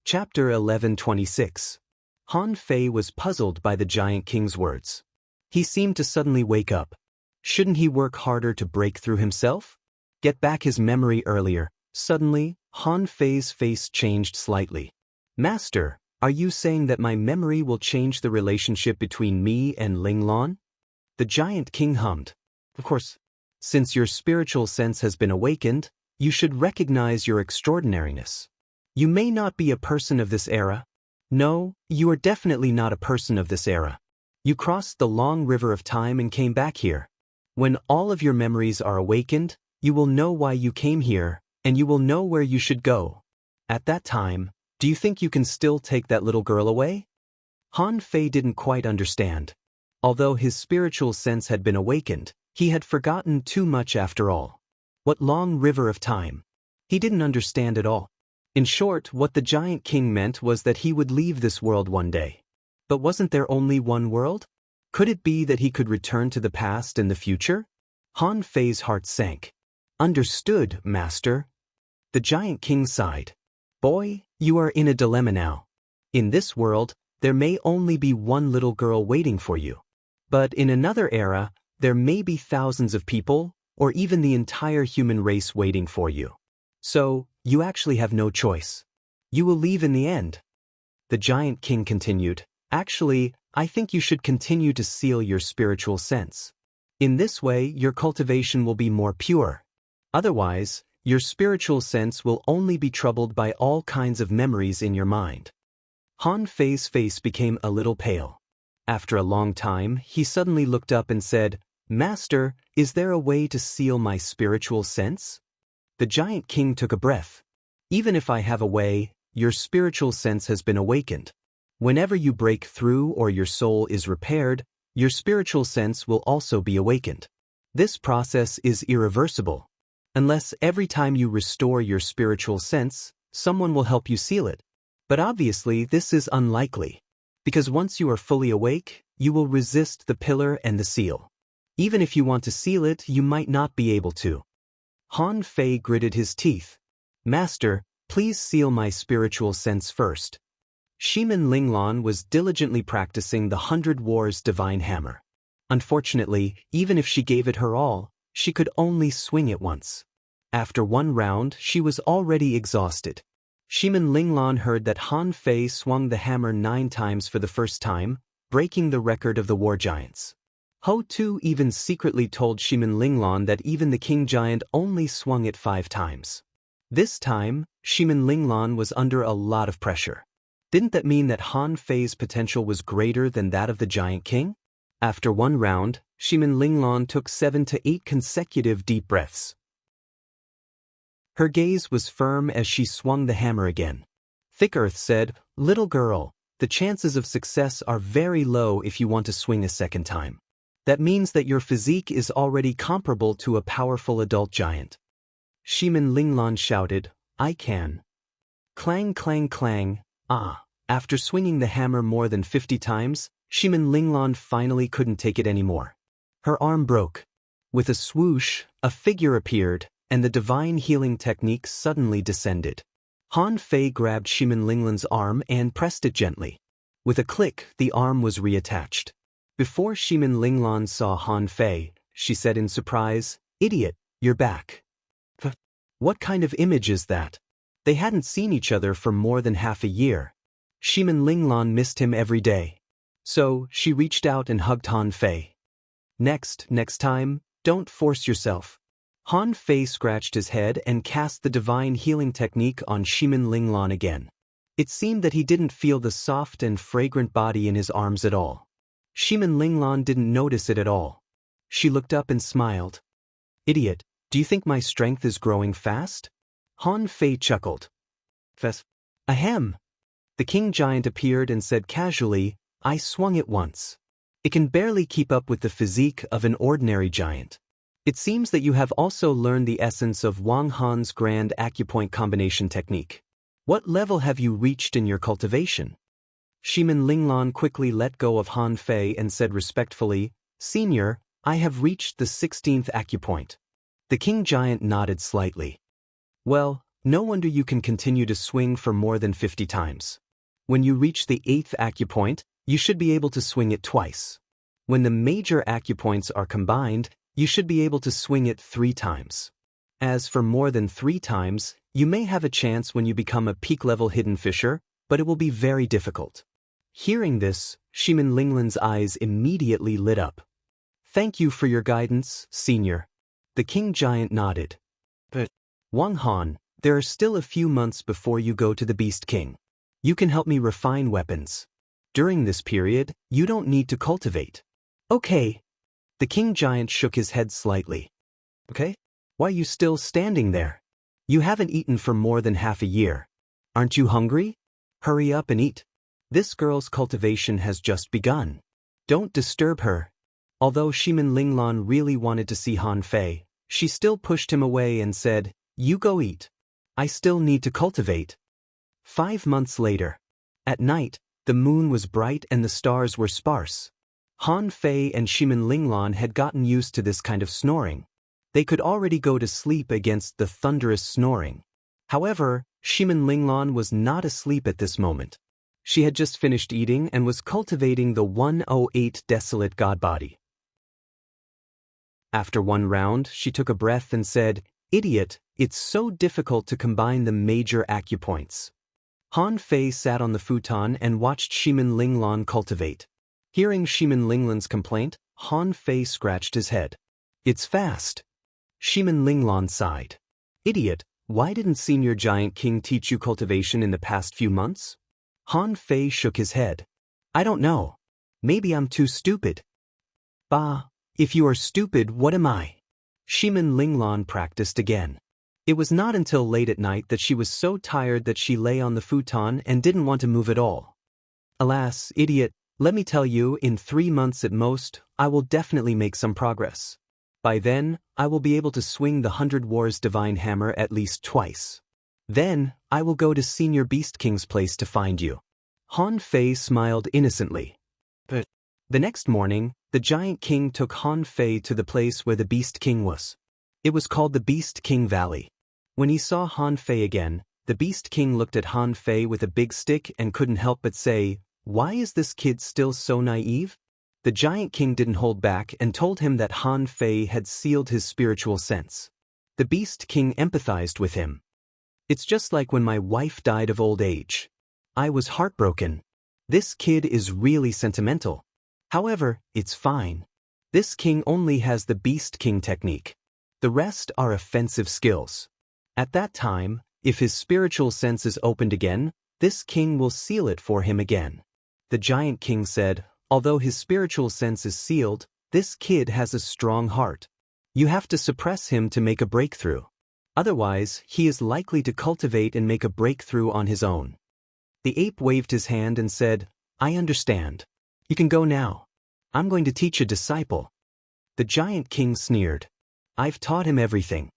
Chapter 11:26. Han Fei was puzzled by the Giant King's words. He seemed to suddenly wake up. Shouldn't he work harder to break through himself? Get back his memory earlier. Suddenly, Han Fei's face changed slightly. Master, are you saying that my memory will change the relationship between me and Linglong? The Giant King hummed. Of course. Since your spiritual sense has been awakened, you should recognize your extraordinariness. You may not be a person of this era. No, you are definitely not a person of this era. You crossed the long river of time and came back here. When all of your memories are awakened, you will know why you came here, and you will know where you should go. At that time, do you think you can still take that little girl away? Han Fei didn't quite understand. Although his spiritual sense had been awakened, he had forgotten too much after all. What long river of time? He didn't understand at all. In short, what the Giant King meant was that he would leave this world one day. But wasn't there only one world? Could it be that he could return to the past and the future? Han Fei's heart sank. Understood, Master. The Giant King sighed. Boy, you are in a dilemma now. In this world, there may only be one little girl waiting for you. But in another era, there may be thousands of people, or even the entire human race waiting for you. So, you actually have no choice. You will leave in the end. The Giant King continued, Actually, I think you should continue to seal your spiritual sense. In this way, your cultivation will be more pure. Otherwise, your spiritual sense will only be troubled by all kinds of memories in your mind. Han Fei's face became a little pale. After a long time, he suddenly looked up and said, Master, is there a way to seal my spiritual sense? The Giant King took a breath. Even if I have a way, your spiritual sense has been awakened. Whenever you break through or your soul is repaired, your spiritual sense will also be awakened. This process is irreversible. Unless every time you restore your spiritual sense, someone will help you seal it. But obviously this is unlikely. Because once you are fully awake, you will resist the pillar and the seal. Even if you want to seal it, you might not be able to. Han Fei gritted his teeth. Master, please seal my spiritual sense first. Shimin Linglong was diligently practicing the 100 Wars divine hammer. Unfortunately, even if she gave it her all, she could only swing it once. After one round, she was already exhausted. Shimin Linglong heard that Han Fei swung the hammer 9 times for the first time, breaking the record of the war giants. Ho Tu even secretly told Shimin Linglong that even the king giant only swung it 5 times. This time, Shimin Linglong was under a lot of pressure. Didn't that mean that Han Fei's potential was greater than that of the Giant King? After one round, Shimin Linglong took 7 to 8 consecutive deep breaths. Her gaze was firm as she swung the hammer again. Thick Earth said, Little girl, the chances of success are very low if you want to swing a second time. That means that your physique is already comparable to a powerful adult giant. Shimin Linglong shouted, I can. Clang, clang, clang. After swinging the hammer more than 50 times, Shimin Linglong finally couldn't take it anymore. Her arm broke. With a swoosh, a figure appeared, and the divine healing technique suddenly descended. Han Fei grabbed Shimin Linglong's arm and pressed it gently. With a click, the arm was reattached. Before Shimin Linglong saw Han Fei, she said in surprise, Idiot, you're back. What kind of image is that? They hadn't seen each other for more than half a year. Shimin Linglong missed him every day. So, she reached out and hugged Han Fei. Next time, don't force yourself. Han Fei scratched his head and cast the divine healing technique on Shimin Linglong again. It seemed that he didn't feel the soft and fragrant body in his arms at all. Shimin Linglong didn't notice it at all. She looked up and smiled. Idiot, do you think my strength is growing fast? Han Fei chuckled. Ahem. The king giant appeared and said casually, I swung it once. It can barely keep up with the physique of an ordinary giant. It seems that you have also learned the essence of Wang Han's grand acupoint combination technique. What level have you reached in your cultivation? Shimin Linglong quickly let go of Han Fei and said respectfully, Senior, I have reached the 16th acupoint. The king giant nodded slightly. Well, No wonder you can continue to swing for more than 50 times. When you reach the 8th acupoint, you should be able to swing it twice. When the major acupoints are combined, you should be able to swing it 3 times. As for more than 3 times, you may have a chance when you become a peak-level hidden fisher, but it will be very difficult. Hearing this, Shimin Linglan's eyes immediately lit up. Thank you for your guidance, senior. The king giant nodded. But, Wang Han, there are still a few months before you go to the Beast King. You can help me refine weapons. During this period, you don't need to cultivate. Okay. The king giant shook his head slightly. Okay? Why are you still standing there? You haven't eaten for more than half a year. Aren't you hungry? Hurry up and eat. This girl's cultivation has just begun. Don't disturb her. Although Shimin Linglan really wanted to see Han Fei, she still pushed him away and said, You go eat. I still need to cultivate. 5 months later. At night, the moon was bright and the stars were sparse. Han Fei and Shimin Linglan had gotten used to this kind of snoring. They could already go to sleep against the thunderous snoring. However, Shimin Linglan was not asleep at this moment. She had just finished eating and was cultivating the 108 desolate god body. After one round, she took a breath and said, Idiot, it's so difficult to combine the major acupoints. Han Fei sat on the futon and watched Shimin Linglan cultivate. Hearing Shimin Linglan's complaint, Han Fei scratched his head. It's fast. Shimin Linglan sighed. Idiot, why didn't Senior Giant King teach you cultivation in the past few months? Han Fei shook his head. I don't know. Maybe I'm too stupid. Bah, if you are stupid, what am I? Shimin Linglan practiced again. It was not until late at night that she was so tired that she lay on the futon and didn't want to move at all. Alas, idiot, let me tell you, in 3 months at most, I will definitely make some progress. By then, I will be able to swing the 100 Wars Divine Hammer at least twice. Then, I will go to Senior Beast King's place to find you. Han Fei smiled innocently. But the next morning, the Giant King took Han Fei to the place where the Beast King was. It was called the Beast King Valley. When he saw Han Fei again, the Beast King looked at Han Fei with a big stick and couldn't help but say, Why is this kid still so naive? The Giant King didn't hold back and told him that Han Fei had sealed his spiritual sense. The Beast King empathized with him. It's just like when my wife died of old age. I was heartbroken. This kid is really sentimental. However, it's fine. This king only has the Beast King technique. The rest are offensive skills. At that time, if his spiritual sense is opened again, this king will seal it for him again. The Giant King said, although his spiritual sense is sealed, this kid has a strong heart. You have to suppress him to make a breakthrough. Otherwise, he is likely to cultivate and make a breakthrough on his own. The ape waved his hand and said, I understand. You can go now. I'm going to teach a disciple. The Giant King sneered. I've taught him everything.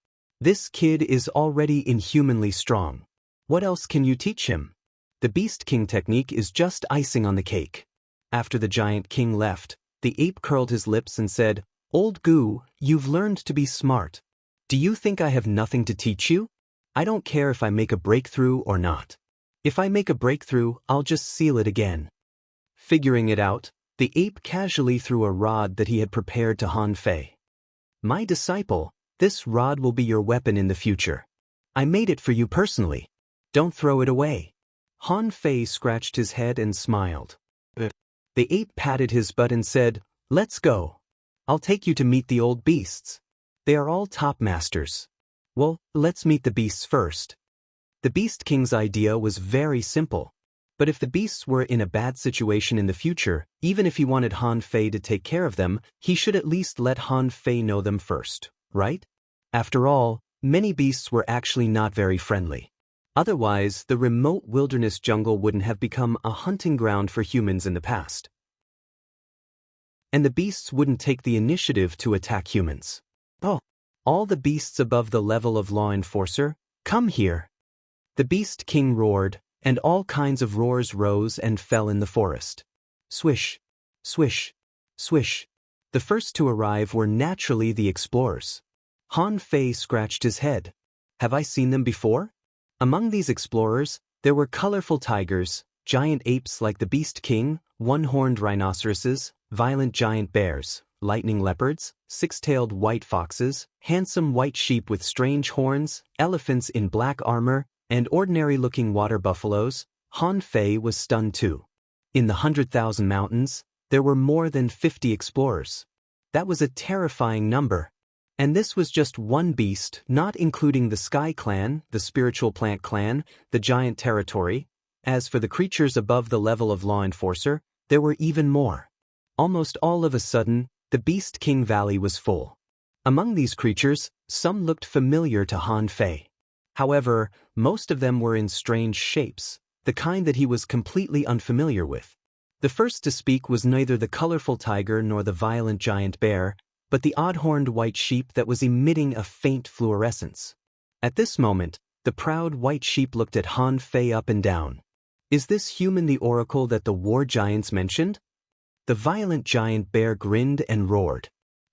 This kid is already inhumanly strong. What else can you teach him? The Beast King technique is just icing on the cake. After the Giant King left, the ape curled his lips and said, Old Goo, you've learned to be smart. Do you think I have nothing to teach you? I don't care if I make a breakthrough or not. If I make a breakthrough, I'll just seal it again. Figuring it out, the ape casually threw a rod that he had prepared to Han Fei. My disciple, this rod will be your weapon in the future. I made it for you personally. Don't throw it away. Han Fei scratched his head and smiled. The ape patted his butt and said, Let's go. I'll take you to meet the old beasts. They are all top masters. Well, let's meet the beasts first. The Beast King's idea was very simple. But if the beasts were in a bad situation in the future, even if he wanted Han Fei to take care of them, he should at least let Han Fei know them first, right? After all, many beasts were actually not very friendly. Otherwise, the remote wilderness jungle wouldn't have become a hunting ground for humans in the past. And the beasts wouldn't take the initiative to attack humans. Oh, all the beasts above the level of law enforcer, come here. The Beast King roared, and all kinds of roars rose and fell in the forest. Swish, swish, swish. The first to arrive were naturally the explorers. Han Fei scratched his head. Have I seen them before? Among these explorers, there were colorful tigers, giant apes like the Beast King, one-horned rhinoceroses, violent giant bears, lightning leopards, six-tailed white foxes, handsome white sheep with strange horns, elephants in black armor, and ordinary-looking water buffaloes. Han Fei was stunned too. In the 100,000 mountains, there were more than 50 explorers. That was a terrifying number. And this was just one beast, not including the Sky Clan, the Spiritual Plant Clan, the Giant Territory. As for the creatures above the level of Law Enforcer, there were even more. Almost all of a sudden, the Beast King Valley was full. Among these creatures, some looked familiar to Han Fei. However, most of them were in strange shapes, the kind that he was completely unfamiliar with. The first to speak was neither the colorful tiger nor the violent giant bear, but the odd-horned white sheep that was emitting a faint fluorescence. At this moment, the proud white sheep looked at Han Fei up and down. Is this human the oracle that the war giants mentioned? The violent giant bear grinned and roared.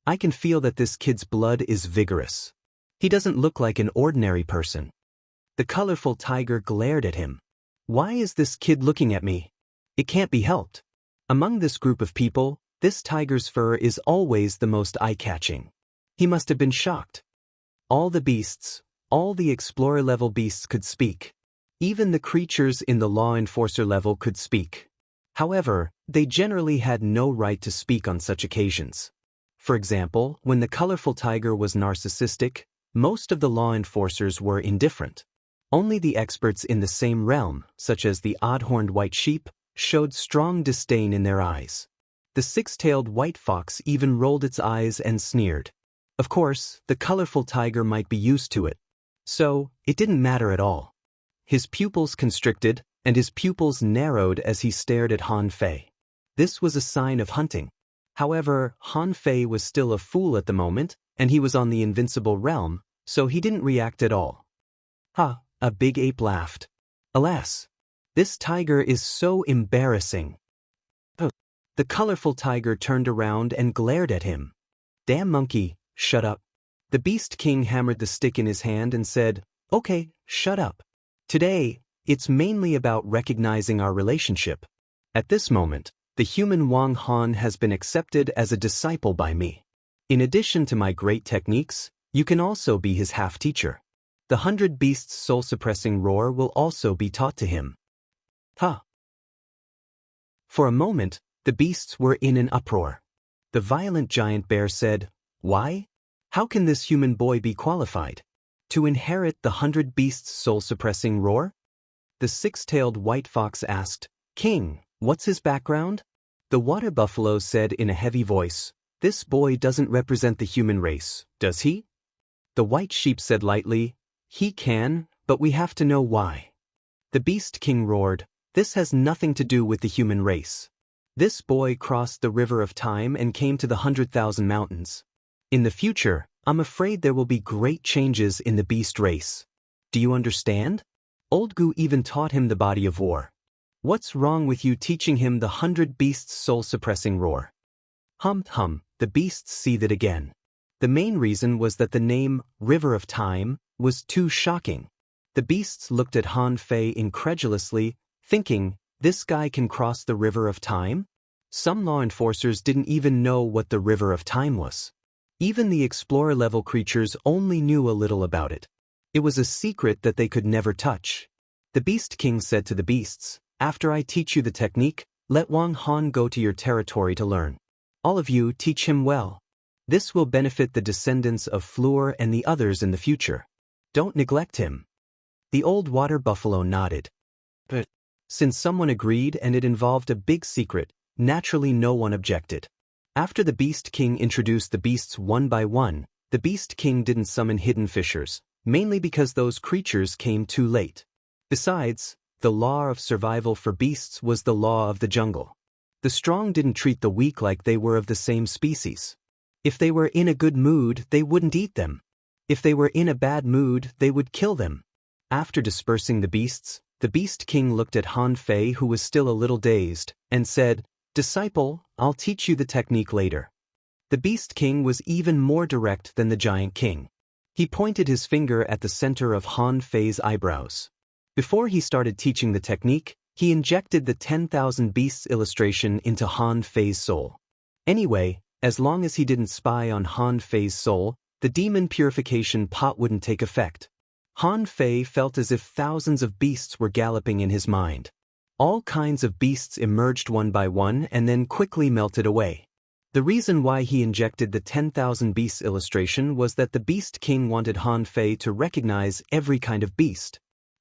I can feel that this kid's blood is vigorous. He doesn't look like an ordinary person. The colorful tiger glared at him. Why is this kid looking at me? It can't be helped. Among this group of people, this tiger's fur is always the most eye-catching. He must have been shocked. All the beasts, all the explorer-level beasts could speak. Even the creatures in the Law Enforcer level could speak. However, they generally had no right to speak on such occasions. For example, when the colorful tiger was narcissistic, most of the Law Enforcers were indifferent. Only the experts in the same realm, such as the odd-horned white sheep, showed strong disdain in their eyes. The six-tailed white fox even rolled its eyes and sneered. Of course, the colorful tiger might be used to it. So, it didn't matter at all. His pupils constricted, and his pupils narrowed as he stared at Han Fei. This was a sign of hunting. However, Han Fei was still a fool at the moment, and he was on the invincible realm, so he didn't react at all. Ha, a big ape laughed. Alas, this tiger is so embarrassing. The colorful tiger turned around and glared at him. Damn monkey, shut up. The Beast King hammered the stick in his hand and said, Okay, shut up. Today, it's mainly about recognizing our relationship. At this moment, the human Wang Han has been accepted as a disciple by me. In addition to my great techniques, you can also be his half-teacher. The 100 Beasts' soul-suppressing roar will also be taught to him. Ha! For a moment, the beasts were in an uproar. The violent giant bear said, Why? How can this human boy be qualified to inherit the 100 Beasts' soul-suppressing roar? The six-tailed white fox asked, King, what's his background? The water buffalo said in a heavy voice, This boy doesn't represent the human race, does he? The white sheep said lightly, He can, but we have to know why. The Beast King roared, This has nothing to do with the human race. This boy crossed the river of time and came to the 100,000 mountains. In the future, I'm afraid there will be great changes in the beast race. Do you understand? Old Gu even taught him the body of war. What's wrong with you teaching him the 100 Beasts' soul-suppressing roar? Hum, the beasts seethed again. The main reason was that the name, River of Time, was too shocking. The beasts looked at Han Fei incredulously, thinking, This guy can cross the River of Time? Some Law Enforcers didn't even know what the River of Time was. Even the explorer-level creatures only knew a little about it. It was a secret that they could never touch. The Beast King said to the beasts, After I teach you the technique, let Wang Han go to your territory to learn. All of you teach him well. This will benefit the descendants of Fleur and the others in the future. Don't neglect him. The old water buffalo nodded. But since someone agreed and it involved a big secret, naturally no one objected. After the Beast King introduced the beasts one by one, the Beast King didn't summon hidden fishers, mainly because those creatures came too late. Besides, the law of survival for beasts was the law of the jungle. The strong didn't treat the weak like they were of the same species. If they were in a good mood, they wouldn't eat them. If they were in a bad mood, they would kill them. After dispersing the beasts, the Beast King looked at Han Fei, who was still a little dazed, and said, Disciple, I'll teach you the technique later. The Beast King was even more direct than the Giant King. He pointed his finger at the center of Han Fei's eyebrows. Before he started teaching the technique, he injected the 10,000 beasts illustration into Han Fei's soul. Anyway, as long as he didn't spy on Han Fei's soul, the demon purification pot wouldn't take effect. Han Fei felt as if thousands of beasts were galloping in his mind. All kinds of beasts emerged one by one and then quickly melted away. The reason why he injected the 10,000 beasts illustration was that the Beast King wanted Han Fei to recognize every kind of beast.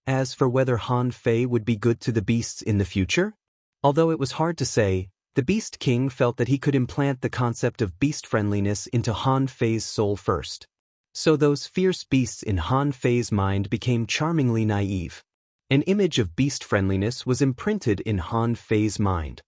As for whether Han Fei would be good to the beasts in the future, although it was hard to say, the Beast King felt that he could implant the concept of beast friendliness into Han Fei's soul first. So those fierce beasts in Han Fei's mind became charmingly naive. An image of beast friendliness was imprinted in Han Fei's mind.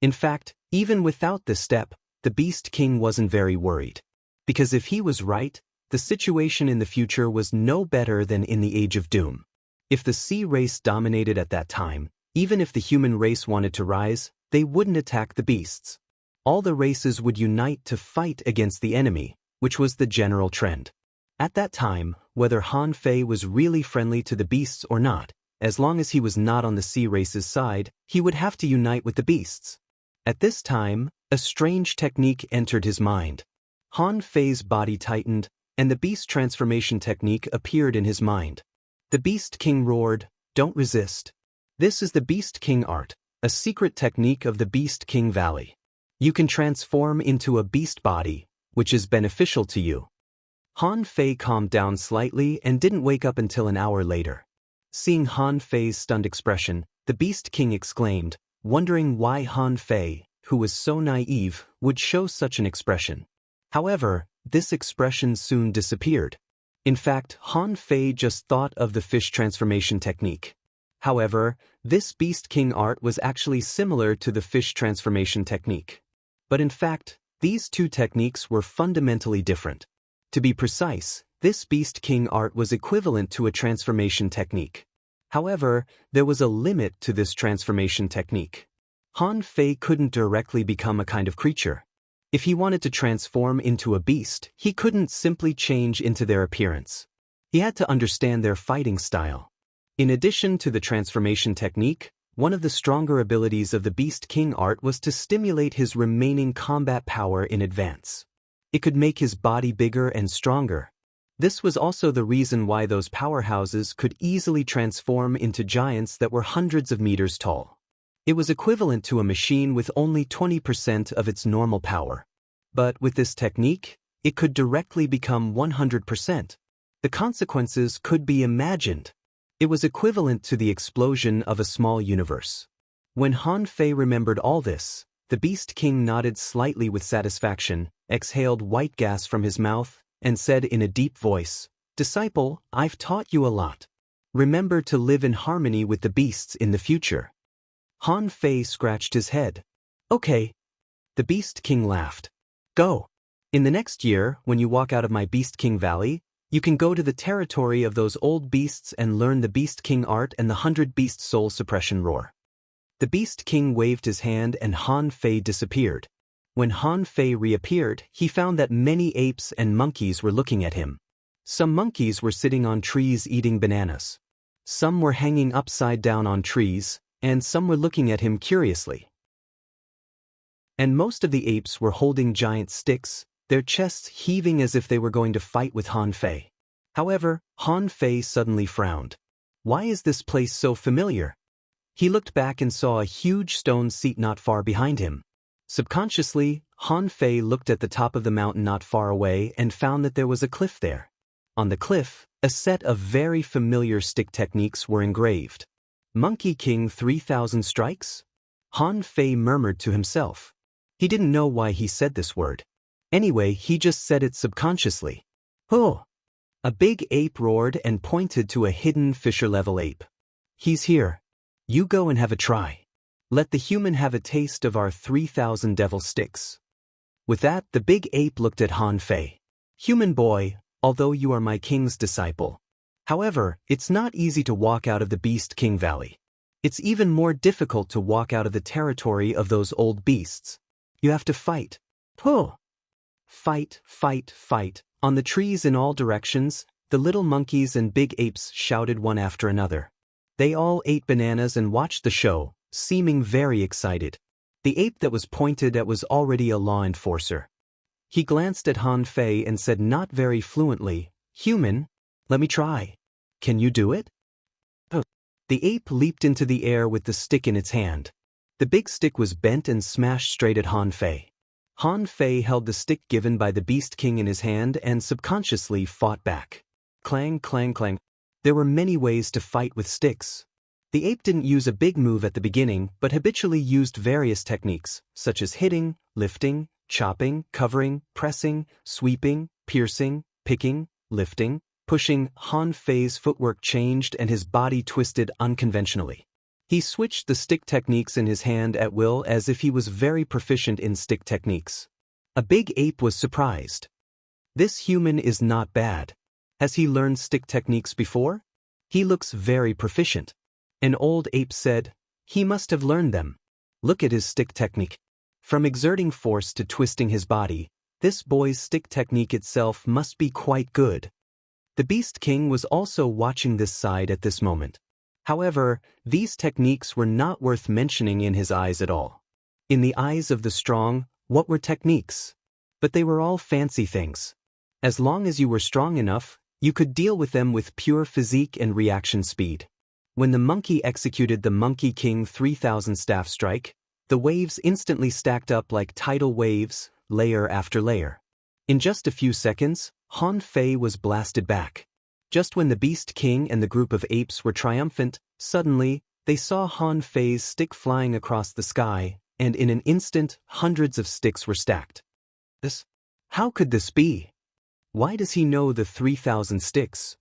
In fact, even without this step, the Beast King wasn't very worried. Because if he was right, the situation in the future was no better than in the Age of Doom. If the sea race dominated at that time, even if the human race wanted to rise, they wouldn't attack the beasts. All the races would unite to fight against the enemy, which was the general trend. At that time, whether Han Fei was really friendly to the beasts or not, as long as he was not on the sea race's side, he would have to unite with the beasts. At this time, a strange technique entered his mind. Han Fei's body tightened, and the beast transformation technique appeared in his mind. The Beast King roared, "Don't resist. This is the Beast King art, a secret technique of the Beast King Valley. You can transform into a beast body, which is beneficial to you." Han Fei calmed down slightly and didn't wake up until an hour later. Seeing Han Fei's stunned expression, the Beast King exclaimed, wondering why Han Fei, who was so naive, would show such an expression. However, this expression soon disappeared. In fact, Han Fei just thought of the fish transformation technique. However, this Beast King art was actually similar to the fish transformation technique. But in fact, these two techniques were fundamentally different. To be precise, this Beast King art was equivalent to a transformation technique. However, there was a limit to this transformation technique. Han Fei couldn't directly become a kind of creature. If he wanted to transform into a beast, he couldn't simply change into their appearance. He had to understand their fighting style. In addition to the transformation technique, one of the stronger abilities of the Beast King art was to stimulate his remaining combat power in advance. It could make his body bigger and stronger. This was also the reason why those powerhouses could easily transform into giants that were hundreds of meters tall. It was equivalent to a machine with only 20% of its normal power. But with this technique, it could directly become 100%. The consequences could be imagined. It was equivalent to the explosion of a small universe. When Han Fei remembered all this, the Beast King nodded slightly with satisfaction, exhaled white gas from his mouth, and said in a deep voice, "Disciple, I've taught you a lot. Remember to live in harmony with the beasts in the future." Han Fei scratched his head. "Okay." The Beast King laughed. "Go. In the next year, when you walk out of my Beast King Valley, you can go to the territory of those old beasts and learn the Beast King art and the 100 Beast Soul Suppression Roar." The Beast King waved his hand and Han Fei disappeared. When Han Fei reappeared, he found that many apes and monkeys were looking at him. Some monkeys were sitting on trees eating bananas. Some were hanging upside down on trees, and some were looking at him curiously. And most of the apes were holding giant sticks, their chests heaving as if they were going to fight with Han Fei. However, Han Fei suddenly frowned. Why is this place so familiar? He looked back and saw a huge stone seat not far behind him. Subconsciously, Han Fei looked at the top of the mountain not far away and found that there was a cliff there. On the cliff, a set of very familiar stick techniques were engraved. "Monkey King 3000 strikes?" Han Fei murmured to himself. He didn't know why he said this word. Anyway, he just said it subconsciously. "Oh!" A big ape roared and pointed to a hidden fisher-level ape. "He's here. You go and have a try. Let the human have a taste of our 3000 devil sticks." With that, the big ape looked at Han Fei. "Human boy, although you are my king's disciple. However, it's not easy to walk out of the Beast King Valley. It's even more difficult to walk out of the territory of those old beasts. You have to fight. Puh! Fight, fight, fight, on the trees in all directions, The little monkeys and big apes shouted one after another. They all ate bananas and watched the show, seeming very excited. The ape that was pointed at was already a law enforcer. He glanced at Han Fei and said not very fluently, "Human, let me try. Can you do it?" Oh. The ape leaped into the air with the stick in its hand. The big stick was bent and smashed straight at Han Fei. Han Fei held the stick given by the Beast King in his hand and subconsciously fought back. Clang, clang, clang. There were many ways to fight with sticks. The ape didn't use a big move at the beginning, but habitually used various techniques, such as hitting, lifting, chopping, covering, pressing, sweeping, piercing, picking, lifting, pushing. Han Fei's footwork changed and his body twisted unconventionally. He switched the stick techniques in his hand at will as if he was very proficient in stick techniques. A big ape was surprised. This human is not bad. Has he learned stick techniques before? He looks very proficient. An old ape said, "He must have learned them. Look at his stick technique." From exerting force to twisting his body, this boy's stick technique itself must be quite good. The Beast King was also watching this side at this moment. However, these techniques were not worth mentioning in his eyes at all. In the eyes of the strong, what were techniques? But they were all fancy things. As long as you were strong enough, you could deal with them with pure physique and reaction speed. When the monkey executed the Monkey King 3000 staff strike, the waves instantly stacked up like tidal waves, layer after layer. In just a few seconds, Han Fei was blasted back. Just when the Beast King and the group of apes were triumphant, suddenly, they saw Han Fei's stick flying across the sky, and in an instant, hundreds of sticks were stacked. How could this be? Why does he know the 3000 sticks?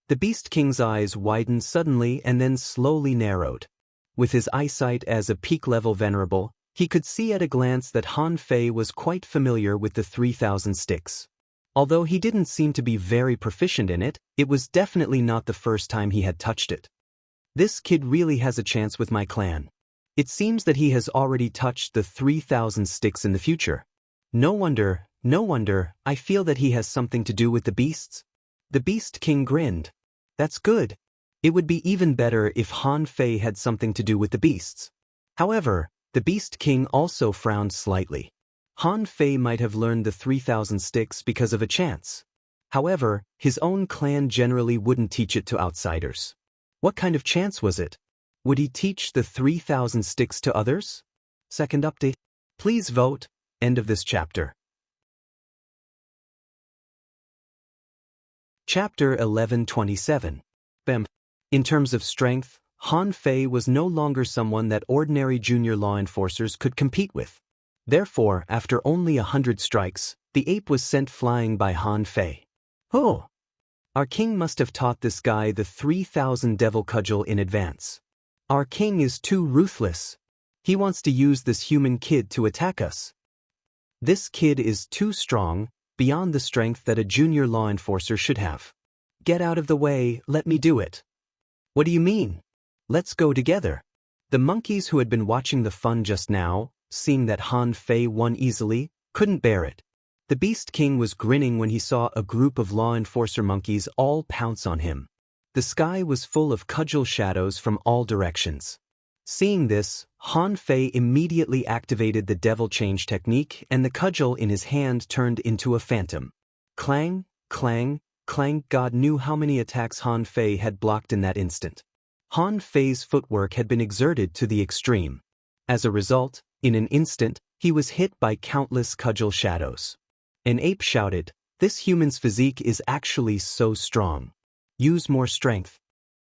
The Beast King's eyes widened suddenly and then slowly narrowed. With his eyesight as a peak-level venerable, he could see at a glance that Han Fei was quite familiar with the 3000 sticks. Although he didn't seem to be very proficient in it, it was definitely not the first time he had touched it. This kid really has a chance with my clan. It seems that he has already touched the 3000 sticks in the future. No wonder, I feel that he has something to do with the beasts. The Beast King grinned. That's good. It would be even better if Han Fei had something to do with the beasts. However, the Beast King also frowned slightly. Han Fei might have learned the 3000 sticks because of a chance. However, his own clan generally wouldn't teach it to outsiders. What kind of chance was it? Would he teach the 3000 sticks to others? Second update. Please vote. End of this chapter. Chapter 11:27. Bam. In terms of strength, Han Fei was no longer someone that ordinary junior law enforcers could compete with. Therefore, after only 100 strikes, the ape was sent flying by Han Fei. Oh! Our king must have taught this guy the 3000 devil cudgel in advance. Our king is too ruthless. He wants to use this human kid to attack us. This kid is too strong, beyond the strength that a junior law enforcer should have. Get out of the way, let me do it. What do you mean? Let's go together. The monkeys who had been watching the fun just now, seeing that Han Fei won easily, couldn't bear it. The Beast King was grinning when he saw a group of law enforcer monkeys all pounce on him. The sky was full of cudgel shadows from all directions. Seeing this, Han Fei immediately activated the devil change technique and the cudgel in his hand turned into a phantom. Clang, clang, clang. God knew how many attacks Han Fei had blocked in that instant. Han Fei's footwork had been exerted to the extreme. As a result, in an instant, he was hit by countless cudgel shadows. An ape shouted, "This human's physique is actually so strong. Use more strength."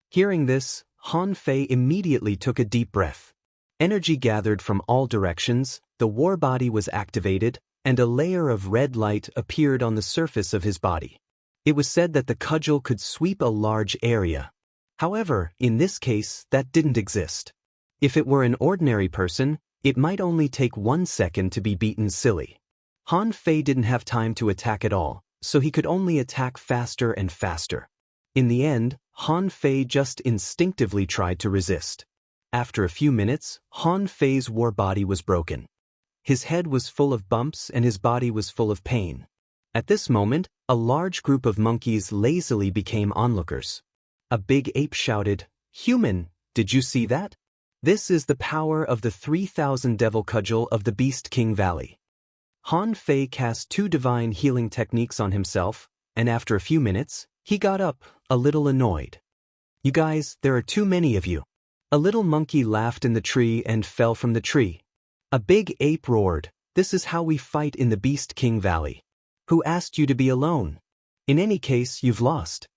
Hearing this, Han Fei immediately took a deep breath. Energy gathered from all directions, the war body was activated, and a layer of red light appeared on the surface of his body. It was said that the cudgel could sweep a large area. However, in this case, that didn't exist. If it were an ordinary person, it might only take 1 second to be beaten silly. Han Fei didn't have time to attack at all, so he could only attack faster and faster. In the end, Han Fei just instinctively tried to resist. After a few minutes, Han Fei's war body was broken. His head was full of bumps and his body was full of pain. At this moment, a large group of monkeys lazily became onlookers. A big ape shouted, "Human, did you see that? This is the power of the 3,000 devil cudgel of the Beast King Valley." Han Fei cast 2 divine healing techniques on himself, and after a few minutes, he got up, a little annoyed. "You guys, there are too many of you." A little monkey laughed in the tree and fell from the tree. A big ape roared, "This is how we fight in the Beast King Valley. Who asked you to be alone? In any case, you've lost."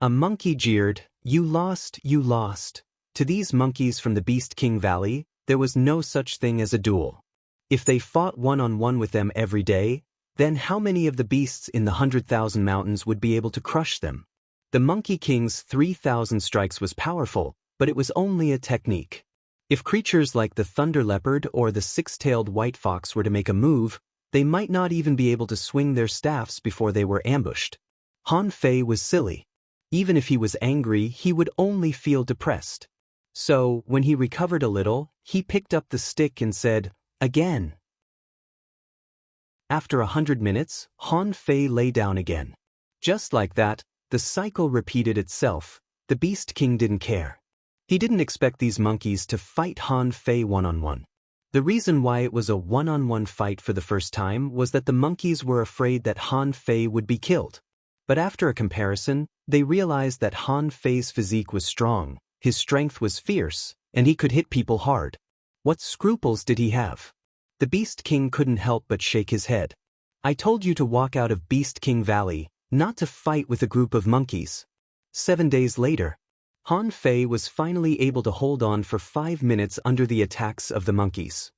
A monkey jeered, "You lost, you lost." To these monkeys from the Beast King Valley, there was no such thing as a duel. If they fought one-on-one with them every day, then how many of the beasts in the 100,000 mountains would be able to crush them? The Monkey King's 3,000 strikes was powerful, but it was only a technique. If creatures like the thunder leopard or the 6-tailed white fox were to make a move, they might not even be able to swing their staffs before they were ambushed. Han Fei was silly. Even if he was angry, he would only feel depressed. So, when he recovered a little, he picked up the stick and said, "Again." After 100 minutes, Han Fei lay down again. Just like that, the cycle repeated itself. The Beast King didn't care. He didn't expect these monkeys to fight Han Fei one-on-one. The reason why it was a one-on-one fight for the first time was that the monkeys were afraid that Han Fei would be killed. But after a comparison, they realized that Han Fei's physique was strong, his strength was fierce, and he could hit people hard. What scruples did he have? The Beast King couldn't help but shake his head. "I told you to walk out of Beast King Valley, not to fight with a group of monkeys." 7 days later, Han Fei was finally able to hold on for 5 minutes under the attacks of the monkeys.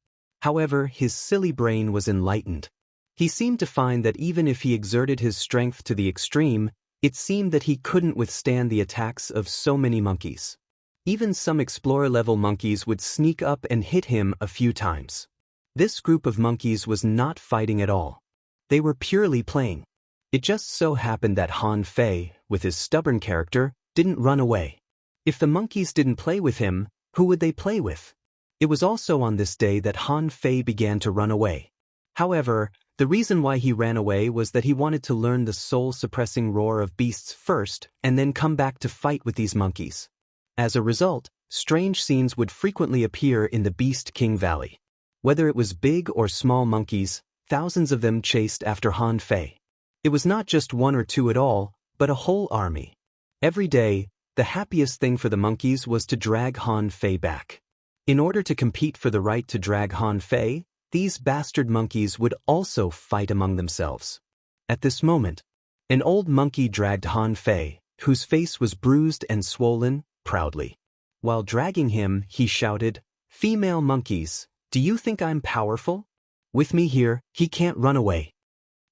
However, his silly brain was enlightened. He seemed to find that even if he exerted his strength to the extreme, it seemed that he couldn't withstand the attacks of so many monkeys. Even some explorer-level monkeys would sneak up and hit him a few times. This group of monkeys was not fighting at all. They were purely playing. It just so happened that Han Fei, with his stubborn character, didn't run away. If the monkeys didn't play with him, who would they play with? It was also on this day that Han Fei began to run away. However, the reason why he ran away was that he wanted to learn the soul-suppressing roar of beasts first and then come back to fight with these monkeys. As a result, strange scenes would frequently appear in the Beast King Valley. Whether it was big or small monkeys, thousands of them chased after Han Fei. It was not just 1 or 2 at all, but a whole army. Every day, the happiest thing for the monkeys was to drag Han Fei back. In order to compete for the right to drag Han Fei, these bastard monkeys would also fight among themselves. At this moment, an old monkey dragged Han Fei, whose face was bruised and swollen, proudly. While dragging him, he shouted, "Female monkeys, do you think I'm powerful? With me here, he can't run away."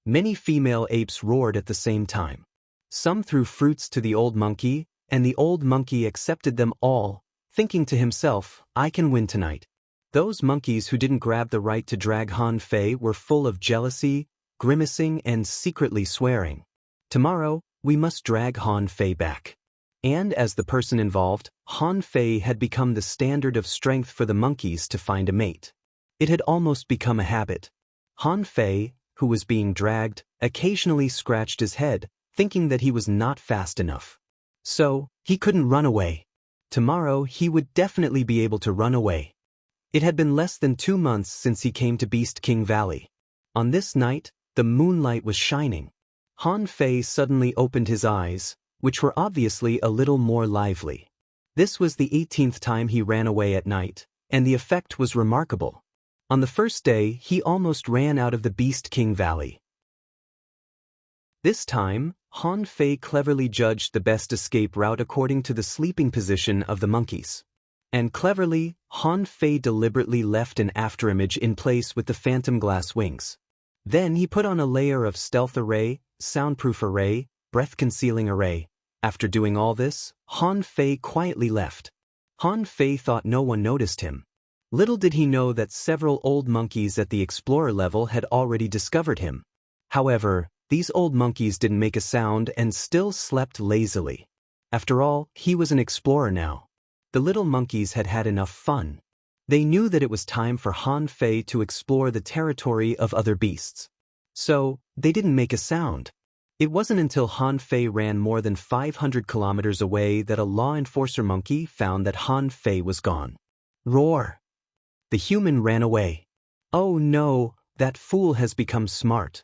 Many female apes roared at the same time. Some threw fruits to the old monkey, and the old monkey accepted them all, thinking to himself, "I can win tonight." Those monkeys who didn't grab the right to drag Han Fei were full of jealousy, grimacing, and secretly swearing. "Tomorrow, we must drag Han Fei back." And as the person involved, Han Fei had become the standard of strength for the monkeys to find a mate. It had almost become a habit. Han Fei, who was being dragged, occasionally scratched his head, thinking that he was not fast enough. So, he couldn't run away. Tomorrow, he would definitely be able to run away. It had been less than 2 months since he came to Beast King Valley. On this night, the moonlight was shining. Han Fei suddenly opened his eyes, which were obviously a little more lively. This was the 18th time he ran away at night, and the effect was remarkable. On the first day, he almost ran out of the Beast King Valley. This time, Han Fei cleverly judged the best escape route according to the sleeping position of the monkeys. And cleverly, Han Fei deliberately left an afterimage in place with the phantom glass wings. Then he put on a layer of stealth array, soundproof array, breath-concealing array. After doing all this, Han Fei quietly left. Han Fei thought no one noticed him. Little did he know that several old monkeys at the explorer level had already discovered him. However, these old monkeys didn't make a sound and still slept lazily. After all, he was an explorer now. The little monkeys had had enough fun. They knew that it was time for Han Fei to explore the territory of other beasts. So, they didn't make a sound. It wasn't until Han Fei ran more than 500 kilometers away that a law enforcer monkey found that Han Fei was gone. Roar! The human ran away. Oh no, that fool has become smart.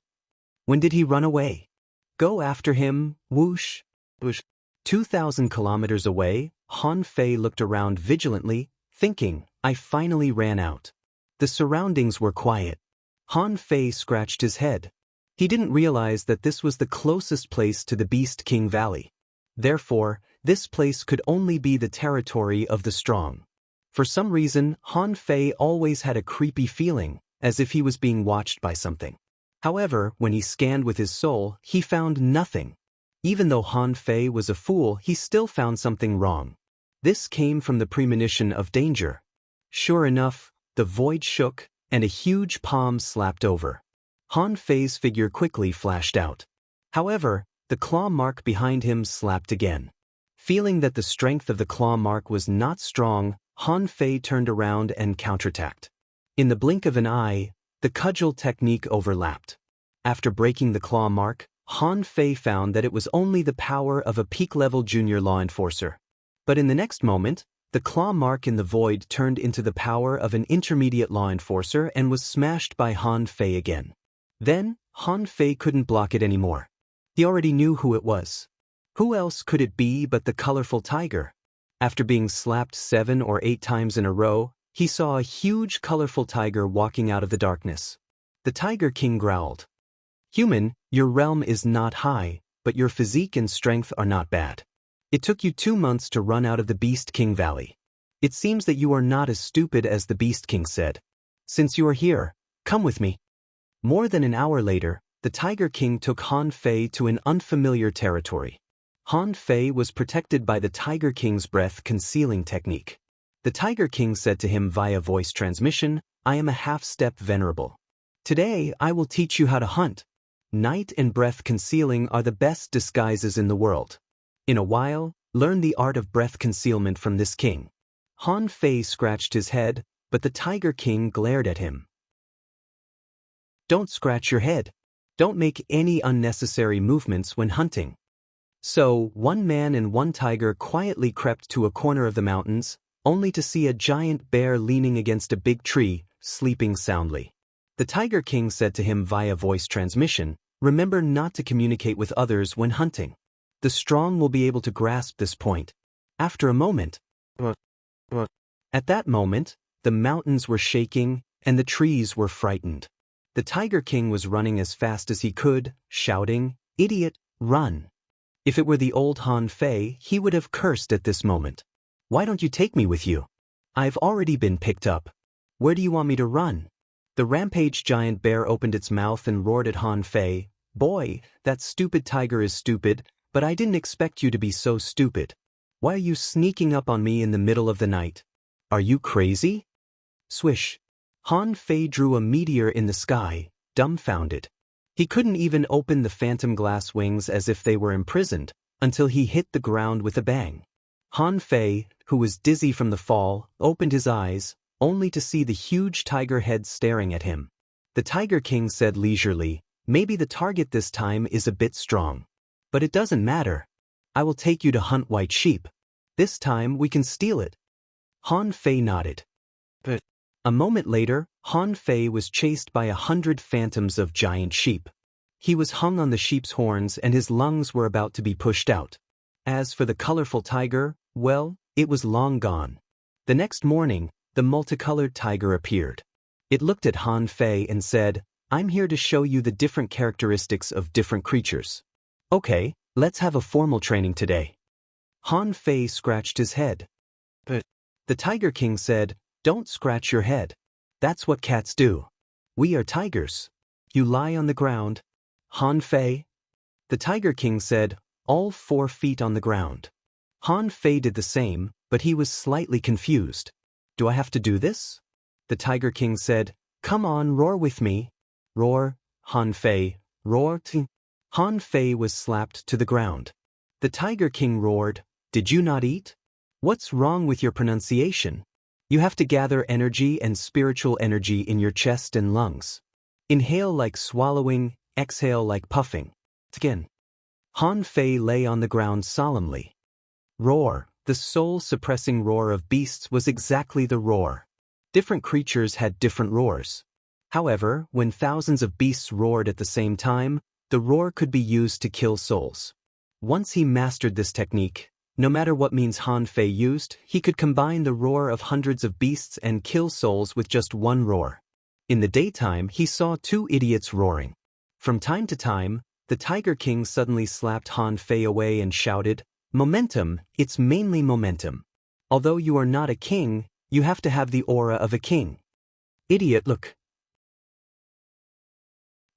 When did he run away? Go after him, whoosh, whoosh. 2,000 kilometers away, Han Fei looked around vigilantly, thinking, I finally ran out. The surroundings were quiet. Han Fei scratched his head. He didn't realize that this was the closest place to the Beast King Valley. Therefore, this place could only be the territory of the strong. For some reason, Han Fei always had a creepy feeling, as if he was being watched by something. However, when he scanned with his soul, he found nothing. Even though Han Fei was a fool, he still found something wrong. This came from the premonition of danger. Sure enough, the void shook, and a huge palm slapped over. Han Fei's figure quickly flashed out. However, the claw mark behind him slapped again. Feeling that the strength of the claw mark was not strong, Han Fei turned around and counterattacked. In the blink of an eye, the cudgel technique overlapped. After breaking the claw mark, Han Fei found that it was only the power of a peak-level junior law enforcer. But in the next moment, the claw mark in the void turned into the power of an intermediate law enforcer and was smashed by Han Fei again. Then, Han Fei couldn't block it anymore. He already knew who it was. Who else could it be but the colorful tiger? After being slapped 7 or 8 times in a row, he saw a huge colorful tiger walking out of the darkness. The Tiger King growled. Human, your realm is not high, but your physique and strength are not bad. It took you 2 months to run out of the Beast King Valley. It seems that you are not as stupid as the Beast King said. Since you are here, come with me. More than an hour later, the Tiger King took Han Fei to an unfamiliar territory. Han Fei was protected by the Tiger King's breath concealing technique. The Tiger King said to him via voice transmission, I am a half-step venerable. Today, I will teach you how to hunt. Night and breath concealing are the best disguises in the world. In a while, learn the art of breath concealment from this king. Han Fei scratched his head, but the Tiger King glared at him. Don't scratch your head. Don't make any unnecessary movements when hunting. So, one man and one tiger quietly crept to a corner of the mountains, only to see a giant bear leaning against a big tree, sleeping soundly. The Tiger King said to him via voice transmission, remember not to communicate with others when hunting. The strong will be able to grasp this point. After a moment, at that moment, the mountains were shaking and the trees were frightened. The Tiger King was running as fast as he could, shouting, Idiot, run! If it were the old Han Fei, he would have cursed at this moment. Why don't you take me with you? I've already been picked up. Where do you want me to run? The rampage giant bear opened its mouth and roared at Han Fei, Boy, that stupid tiger is stupid, but I didn't expect you to be so stupid. Why are you sneaking up on me in the middle of the night? Are you crazy? Swish. Han Fei drew a meteor in the sky, dumbfounded. He couldn't even open the phantom glass wings as if they were imprisoned, until he hit the ground with a bang. Han Fei, who was dizzy from the fall, opened his eyes, only to see the huge tiger head staring at him. The Tiger King said leisurely, Maybe the target this time is a bit strong. But it doesn't matter. I will take you to hunt white sheep. This time we can steal it. Han Fei nodded. But a moment later, Han Fei was chased by 100 phantoms of giant sheep. He was hung on the sheep's horns and his lungs were about to be pushed out. As for the colorful tiger, well, it was long gone. The next morning, the multicolored tiger appeared. It looked at Han Fei and said, I'm here to show you the different characteristics of different creatures. Okay, let's have a formal training today. Han Fei scratched his head. But the Tiger King said, Don't scratch your head. That's what cats do. We are tigers. You lie on the ground. Han Fei? The Tiger King said, All 4 feet on the ground. Han Fei did the same, but he was slightly confused. Do I have to do this? The Tiger King said, Come on, roar with me. Roar, Han Fei, roar. Han Fei was slapped to the ground. The Tiger King roared, Did you not eat? What's wrong with your pronunciation? You have to gather energy and spiritual energy in your chest and lungs. Inhale like swallowing, exhale like puffing. Again. Han Fei lay on the ground solemnly. Roar, the soul-suppressing roar of beasts was exactly the roar. Different creatures had different roars. However, when thousands of beasts roared at the same time, the roar could be used to kill souls. Once he mastered this technique, no matter what means Han Fei used, he could combine the roar of hundreds of beasts and kill souls with just one roar. In the daytime, he saw two idiots roaring. From time to time, the Tiger King suddenly slapped Han Fei away and shouted, "Momentum, it's mainly momentum. Although you are not a king, you have to have the aura of a king. Idiot, look.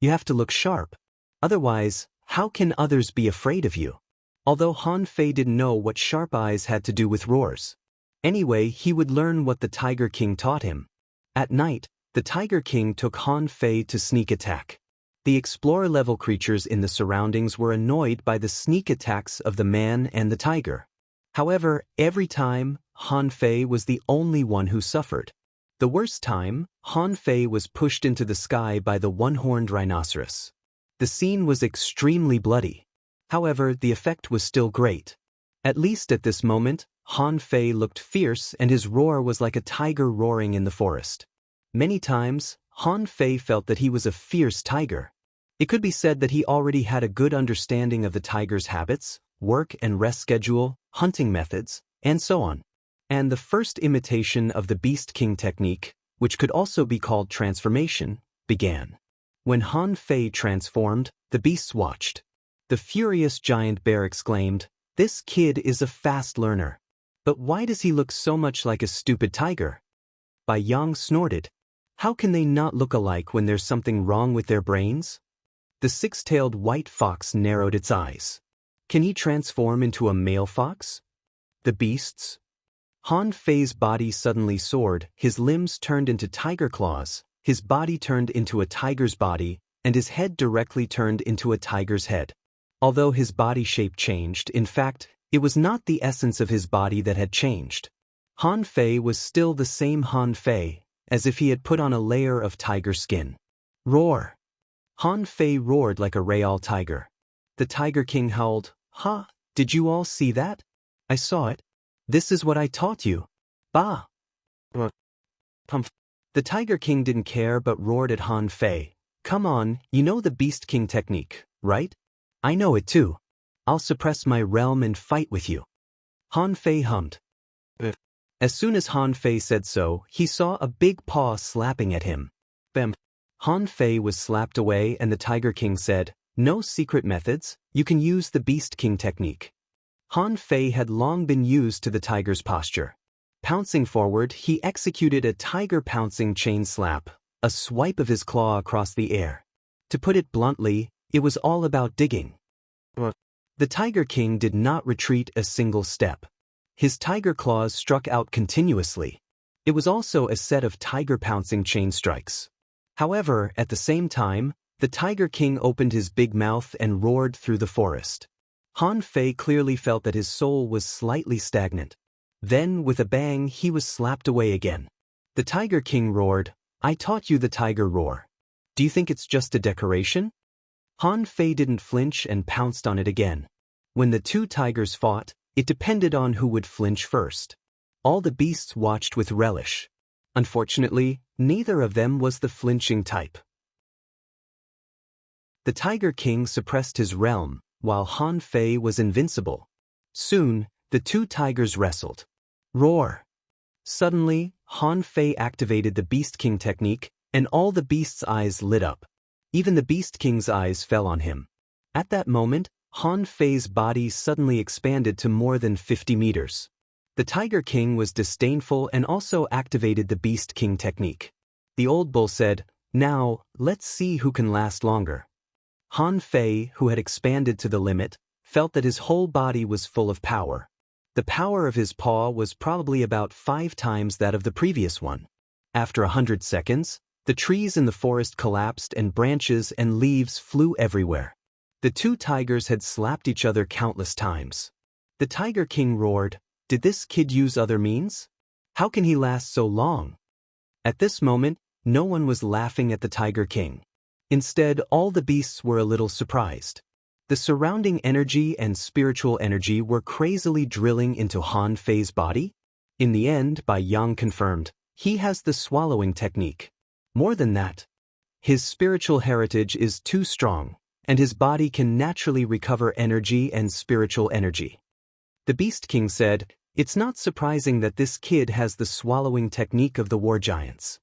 You have to look sharp. Otherwise, how can others be afraid of you?" Although Han Fei didn't know what sharp eyes had to do with roars. Anyway, he would learn what the Tiger King taught him. At night, the Tiger King took Han Fei to sneak attack. The explorer-level creatures in the surroundings were annoyed by the sneak attacks of the man and the tiger. However, every time, Han Fei was the only one who suffered. The worst time, Han Fei was pushed into the sky by the one-horned rhinoceros. The scene was extremely bloody. However, the effect was still great. At least at this moment, Han Fei looked fierce and his roar was like a tiger roaring in the forest. Many times, Han Fei felt that he was a fierce tiger. It could be said that he already had a good understanding of the tiger's habits, work and rest schedule, hunting methods, and so on. And the first imitation of the Beast King technique, which could also be called transformation, began. When Han Fei transformed, the beasts watched. The furious giant bear exclaimed, "This kid is a fast learner. But why does he look so much like a stupid tiger?" Bai Yang snorted, "How can they not look alike when there's something wrong with their brains?" The six-tailed white fox narrowed its eyes. "Can he transform into a male fox?" The beasts. Han Fei's body suddenly soared, his limbs turned into tiger claws, his body turned into a tiger's body, and his head directly turned into a tiger's head. Although his body shape changed, in fact, it was not the essence of his body that had changed. Han Fei was still the same Han Fei, as if he had put on a layer of tiger skin. Roar! Han Fei roared like a real tiger. The Tiger King howled, "Ha! Did you all see that? I saw it. This is what I taught you. Bah!" Pumph. The Tiger King didn't care but roared at Han Fei. "Come on, you know the Beast King technique, right? I know it too. I'll suppress my realm and fight with you." Han Fei hummed. As soon as Han Fei said so, he saw a big paw slapping at him. Bam! Han Fei was slapped away and the Tiger King said, "No secret methods, you can use the Beast King technique." Han Fei had long been used to the tiger's posture. Pouncing forward, he executed a tiger pouncing chain slap, a swipe of his claw across the air. To put it bluntly, it was all about digging. The Tiger King did not retreat a single step. His tiger claws struck out continuously. It was also a set of tiger pouncing chain strikes. However, at the same time, the Tiger King opened his big mouth and roared through the forest. Han Fei clearly felt that his soul was slightly stagnant. Then, with a bang, he was slapped away again. The Tiger King roared, "I taught you the tiger roar. Do you think it's just a decoration?" Han Fei didn't flinch and pounced on it again. When the two tigers fought, it depended on who would flinch first. All the beasts watched with relish. Unfortunately, neither of them was the flinching type. The Tiger King suppressed his realm, while Han Fei was invincible. Soon, the two tigers wrestled. Roar! Suddenly, Han Fei activated the Beast King technique, and all the beasts' eyes lit up. Even the Beast King's eyes fell on him. At that moment, Han Fei's body suddenly expanded to more than 50 meters. The Tiger King was disdainful and also activated the Beast King technique. The old bull said, "Now, let's see who can last longer." Han Fei, who had expanded to the limit, felt that his whole body was full of power. The power of his paw was probably about 5 times that of the previous one. After 100 seconds, the trees in the forest collapsed and branches and leaves flew everywhere. The two tigers had slapped each other countless times. The Tiger King roared, "Did this kid use other means? How can he last so long?" At this moment, no one was laughing at the Tiger King. Instead, all the beasts were a little surprised. The surrounding energy and spiritual energy were crazily drilling into Han Fei's body. In the end, Bai Yang confirmed, he has the swallowing technique. More than that, his spiritual heritage is too strong, and his body can naturally recover energy and spiritual energy. The Beast King said, "It's not surprising that this kid has the swallowing technique of the war giants."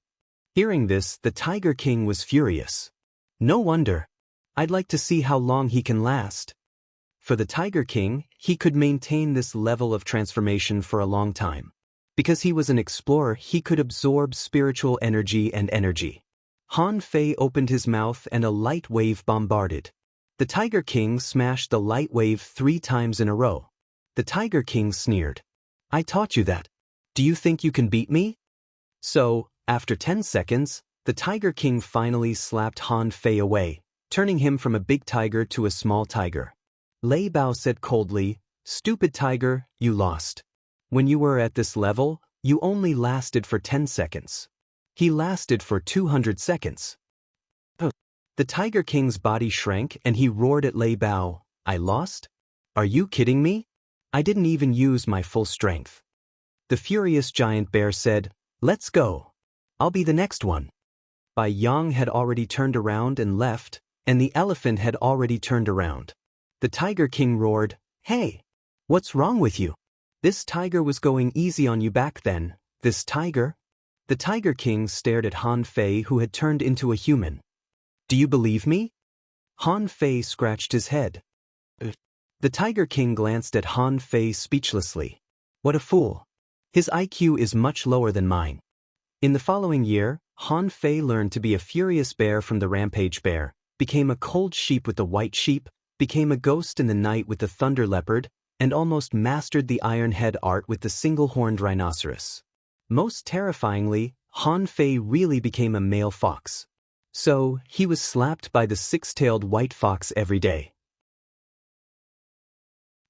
Hearing this, the Tiger King was furious. "No wonder. I'd like to see how long he can last." For the Tiger King, he could maintain this level of transformation for a long time. Because he was an explorer, he could absorb spiritual energy and energy. Han Fei opened his mouth and a light wave bombarded. The Tiger King smashed the light wave 3 times in a row. The Tiger King sneered. "I taught you that. Do you think you can beat me?" So, after 10 seconds, the Tiger King finally slapped Han Fei away, turning him from a big tiger to a small tiger. Lei Bao said coldly, "Stupid tiger, you lost. When you were at this level, you only lasted for 10 seconds. He lasted for 200 seconds. The Tiger King's body shrank and he roared at Lei Bao, "I lost? Are you kidding me? I didn't even use my full strength." The furious giant bear said, "Let's go. I'll be the next one." Bai Yang had already turned around and left, and the elephant had already turned around. The Tiger King roared, "Hey! What's wrong with you? This tiger was going easy on you back then, this tiger." The Tiger King stared at Han Fei, who had turned into a human. "Do you believe me?" Han Fei scratched his head. The Tiger King glanced at Han Fei speechlessly. What a fool. His IQ is much lower than mine. In the following year, Han Fei learned to be a furious bear from the rampage bear, became a cold sheep with the white sheep, became a ghost in the night with the thunder leopard, and almost mastered the iron head art with the single-horned rhinoceros. Most terrifyingly, Han Fei really became a male fox. So, he was slapped by the 6-tailed white fox every day.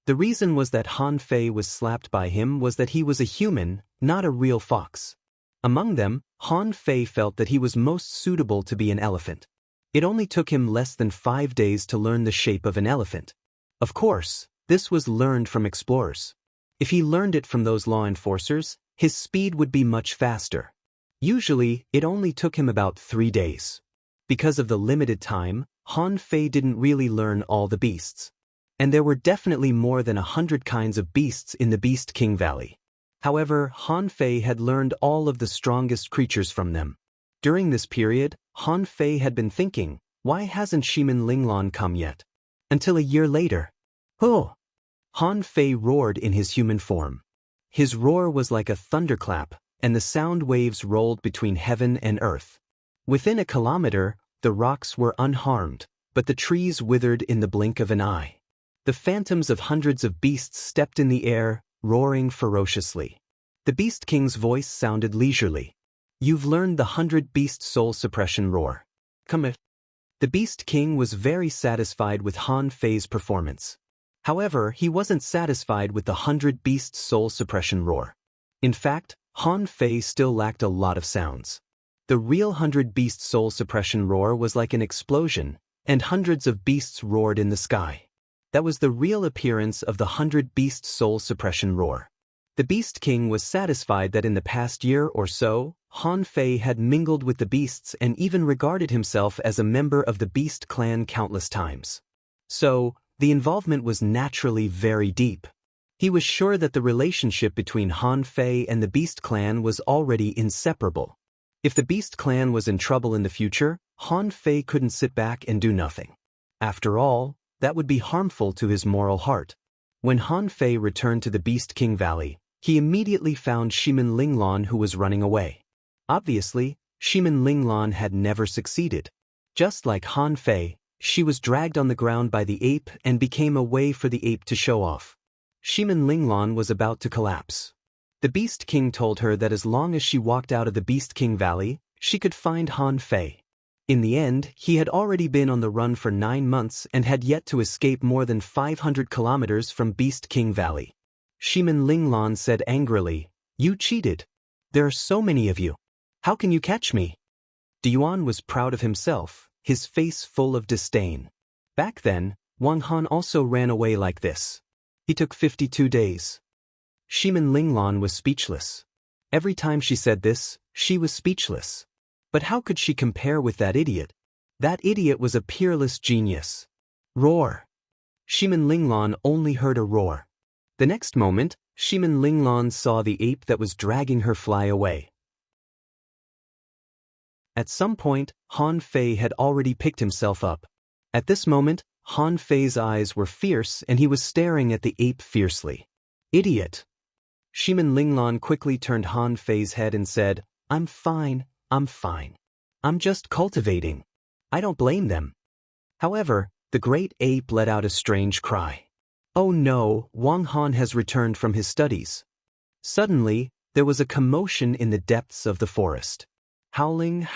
The reason was that Han Fei was slapped by him was that he was a human, not a real fox. Among them, Han Fei felt that he was most suitable to be an elephant. It only took him less than 5 days to learn the shape of an elephant. Of course, this was learned from explorers. If he learned it from those law enforcers, his speed would be much faster. Usually, it only took him about 3 days. Because of the limited time, Han Fei didn't really learn all the beasts. And there were definitely more than 100 kinds of beasts in the Beast King Valley. However, Han Fei had learned all of the strongest creatures from them. During this period, Han Fei had been thinking, why hasn't Shimin Linglan come yet? Until a year later. Oh! Han Fei roared in his human form. His roar was like a thunderclap, and the sound waves rolled between heaven and earth. Within a kilometer, the rocks were unharmed, but the trees withered in the blink of an eye. The phantoms of hundreds of beasts stepped in the air, roaring ferociously. The Beast King's voice sounded leisurely. "You've learned the 100-beast soul suppression roar. Come here." The Beast King was very satisfied with Han Fei's performance. However, he wasn't satisfied with the 100-beast soul suppression roar. In fact, Han Fei still lacked a lot of sounds. The real 100-beast soul suppression roar was like an explosion, and hundreds of beasts roared in the sky. That was the real appearance of the 100-beast soul suppression roar. The Beast King was satisfied that in the past year or so, Han Fei had mingled with the beasts and even regarded himself as a member of the Beast Clan countless times. So, the involvement was naturally very deep. He was sure that the relationship between Han Fei and the Beast Clan was already inseparable. If the Beast Clan was in trouble in the future, Han Fei couldn't sit back and do nothing. After all, that would be harmful to his moral heart. When Han Fei returned to the Beast King Valley, he immediately found Shimin Linglan, who was running away. Obviously, Shimin Linglan had never succeeded. Just like Han Fei, she was dragged on the ground by the ape and became a way for the ape to show off. Shimin Linglan was about to collapse. The Beast King told her that as long as she walked out of the Beast King Valley, she could find Han Fei. In the end, he had already been on the run for 9 months and had yet to escape more than 500 kilometers from Beast King Valley. Shimin Linglan said angrily, "You cheated. There are so many of you. How can you catch me?" Yuan was proud of himself. his face full of disdain. Back then, Wang Han also ran away like this. He took 52 days. Shimin Linglan was speechless. Every time she said this, she was speechless. But how could she compare with that idiot? That idiot was a peerless genius. Roar! Shimin Linglan only heard a roar. The next moment, Shimin Linglan saw the ape that was dragging her fly away. At some point, Han Fei had already picked himself up. At this moment, Han Fei's eyes were fierce and he was staring at the ape fiercely. Idiot! Shimin Linglan quickly turned Han Fei's head and said, I'm fine. I'm just cultivating. I don't blame them. However, the great ape let out a strange cry. Oh no, Wang Han has returned from his studies. Suddenly, there was a commotion in the depths of the forest. Howling,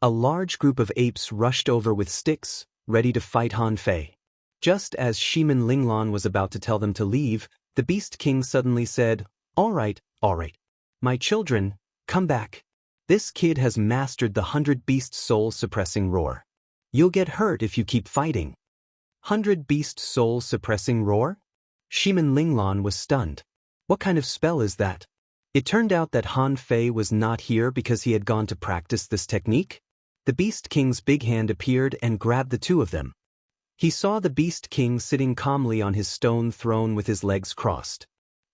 a large group of apes rushed over with sticks, ready to fight Han Fei. Just as Shimin Linglan was about to tell them to leave, the Beast King suddenly said, All right. My children, come back. This kid has mastered the 100 Beast soul-suppressing roar. You'll get hurt if you keep fighting. 100 Beast soul-suppressing roar? Shimin Linglan was stunned. What kind of spell is that? It turned out that Han Fei was not here because he had gone to practice this technique. The Beast King's big hand appeared and grabbed the two of them. He saw the Beast King sitting calmly on his stone throne with his legs crossed.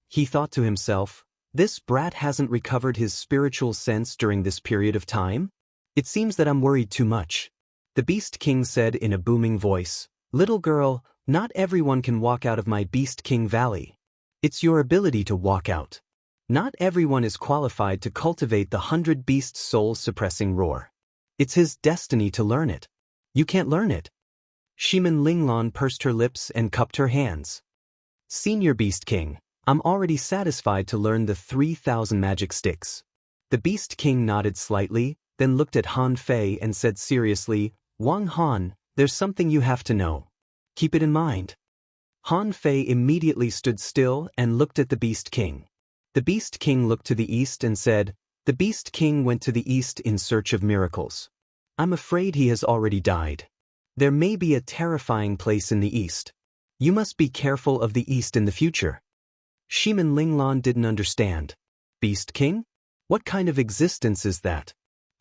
He thought to himself, this brat hasn't recovered his spiritual sense during this period of time? It seems that I'm worried too much. The Beast King said in a booming voice, Little girl, not everyone can walk out of my Beast King Valley. It's your ability to walk out. Not everyone is qualified to cultivate the 100 Beast soul-suppressing roar. It's his destiny to learn it. You can't learn it. Shimin Linglan pursed her lips and cupped her hands. Senior Beast King, I'm already satisfied to learn the 3,000 magic sticks. The Beast King nodded slightly, then looked at Han Fei and said seriously, Wang Han, there's something you have to know. Keep it in mind. Han Fei immediately stood still and looked at the Beast King. The Beast King looked to the east and said, The Beast King went to the east in search of miracles. I'm afraid he has already died. There may be a terrifying place in the east. You must be careful of the east in the future. Shimin Linglan didn't understand. Beast King? What kind of existence is that?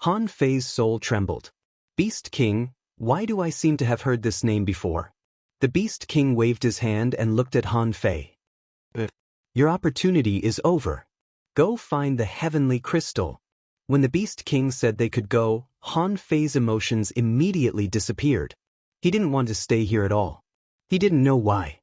Han Fei's soul trembled. Beast King, why do I seem to have heard this name before? The Beast King waved his hand and looked at Han Fei. Your opportunity is over. Go find the heavenly crystal. When the Beast King said they could go, Han Fei's emotions immediately disappeared. He didn't want to stay here at all. He didn't know why.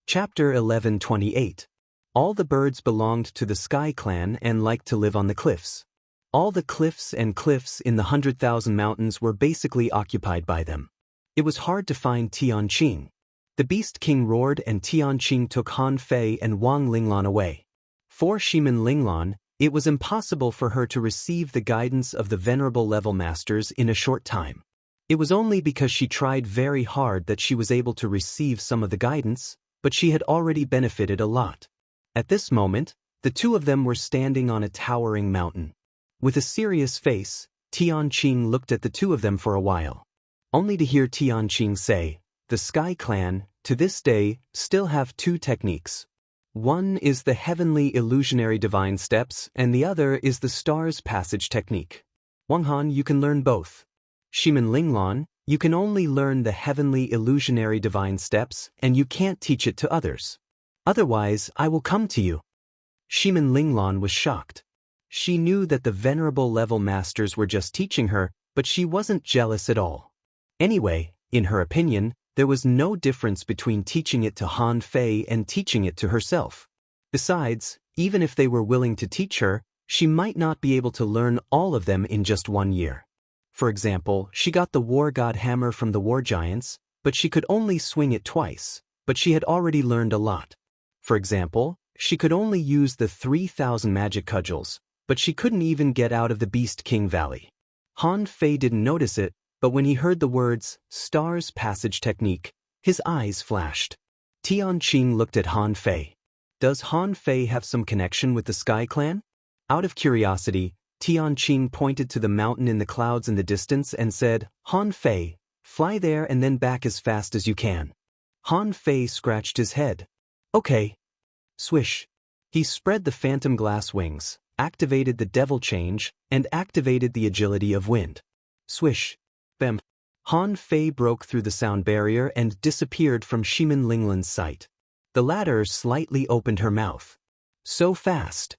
Chapter 1128. All the birds belonged to the Sky Clan and liked to live on the cliffs. All the cliffs in the 100,000 mountains were basically occupied by them. It was hard to find Tianqing. The Beast King roared and Tianqing took Han Fei and Wang Linglan away. For Shimin Linglan, it was impossible for her to receive the guidance of the venerable level masters in a short time. It was only because she tried very hard that she was able to receive some of the guidance, but she had already benefited a lot. At this moment, the two of them were standing on a towering mountain. With a serious face, Tianqing looked at the two of them for a while. Only to hear Tianqing say, The Sky Clan, to this day, still have two techniques. One is the Heavenly Illusionary Divine Steps and the other is the Stars Passage Technique. Wang Han, you can learn both. Shimin Linglan, you can only learn the Heavenly Illusionary Divine Steps and you can't teach it to others. Otherwise, I will come to you. Shimin Linglan was shocked. She knew that the venerable level masters were just teaching her, but she wasn't jealous at all. Anyway, in her opinion, there was no difference between teaching it to Han Fei and teaching it to herself. Besides, even if they were willing to teach her, she might not be able to learn all of them in just 1 year. For example, she got the War God Hammer from the War Giants, but she could only swing it twice, but she had already learned a lot. For example, she could only use the 3,000 magic cudgels, but she couldn't even get out of the Beast King Valley. Han Fei didn't notice it, but when he heard the words, Stars Passage Technique, his eyes flashed. Tianqing looked at Han Fei. Does Han Fei have some connection with the Sky Clan? Out of curiosity, Tianqing pointed to the mountain in the clouds in the distance and said, Han Fei, fly there and then back as fast as you can. Han Fei scratched his head. Okay. Swish. He spread the phantom glass wings, activated the devil change, and activated the agility of wind. Swish. Bam. Han Fei broke through the sound barrier and disappeared from Shimin Linglan's sight. The latter slightly opened her mouth. So fast.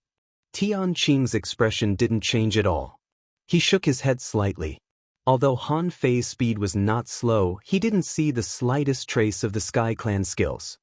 Tianqing's expression didn't change at all. He shook his head slightly. Although Han Fei's speed was not slow, he didn't see the slightest trace of the Sky Clan skills.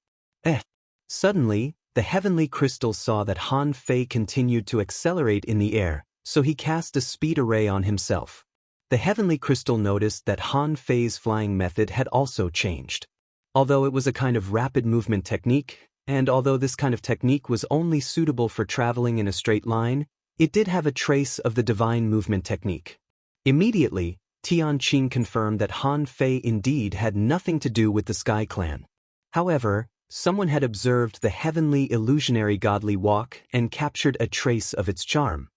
Suddenly, the heavenly crystal saw that Han Fei continued to accelerate in the air, so he cast a speed array on himself. The heavenly crystal noticed that Han Fei's flying method had also changed. Although it was a kind of rapid movement technique, and although this kind of technique was only suitable for traveling in a straight line, it did have a trace of the divine movement technique. Immediately, Tianqing confirmed that Han Fei indeed had nothing to do with the Sky Clan. However, someone had observed the heavenly illusionary godly walk and captured a trace of its charm.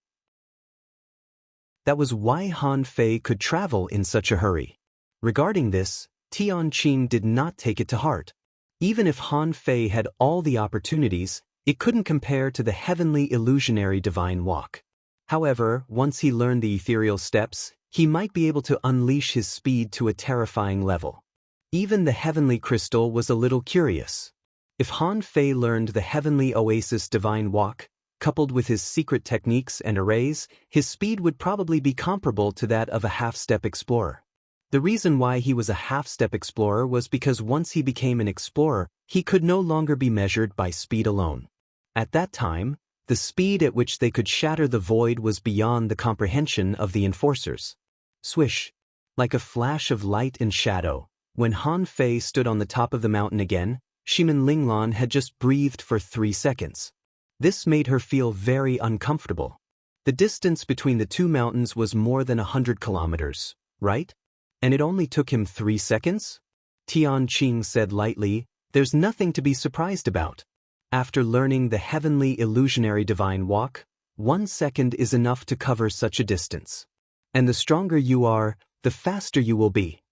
That was why Han Fei could travel in such a hurry. Regarding this, Tianqing did not take it to heart. Even if Han Fei had all the opportunities, it couldn't compare to the heavenly illusionary divine walk. However, once he learned the ethereal steps, he might be able to unleash his speed to a terrifying level. Even the heavenly crystal was a little curious. If Han Fei learned the heavenly oasis divine walk, coupled with his secret techniques and arrays, his speed would probably be comparable to that of a half-step explorer. The reason why he was a half-step explorer was because once he became an explorer, he could no longer be measured by speed alone. At that time, the speed at which they could shatter the void was beyond the comprehension of the enforcers. Swish. Like a flash of light and shadow, when Han Fei stood on the top of the mountain again, Shimin Linglan had just breathed for 3 seconds. This made her feel very uncomfortable. The distance between the two mountains was more than 100 kilometers, right? And it only took him 3 seconds? Tianqing said lightly, there's nothing to be surprised about. After learning the heavenly illusionary divine walk, 1 second is enough to cover such a distance. And the stronger you are, the faster you will be.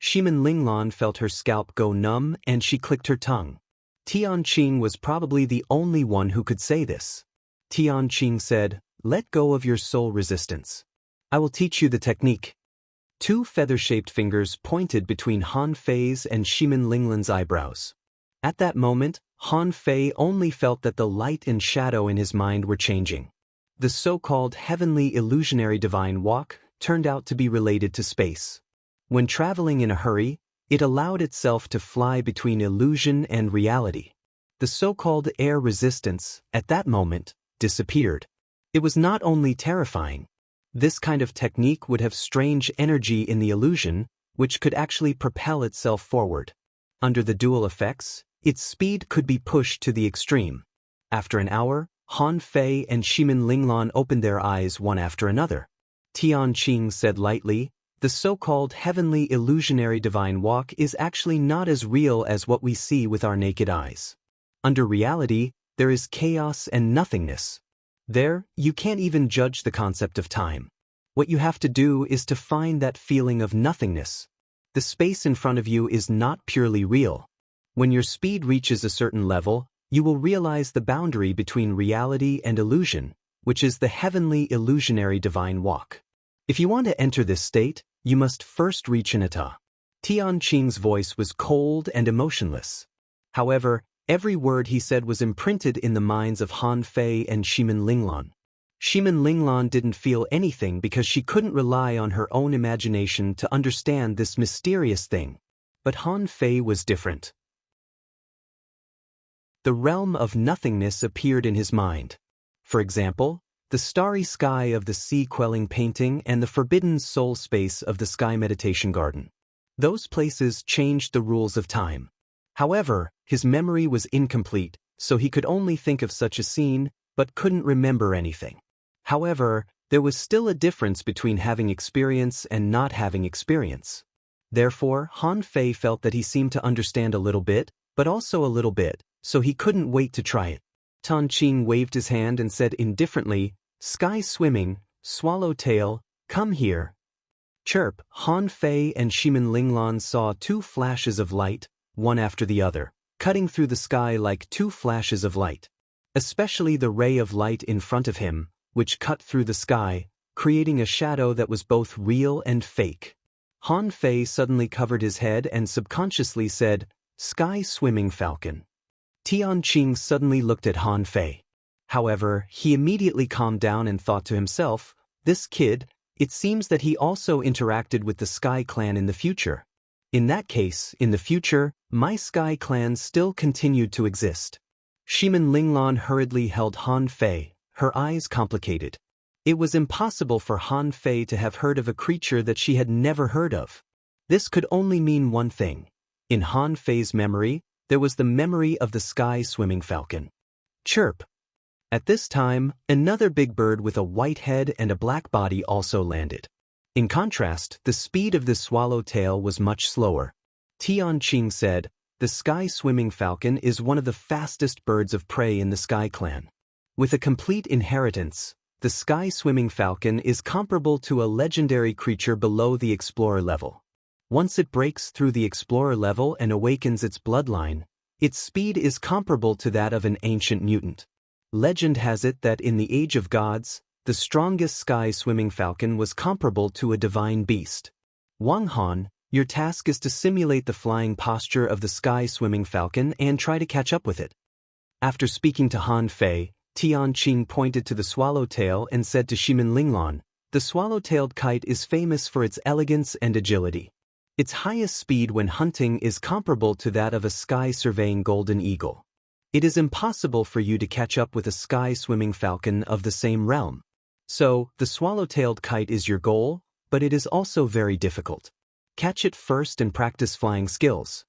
Shimin Linglan felt her scalp go numb and she clicked her tongue. Tianqing was probably the only one who could say this. Tianqing said, let go of your soul resistance. I will teach you the technique. 2 feather-shaped fingers pointed between Han Fei's and Shimin Linglan's eyebrows. At that moment, Han Fei only felt that the light and shadow in his mind were changing. The so-called heavenly illusionary divine walk turned out to be related to space. When traveling in a hurry, it allowed itself to fly between illusion and reality. The so-called air resistance, at that moment, disappeared. It was not only terrifying. This kind of technique would have strange energy in the illusion, which could actually propel itself forward. Under the dual effects, its speed could be pushed to the extreme. After an hour, Han Fei and Shimin Linglan opened their eyes one after another. Tianqing said lightly, the so-called heavenly illusionary divine walk is actually not as real as what we see with our naked eyes. Under reality, there is chaos and nothingness. There, you can't even judge the concept of time. What you have to do is to find that feeling of nothingness. The space in front of you is not purely real. When your speed reaches a certain level, you will realize the boundary between reality and illusion, which is the heavenly illusionary divine walk. If you want to enter this state, you must first reach an eta. Tianqing's voice was cold and emotionless. However, every word he said was imprinted in the minds of Han Fei and Shimin Linglan. Shimin Linglan didn't feel anything because she couldn't rely on her own imagination to understand this mysterious thing. But Han Fei was different. The realm of nothingness appeared in his mind. For example, the starry sky of the sea-quelling painting and the forbidden soul space of the sky meditation garden. Those places changed the rules of time. However, his memory was incomplete, so he could only think of such a scene, but couldn't remember anything. However, there was still a difference between having experience and not having experience. Therefore, Han Fei felt that he seemed to understand a little bit, but also a little bit, so he couldn't wait to try it. Tianqing waved his hand and said indifferently, sky swimming, Swallowtail, come here. Chirp, Han Fei and Shimin Linglan saw two flashes of light, one after the other, cutting through the sky like two flashes of light. Especially the ray of light in front of him, which cut through the sky, creating a shadow that was both real and fake. Han Fei suddenly covered his head and subconsciously said, "Sky swimming falcon." Tianqing suddenly looked at Han Fei. However, he immediately calmed down and thought to himself, "This kid, it seems that he also interacted with the Sky Clan in the future. In that case, in the future, my Sky Clan still continued to exist." Shimin Linglan hurriedly held Han Fei, her eyes complicated. It was impossible for Han Fei to have heard of a creature that she had never heard of. This could only mean one thing. In Han Fei's memory, there was the memory of the sky swimming falcon. Chirp. At this time, another big bird with a white head and a black body also landed. In contrast, the speed of the swallowtail was much slower. Tianqing said, "The sky swimming falcon is one of the fastest birds of prey in the Sky Clan. With a complete inheritance, the sky swimming falcon is comparable to a legendary creature below the explorer level. Once it breaks through the explorer level and awakens its bloodline, its speed is comparable to that of an ancient mutant. Legend has it that in the Age of Gods, the strongest sky swimming falcon was comparable to a divine beast. Wang Han, your task is to simulate the flying posture of the sky swimming falcon and try to catch up with it." After speaking to Han Fei, Tianqing pointed to the swallowtail and said to Shimin Linglan, "The swallow-tailed kite is famous for its elegance and agility. Its highest speed when hunting is comparable to that of a sky-surveying golden eagle. It is impossible for you to catch up with a sky-swimming falcon of the same realm. So, the swallow-tailed kite is your goal, but it is also very difficult. Catch it first and practice flying skills."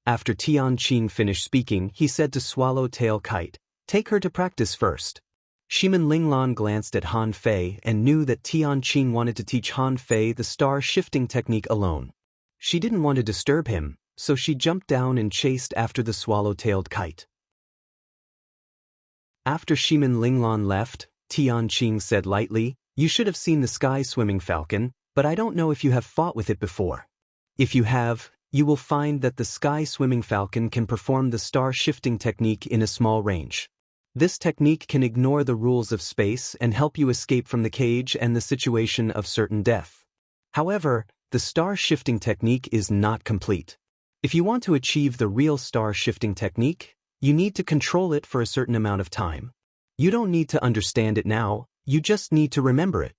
After Tianqing finished speaking, he said to Swallowtail Kite, "Take her to practice first." Shimin Linglan glanced at Han Fei and knew that Tianqing wanted to teach Han Fei the star-shifting technique alone. She didn't want to disturb him, so she jumped down and chased after the swallow-tailed kite. After Shimin Linglan left, Tianqing said lightly, "You should have seen the sky-swimming falcon, but I don't know if you have fought with it before. If you have, you will find that the sky-swimming falcon can perform the star-shifting technique in a small range. This technique can ignore the rules of space and help you escape from the cage and the situation of certain death. However, the star-shifting technique is not complete. If you want to achieve the real star-shifting technique, you need to control it for a certain amount of time. You don't need to understand it now, you just need to remember it.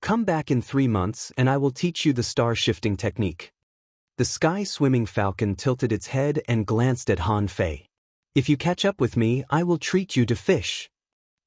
Come back in 3 months and I will teach you the star-shifting technique." The sky-swimming falcon tilted its head and glanced at Han Fei. "If you catch up with me, I will treat you to fish."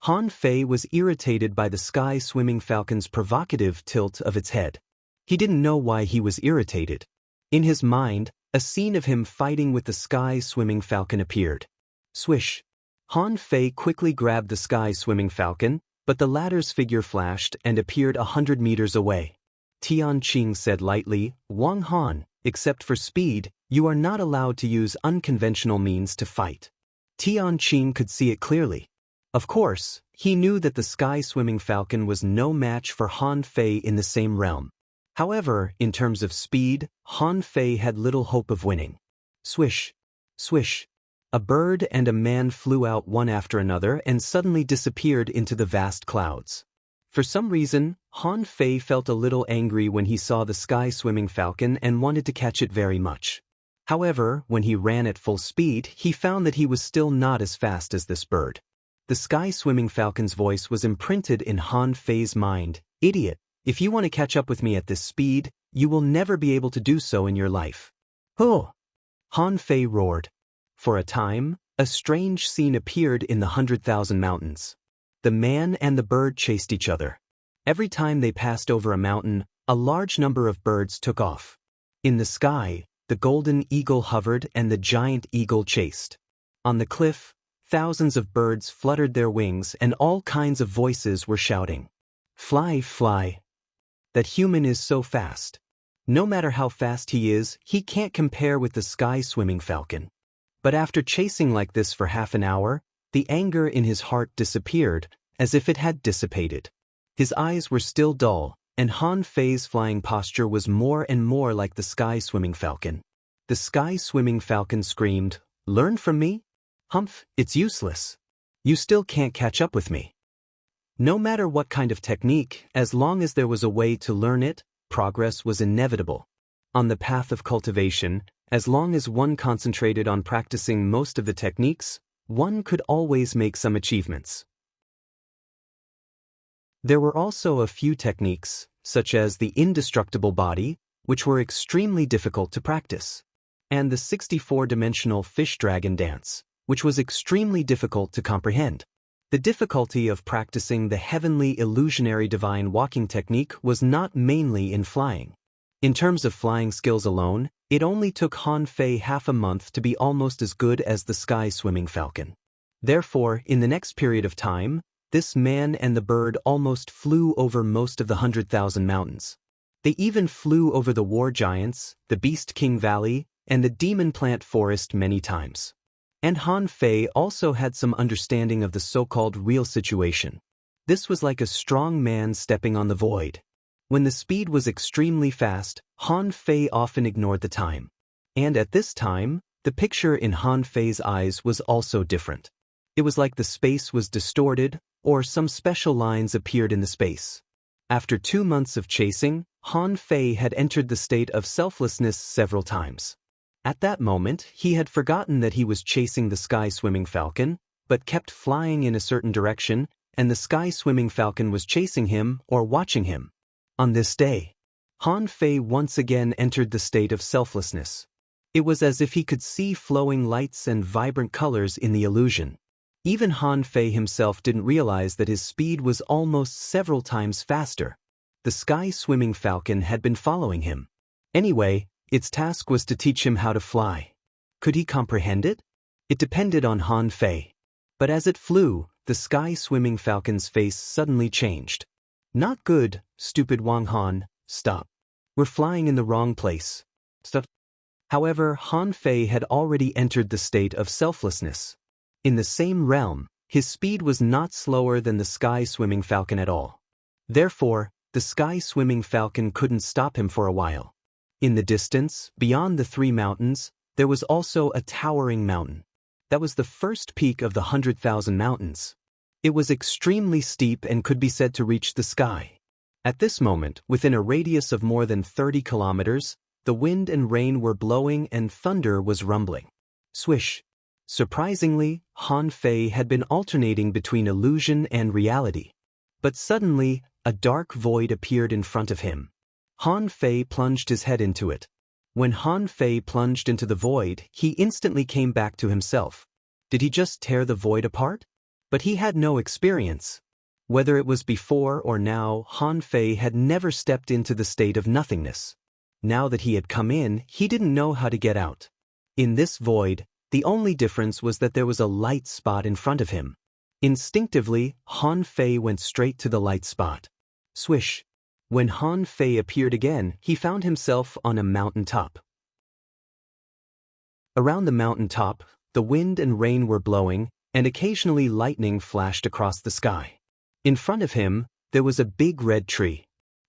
Han Fei was irritated by the sky-swimming falcon's provocative tilt of its head. He didn't know why he was irritated. In his mind, a scene of him fighting with the sky-swimming falcon appeared. Swish! Han Fei quickly grabbed the sky-swimming falcon, but the latter's figure flashed and appeared 100 meters away. Tianqing said lightly, "Wang Han, except for speed, you are not allowed to use unconventional means to fight." Tianqing could see it clearly. Of course, he knew that the sky-swimming falcon was no match for Han Fei in the same realm. However, in terms of speed, Han Fei had little hope of winning. Swish! Swish! A bird and a man flew out one after another and suddenly disappeared into the vast clouds. For some reason, Han Fei felt a little angry when he saw the sky-swimming falcon and wanted to catch it very much. However, when he ran at full speed, he found that he was still not as fast as this bird. The sky-swimming falcon's voice was imprinted in Han Fei's mind. "Idiot, if you want to catch up with me at this speed, you will never be able to do so in your life." "Oh!" Han Fei roared. For a time, a strange scene appeared in the 100,000 mountains. The man and the bird chased each other. Every time they passed over a mountain, a large number of birds took off. In the sky, the golden eagle hovered and the giant eagle chased. On the cliff, thousands of birds fluttered their wings and all kinds of voices were shouting, "Fly, fly! That human is so fast. No matter how fast he is, he can't compare with the sky-swimming falcon." But after chasing like this for half an hour, the anger in his heart disappeared, as if it had dissipated. His eyes were still dull, and Han Fei's flying posture was more and more like the sky-swimming falcon. The sky-swimming falcon screamed, "Learn from me? Humph, it's useless. You still can't catch up with me." No matter what kind of technique, as long as there was a way to learn it, progress was inevitable. On the path of cultivation, as long as one concentrated on practicing most of the techniques, one could always make some achievements. There were also a few techniques, such as the indestructible body, which were extremely difficult to practice, and the 64-dimensional fish dragon dance, which was extremely difficult to comprehend. The difficulty of practicing the heavenly illusionary divine walking technique was not mainly in flying. In terms of flying skills alone, it only took Han Fei half a month to be almost as good as the sky-swimming falcon. Therefore, in the next period of time, this man and the bird almost flew over most of the 100,000 mountains. They even flew over the war giants, the Beast King Valley, and the Demon Plant Forest many times. And Han Fei also had some understanding of the so-called real situation. This was like a strong man stepping on the void. When the speed was extremely fast, Han Fei often ignored the time. And at this time, the picture in Han Fei's eyes was also different. It was like the space was distorted, or some special lines appeared in the space. After 2 months of chasing, Han Fei had entered the state of selflessness several times. At that moment, he had forgotten that he was chasing the sky-swimming falcon, but kept flying in a certain direction, and the sky-swimming falcon was chasing him or watching him. On this day, Han Fei once again entered the state of selflessness. It was as if he could see flowing lights and vibrant colors in the illusion. Even Han Fei himself didn't realize that his speed was almost several times faster. The sky-swimming falcon had been following him. Anyway, its task was to teach him how to fly. Could he comprehend it? It depended on Han Fei. But as it flew, the sky-swimming falcon's face suddenly changed. "Not good, stupid Wang Han, stop. We're flying in the wrong place. Stop." However, Han Fei had already entered the state of selflessness. In the same realm, his speed was not slower than the sky-swimming falcon at all. Therefore, the sky-swimming falcon couldn't stop him for a while. In the distance, beyond the 3 mountains, there was also a towering mountain. That was the first peak of the 100,000 mountains. It was extremely steep and could be said to reach the sky. At this moment, within a radius of more than 30 kilometers, the wind and rain were blowing and thunder was rumbling. Swish. Surprisingly, Han Fei had been alternating between illusion and reality. But suddenly, a dark void appeared in front of him. Han Fei plunged his head into it. When Han Fei plunged into the void, he instantly came back to himself. Did he just tear the void apart? But he had no experience. Whether it was before or now, Han Fei had never stepped into the state of nothingness. Now that he had come in, he didn't know how to get out. In this void, the only difference was that there was a light spot in front of him. Instinctively, Han Fei went straight to the light spot. Swish. When Han Fei appeared again, he found himself on a mountain top. Around the mountain top, the wind and rain were blowing, and occasionally lightning flashed across the sky. In front of him, there was a big red tree.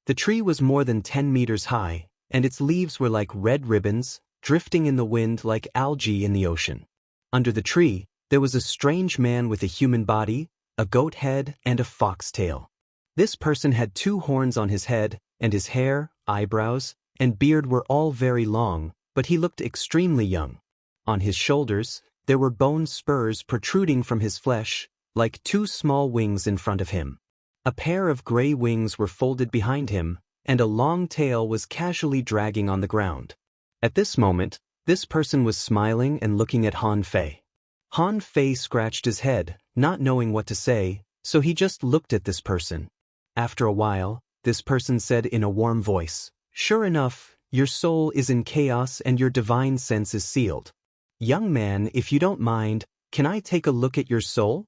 The tree was more than 10 meters high, and its leaves were like red ribbons, drifting in the wind like algae in the ocean. Under the tree, there was a strange man with a human body, a goat head, and a fox tail. This person had 2 horns on his head, and his hair, eyebrows, and beard were all very long, but he looked extremely young. On his shoulders, there were bone spurs protruding from his flesh, like 2 small wings in front of him. A pair of gray wings were folded behind him, and a long tail was casually dragging on the ground. At this moment, this person was smiling and looking at Han Fei. Han Fei scratched his head, not knowing what to say, so he just looked at this person. After a while, this person said in a warm voice, "Sure enough, your soul is in chaos and your divine sense is sealed. Young man, if you don't mind, can I take a look at your soul?"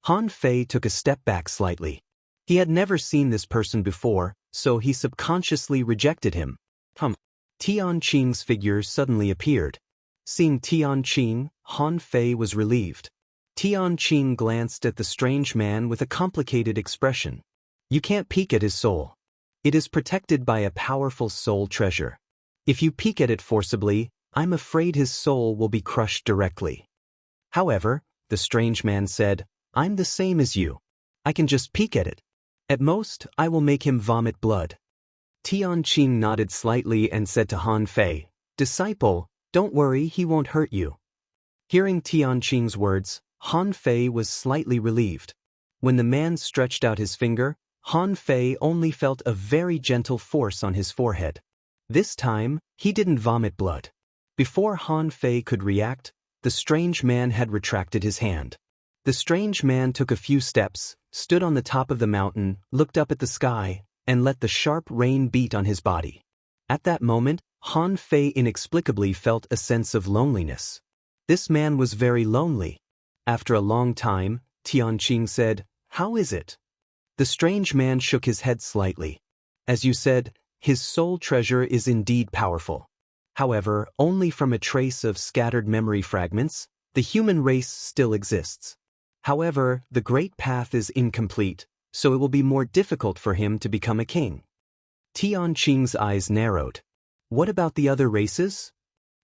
Han Fei took a step back slightly. He had never seen this person before, so he subconsciously rejected him. Tian Qing's figure suddenly appeared. Seeing Tian Qing, Han Fei was relieved. Tian Qing glanced at the strange man with a complicated expression. You can't peek at his soul. It is protected by a powerful soul treasure. If you peek at it forcibly, I'm afraid his soul will be crushed directly. However, the strange man said, I'm the same as you. I can just peek at it. At most, I will make him vomit blood. Tianqing nodded slightly and said to Han Fei, Disciple, don't worry, he won't hurt you. Hearing Tianqing's words, Han Fei was slightly relieved. When the man stretched out his finger, Han Fei only felt a very gentle force on his forehead. This time, he didn't vomit blood. Before Han Fei could react, the strange man had retracted his hand. The strange man took a few steps, stood on the top of the mountain, looked up at the sky, and let the sharp rain beat on his body. At that moment, Han Fei inexplicably felt a sense of loneliness. This man was very lonely. After a long time, Tianqing said, How is it? The strange man shook his head slightly. As you said, his soul treasure is indeed powerful. However, only from a trace of scattered memory fragments, the human race still exists. However, the great path is incomplete, so it will be more difficult for him to become a king. Tianqing's eyes narrowed. What about the other races?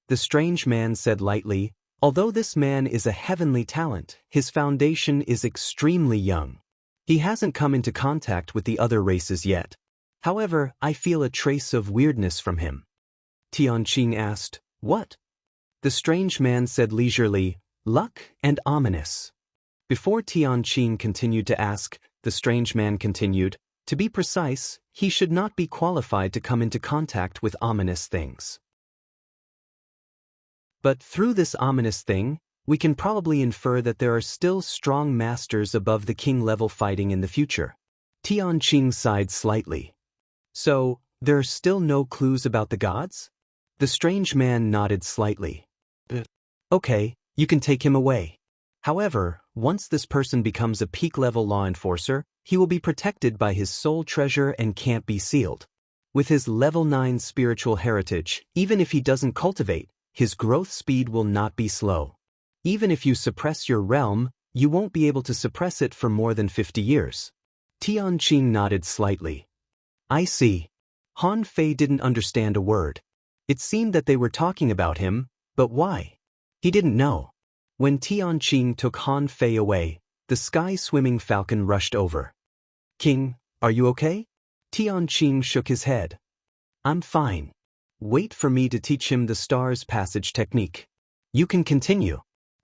The strange man said lightly, Although this man is a heavenly talent, his foundation is extremely young. He hasn't come into contact with the other races yet. However, I feel a trace of weirdness from him. Tianqing asked, What? The strange man said leisurely, Luck and ominous. Before Tianqing continued to ask, the strange man continued, To be precise, he should not be qualified to come into contact with ominous things. But through this ominous thing, we can probably infer that there are still strong masters above the king-level fighting in the future. Tianqing sighed slightly. So, there are still no clues about the gods? The strange man nodded slightly. Okay, you can take him away. However, once this person becomes a peak-level law enforcer, he will be protected by his soul treasure and can't be sealed. With his level 9 spiritual heritage, even if he doesn't cultivate, his growth speed will not be slow. Even if you suppress your realm, you won't be able to suppress it for more than 50 years. Tianqing nodded slightly. I see. Han Fei didn't understand a word. It seemed that they were talking about him, but why? He didn't know. When Tianqing took Han Fei away, the sky-swimming falcon rushed over. King, are you okay? Tianqing shook his head. I'm fine. Wait for me to teach him the stars passage technique. You can continue.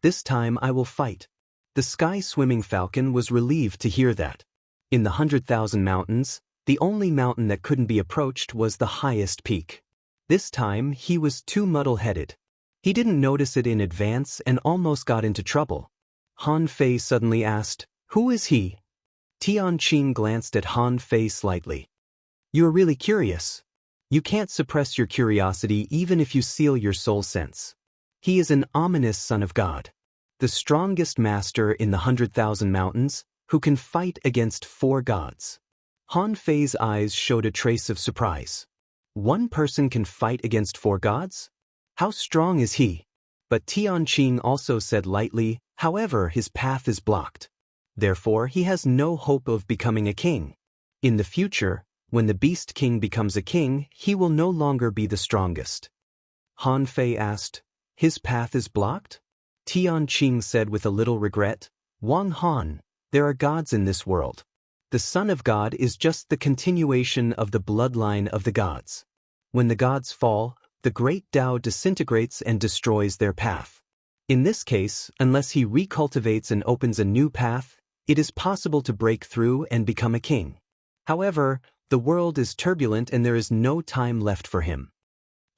This time I will fight. The sky-swimming falcon was relieved to hear that. In the 100,000 mountains, the only mountain that couldn't be approached was the highest peak. This time he was too muddle-headed. He didn't notice it in advance and almost got into trouble. Han Fei suddenly asked, Who is he? Tianqing glanced at Han Fei slightly. You're really curious. You can't suppress your curiosity even if you seal your soul sense. He is an ominous son of God. The strongest master in the 100,000 mountains, who can fight against 4 gods. Han Fei's eyes showed a trace of surprise. One person can fight against 4 gods? How strong is he? But Tianqing also said lightly, however, his path is blocked. Therefore, he has no hope of becoming a king. In the future, when the Beast King becomes a king, he will no longer be the strongest. Han Fei asked, His path is blocked? Tianqing said with a little regret, Wang Han, there are gods in this world. The Son of God is just the continuation of the bloodline of the gods. When the gods fall, the great Tao disintegrates and destroys their path. In this case, unless he recultivates and opens a new path, it is possible to break through and become a king. However, the world is turbulent and there is no time left for him.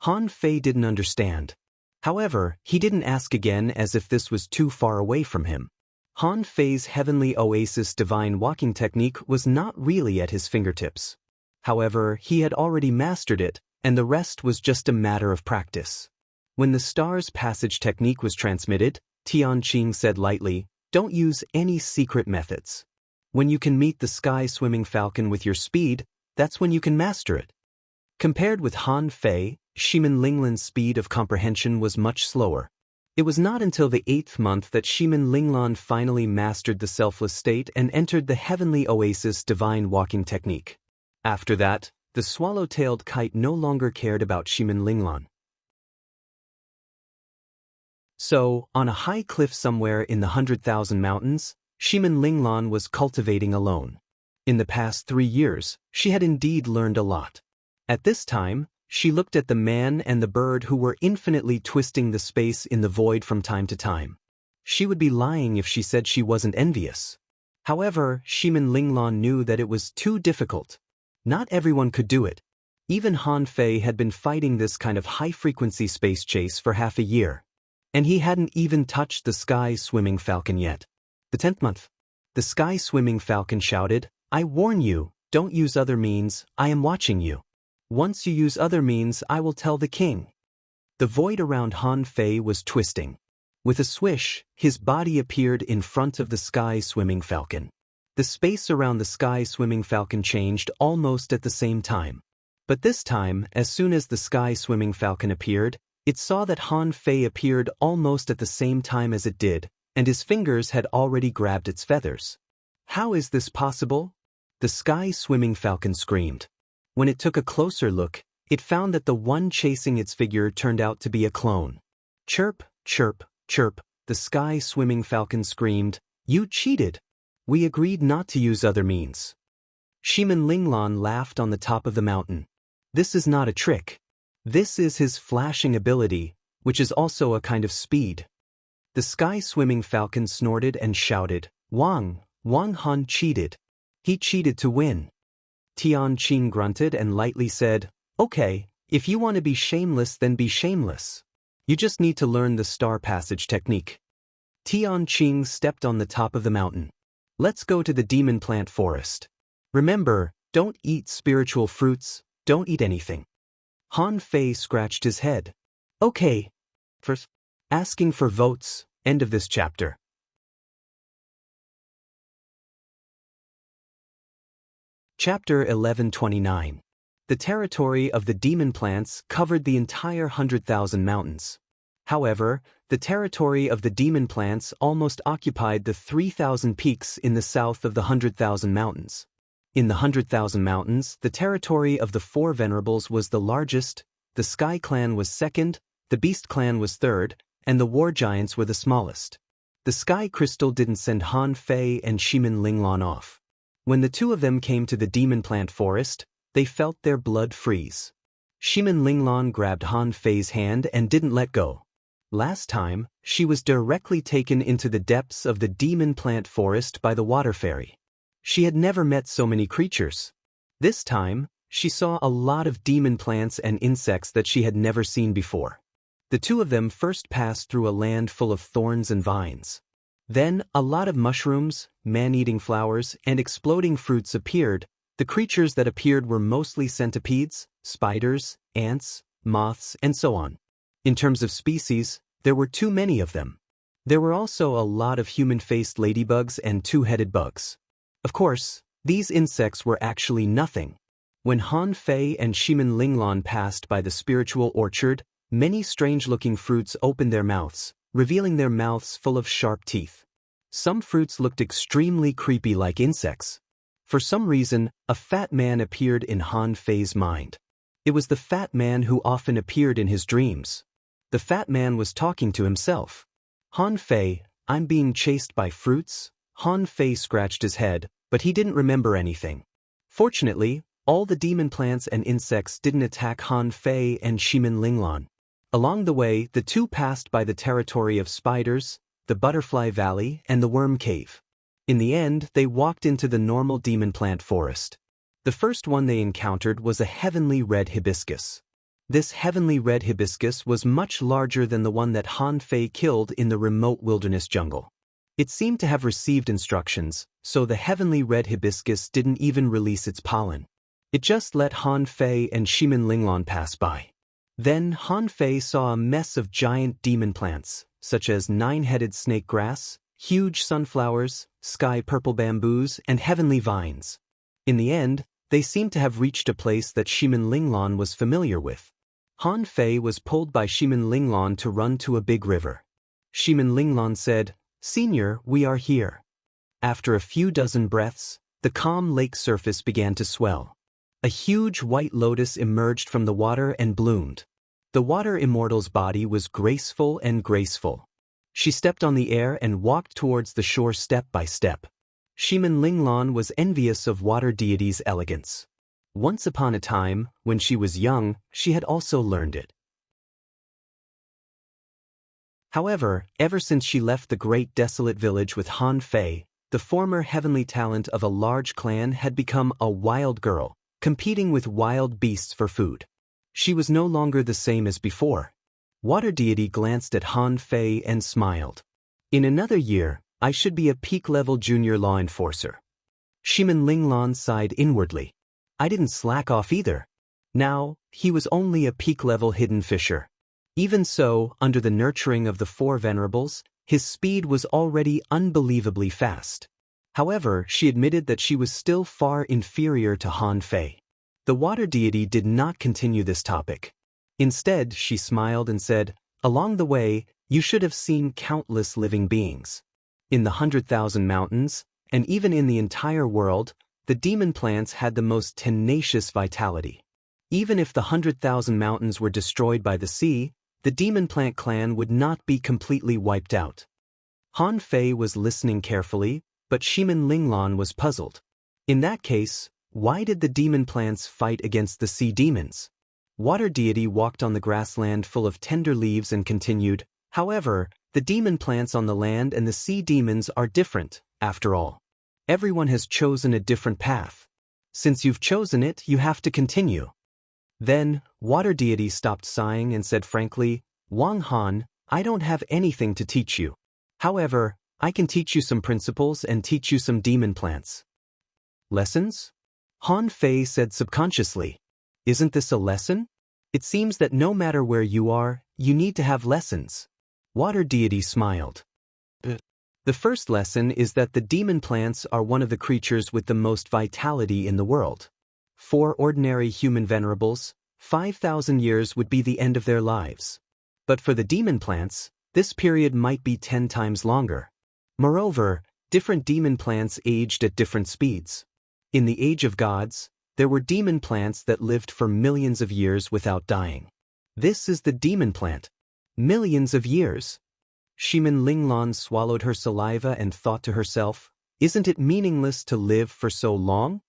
Han Fei didn't understand. However, he didn't ask again as if this was too far away from him. Han Fei's heavenly oasis divine walking technique was not really at his fingertips. However, he had already mastered it, and the rest was just a matter of practice. When the stars passage technique was transmitted, Tianqing said lightly, Don't use any secret methods. When you can meet the sky-swimming falcon with your speed, that's when you can master it. Compared with Han Fei, Shimin Linglan's speed of comprehension was much slower. It was not until the 8th month that Shimin Linglan finally mastered the selfless state and entered the heavenly oasis divine walking technique. After that, the swallow-tailed kite no longer cared about Shimin Linglan. So, on a high cliff somewhere in the 100,000 mountains, Shimin Linglan was cultivating alone. In the past 3 years, she had indeed learned a lot. At this time, she looked at the man and the bird who were infinitely twisting the space in the void from time to time. She would be lying if she said she wasn't envious. However, Shimin Linglan knew that it was too difficult. Not everyone could do it. Even Han Fei had been fighting this kind of high-frequency space chase for half a year. And he hadn't even touched the sky-swimming falcon yet. The 10th month. The sky-swimming falcon shouted, "I warn you, don't use other means, I am watching you. Once you use other means, I will tell the king." The void around Han Fei was twisting. With a swish, his body appeared in front of the sky-swimming falcon. The space around the sky-swimming falcon changed almost at the same time. But this time, as soon as the sky-swimming falcon appeared, it saw that Han Fei appeared almost at the same time as it did, and his fingers had already grabbed its feathers. "How is this possible?" The sky-swimming falcon screamed. When it took a closer look, it found that the one chasing its figure turned out to be a clone. "Chirp, chirp, chirp," the sky-swimming falcon screamed. "You cheated! We agreed not to use other means." Shimin Linglan laughed on the top of the mountain. "This is not a trick. This is his flashing ability, which is also a kind of speed." The sky-swimming falcon snorted and shouted, "Wang Han cheated. He cheated to win." Tian Qing grunted and lightly said, "Okay, if you want to be shameless then be shameless. You just need to learn the star passage technique." Tian Qing stepped on the top of the mountain. "Let's go to the demon plant forest. Remember, don't eat spiritual fruits, don't eat anything." Han Fei scratched his head. "Okay." First, asking for votes, end of this chapter. Chapter 1129. The territory of the demon plants covered the entire 100,000 mountains. However, the territory of the demon plants almost occupied the 3,000 peaks in the south of the 100,000 mountains. In the 100,000 mountains, the territory of the 4 venerables was the largest, the Sky Clan was second, the Beast Clan was third, and the War Giants were the smallest. The Sky Crystal didn't send Han Fei and Shimin Linglan off. When the two of them came to the demon plant forest, they felt their blood freeze. Shimin Linglan grabbed Han Fei's hand and didn't let go. Last time, she was directly taken into the depths of the demon plant forest by the water fairy. She had never met so many creatures. This time, she saw a lot of demon plants and insects that she had never seen before. The two of them first passed through a land full of thorns and vines. Then, a lot of mushrooms, man-eating flowers, and exploding fruits appeared. The creatures that appeared were mostly centipedes, spiders, ants, moths, and so on. In terms of species, there were too many of them. There were also a lot of human-faced ladybugs and two-headed bugs. Of course, these insects were actually nothing. When Han Fei and Shimin Linglan passed by the spiritual orchard, many strange-looking fruits opened their mouths, revealing their mouths full of sharp teeth. Some fruits looked extremely creepy like insects. For some reason, a fat man appeared in Han Fei's mind. It was the fat man who often appeared in his dreams. The fat man was talking to himself. "Han Fei, I'm being chased by fruits?" Han Fei scratched his head, but he didn't remember anything. Fortunately, all the demon plants and insects didn't attack Han Fei and Shimin Linglan. Along the way, the two passed by the territory of spiders, the Butterfly Valley, and the Worm Cave. In the end, they walked into the normal demon plant forest. The first one they encountered was a heavenly red hibiscus. This heavenly red hibiscus was much larger than the one that Han Fei killed in the remote wilderness jungle. It seemed to have received instructions, so the heavenly red hibiscus didn't even release its pollen. It just let Han Fei and Shimin Linglan pass by. Then Han Fei saw a mess of giant demon plants, such as 9-headed snake grass, huge sunflowers, sky purple bamboos, and heavenly vines. In the end, they seemed to have reached a place that Shimin Linglan was familiar with. Han Fei was pulled by Shimin Linglan to run to a big river. Shimin Linglan said, "Senior, we are here." After a few dozen breaths, the calm lake surface began to swell. A huge white lotus emerged from the water and bloomed. The water immortal's body was graceful and graceful. She stepped on the air and walked towards the shore step by step. Shimin Linglan was envious of water deity's elegance. Once upon a time, when she was young, she had also learned it. However, ever since she left the great desolate village with Han Fei, the former heavenly talent of a large clan had become a wild girl, competing with wild beasts for food. She was no longer the same as before. Water deity glanced at Han Fei and smiled. In another year, I should be a peak-level junior law enforcer. Shimin Linglan sighed inwardly. I didn't slack off either. Now, he was only a peak-level hidden fisher. Even so, under the nurturing of the four venerables, his speed was already unbelievably fast. However, she admitted that she was still far inferior to Han Fei. The water deity did not continue this topic. Instead, she smiled and said, "Along the way, you should have seen countless living beings. In the 100,000 mountains, and even in the entire world, the demon plants had the most tenacious vitality. Even if the 100,000 mountains were destroyed by the sea, the demon plant clan would not be completely wiped out." Han Fei was listening carefully, but Shimin Linglan was puzzled. In that case, why did the demon plants fight against the sea demons? Water deity walked on the grassland full of tender leaves and continued, "However, the demon plants on the land and the sea demons are different, after all. Everyone has chosen a different path. Since you've chosen it, you have to continue." Then, water deity stopped sighing and said frankly, "Wang Han, I don't have anything to teach you. However, I can teach you some principles and teach you some demon plants." "Lessons?" Han Fei said subconsciously. "Isn't this a lesson? It seems that no matter where you are, you need to have lessons." Water deity smiled. "The first lesson is that the demon plants are one of the creatures with the most vitality in the world. For ordinary human venerables, 5,000 years would be the end of their lives. But for the demon plants, this period might be 10 times longer. Moreover, different demon plants aged at different speeds. In the Age of Gods, there were demon plants that lived for millions of years without dying. This is the demon plant. Millions of years." Shimin Linglan swallowed her saliva and thought to herself, "Isn't it meaningless to live for so long?"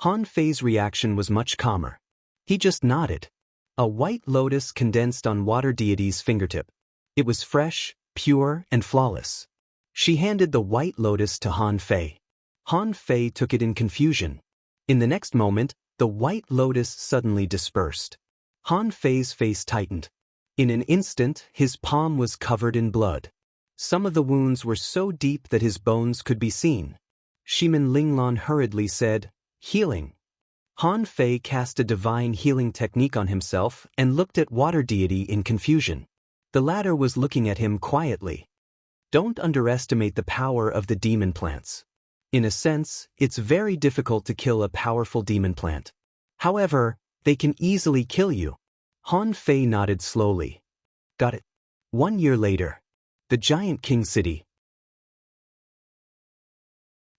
Han Fei's reaction was much calmer. He just nodded. A white lotus condensed on water deity's fingertip. It was fresh, pure, and flawless. She handed the white lotus to Han Fei. Han Fei took it in confusion. In the next moment, the white lotus suddenly dispersed. Han Fei's face tightened. In an instant, his palm was covered in blood. Some of the wounds were so deep that his bones could be seen. Shimin Linglan hurriedly said, "Healing." Han Fei cast a divine healing technique on himself and looked at water deity in confusion. The latter was looking at him quietly. Don't underestimate the power of the demon plants. In a sense, it's very difficult to kill a powerful demon plant. However, they can easily kill you. Han Fei nodded slowly. "Got it." 1 year later. The giant king city.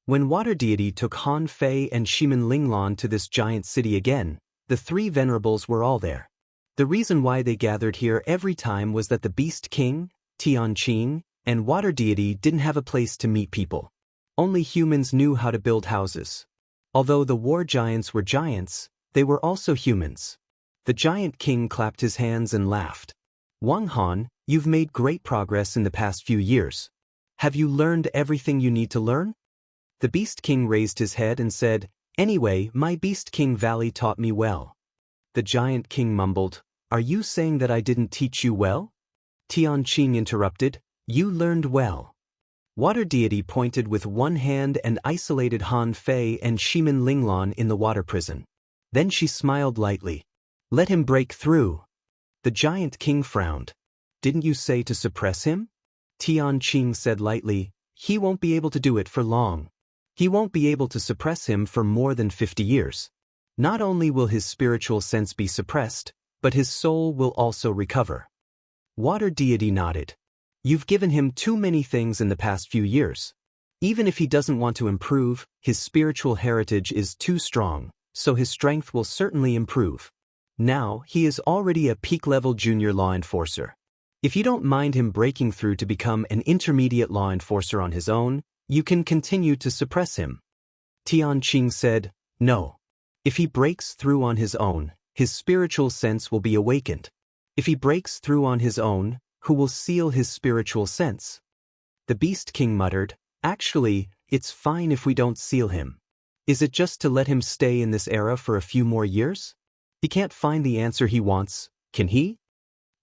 When water deity took Han Fei and Shimin Linglan to this giant city again, the three venerables were all there. The reason why they gathered here every time was that the beast king, Tianqing, and water deity didn't have a place to meet people. Only humans knew how to build houses. Although the war giants were giants, they were also humans. The giant king clapped his hands and laughed. "Wang Han, you've made great progress in the past few years. Have you learned everything you need to learn?" The Beast King raised his head and said, "Anyway, my Beast King Valley taught me well." The giant king mumbled, "Are you saying that I didn't teach you well?" Tianqing interrupted, "You learned well." Water deity pointed with one hand and isolated Han Fei and Shimin Linglan in the water prison. Then she smiled lightly. "Let him break through." The giant king frowned. "Didn't you say to suppress him?" Tianqing said lightly, "He won't be able to do it for long. He won't be able to suppress him for more than 50 years. Not only will his spiritual sense be suppressed, but his soul will also recover." Water deity nodded. You've given him too many things in the past few years. Even if he doesn't want to improve, his spiritual heritage is too strong, so his strength will certainly improve. Now, he is already a peak-level junior law enforcer. If you don't mind him breaking through to become an intermediate law enforcer on his own, you can continue to suppress him. Tianqing said, no. If he breaks through on his own, his spiritual sense will be awakened. If he breaks through on his own, who will seal his spiritual sense? The Beast King muttered, actually, it's fine if we don't seal him. Is it just to let him stay in this era for a few more years? He can't find the answer he wants, can he?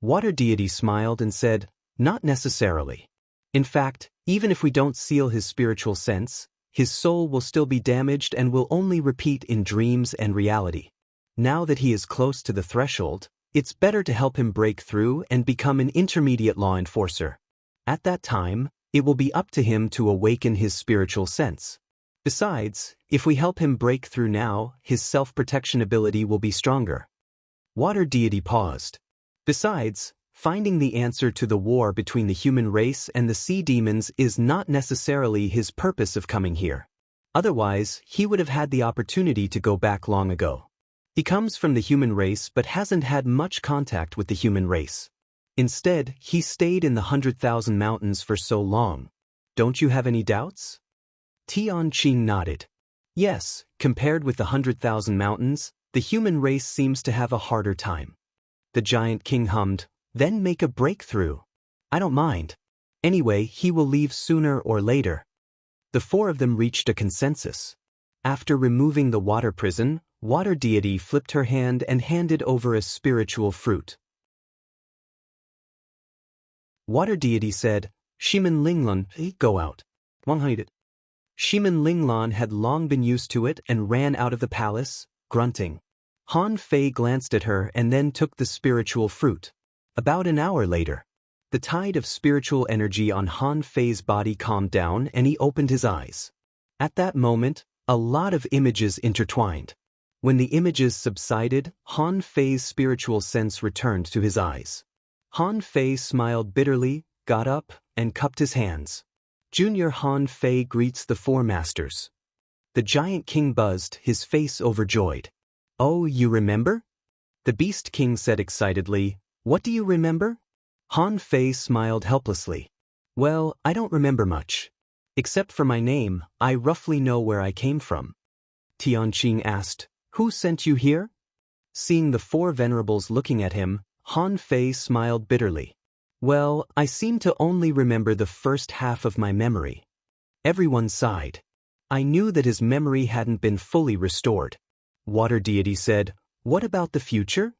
Water Deity smiled and said, not necessarily. In fact, even if we don't seal his spiritual sense, his soul will still be damaged and will only repeat in dreams and reality. Now that he is close to the threshold, it's better to help him break through and become an intermediate law enforcer. At that time, it will be up to him to awaken his spiritual sense. Besides, if we help him break through now, his self-protection ability will be stronger. Water Deity paused. Besides, finding the answer to the war between the human race and the sea demons is not necessarily his purpose of coming here. Otherwise, he would have had the opportunity to go back long ago. He comes from the human race but hasn't had much contact with the human race. Instead, he stayed in the 100,000 mountains for so long. Don't you have any doubts? Tianqing nodded. Yes, compared with the 100,000 mountains, the human race seems to have a harder time. The Giant King hummed, then make a breakthrough. I don't mind. Anyway, he will leave sooner or later. The four of them reached a consensus. After removing the water prison, Water Deity flipped her hand and handed over a spiritual fruit. Water Deity said, Shimen Linglan, go out. Shimen Linglan had long been used to it and ran out of the palace, grunting. Han Fei glanced at her and then took the spiritual fruit. About an hour later, the tide of spiritual energy on Han Fei's body calmed down and he opened his eyes. At that moment, a lot of images intertwined. When the images subsided, Han Fei's spiritual sense returned to his eyes. Han Fei smiled bitterly, got up, and cupped his hands. Junior Han Fei greets the four masters. The Giant King buzzed, his face overjoyed. Oh, you remember? The Beast King said excitedly, what do you remember? Han Fei smiled helplessly. Well, I don't remember much. Except for my name, I roughly know where I came from. Tianqing asked, who sent you here? Seeing the four venerables looking at him, Han Fei smiled bitterly. Well, I seem to only remember the first half of my memory. Everyone sighed. I knew that his memory hadn't been fully restored. Water Deity said, what about the future?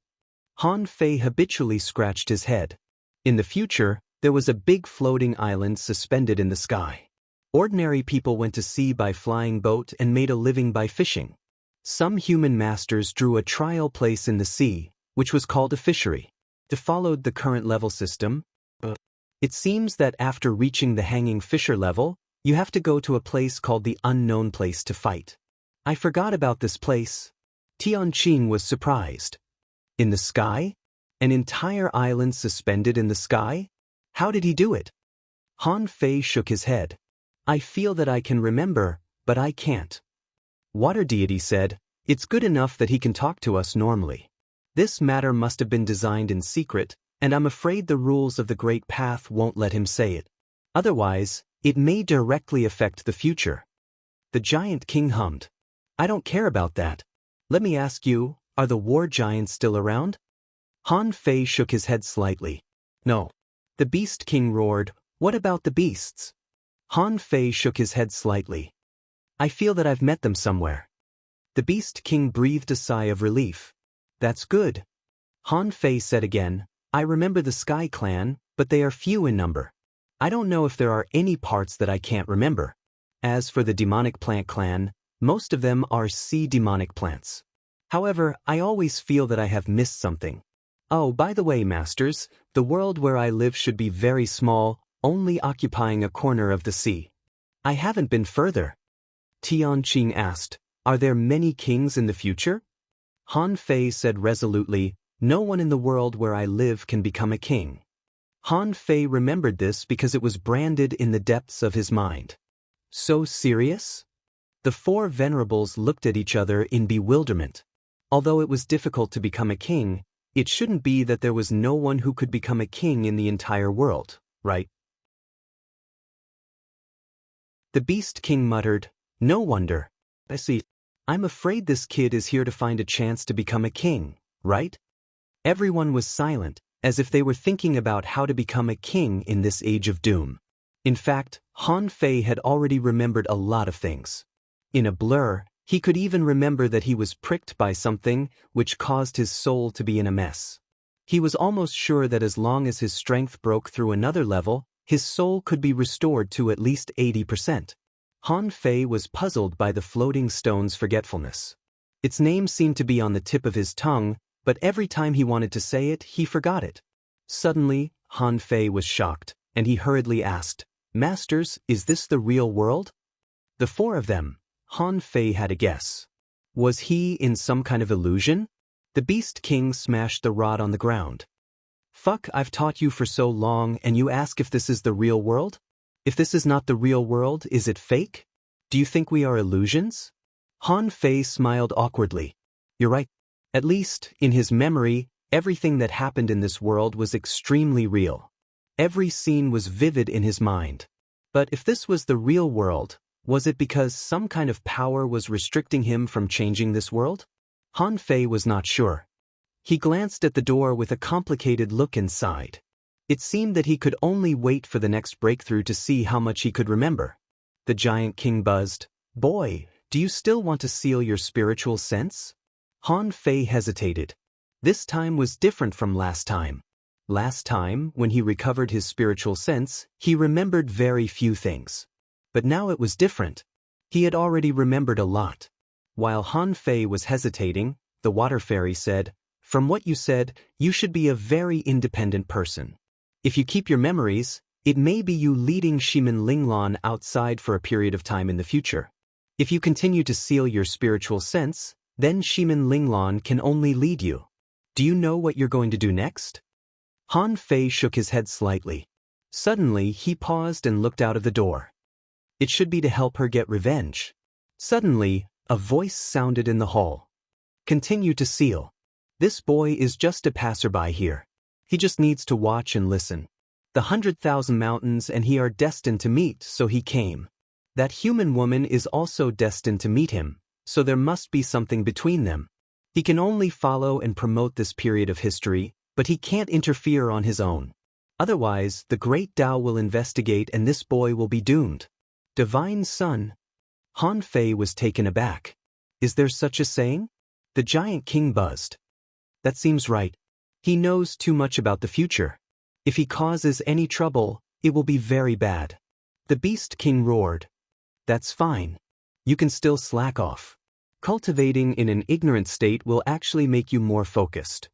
Han Fei habitually scratched his head. In the future, there was a big floating island suspended in the sky. Ordinary people went to sea by flying boat and made a living by fishing. Some human masters drew a trial place in the sea, which was called a fishery. They followed the current level system. It seems that after reaching the hanging fisher level, you have to go to a place called the unknown place to fight. I forgot about this place. Tianqing was surprised. In the sky? An entire island suspended in the sky? How did he do it? Han Fei shook his head. I feel that I can remember, but I can't. Water Deity said, it's good enough that he can talk to us normally. This matter must have been designed in secret, and I'm afraid the rules of the Great Path won't let him say it. Otherwise, it may directly affect the future. The Giant King hummed. I don't care about that. Let me ask you, are the war giants still around? Han Fei shook his head slightly. No. The Beast King roared, what about the beasts? Han Fei shook his head slightly. I feel that I've met them somewhere. The Beast King breathed a sigh of relief. That's good. Han Fei said again, I remember the Sky Clan, but they are few in number. I don't know if there are any parts that I can't remember. As for the Demonic Plant Clan, most of them are sea demonic plants. However, I always feel that I have missed something. Oh, by the way, masters, the world where I live should be very small, only occupying a corner of the sea. I haven't been further. Tianqing asked, are there many kings in the future? Han Fei said resolutely, no one in the world where I live can become a king. Han Fei remembered this because it was branded in the depths of his mind. So serious? The four venerables looked at each other in bewilderment. Although it was difficult to become a king, it shouldn't be that there was no one who could become a king in the entire world, right? The Beast King muttered, "No wonder. I see. I'm afraid this kid is here to find a chance to become a king, right?" Everyone was silent, as if they were thinking about how to become a king in this age of doom. In fact, Han Fei had already remembered a lot of things. In a blur, he could even remember that he was pricked by something, which caused his soul to be in a mess. He was almost sure that as long as his strength broke through another level, his soul could be restored to at least 80%. Han Fei was puzzled by the floating stone's forgetfulness. Its name seemed to be on the tip of his tongue, but every time he wanted to say it, he forgot it. Suddenly, Han Fei was shocked, and he hurriedly asked, "Masters, is this the real world?" The four of them. Han Fei had a guess. Was he in some kind of illusion? The Beast King smashed the rod on the ground. "Fuck, I've taught you for so long and you ask if this is the real world? If this is not the real world, is it fake? Do you think we are illusions?" Han Fei smiled awkwardly. "You're right. At least, in his memory, everything that happened in this world was extremely real. Every scene was vivid in his mind. But if this was the real world, was it because some kind of power was restricting him from changing this world? Han Fei was not sure. He glanced at the door with a complicated look inside. It seemed that he could only wait for the next breakthrough to see how much he could remember. The Giant King buzzed, "Boy, do you still want to seal your spiritual sense?" Han Fei hesitated. This time was different from last time. Last time, when he recovered his spiritual sense, he remembered very few things. But now it was different. He had already remembered a lot. While Han Fei was hesitating, the water fairy said, "From what you said, you should be a very independent person. If you keep your memories, it may be you leading Shimin Linglan outside for a period of time in the future. If you continue to seal your spiritual sense, then Shimin Linglan can only lead you. Do you know what you're going to do next?" Han Fei shook his head slightly. Suddenly, he paused and looked out of the door. It should be to help her get revenge. Suddenly, a voice sounded in the hall. "Continue to seal. This boy is just a passerby here. He just needs to watch and listen. The 100,000 mountains and he are destined to meet, so he came. That human woman is also destined to meet him, so there must be something between them. He can only follow and promote this period of history, but he can't interfere on his own. Otherwise, the great Tao will investigate and this boy will be doomed." Divine Son. Han Fei was taken aback. Is there such a saying? The Giant King buzzed. That seems right. He knows too much about the future. If he causes any trouble, it will be very bad. The Beast King roared. That's fine. You can still slack off. Cultivating in an ignorant state will actually make you more focused.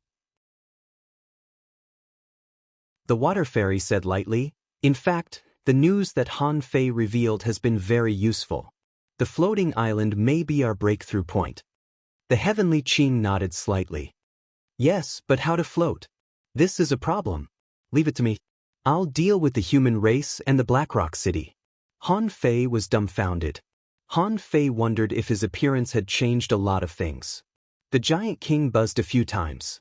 The water fairy said lightly, "In fact, the news that Han Fei revealed has been very useful. The floating island may be our breakthrough point." The heavenly Qing nodded slightly. "Yes, but how to float? This is a problem. Leave it to me. I'll deal with the human race and the Blackrock City." Han Fei was dumbfounded. Han Fei wondered if his appearance had changed a lot of things. The Giant King buzzed a few times.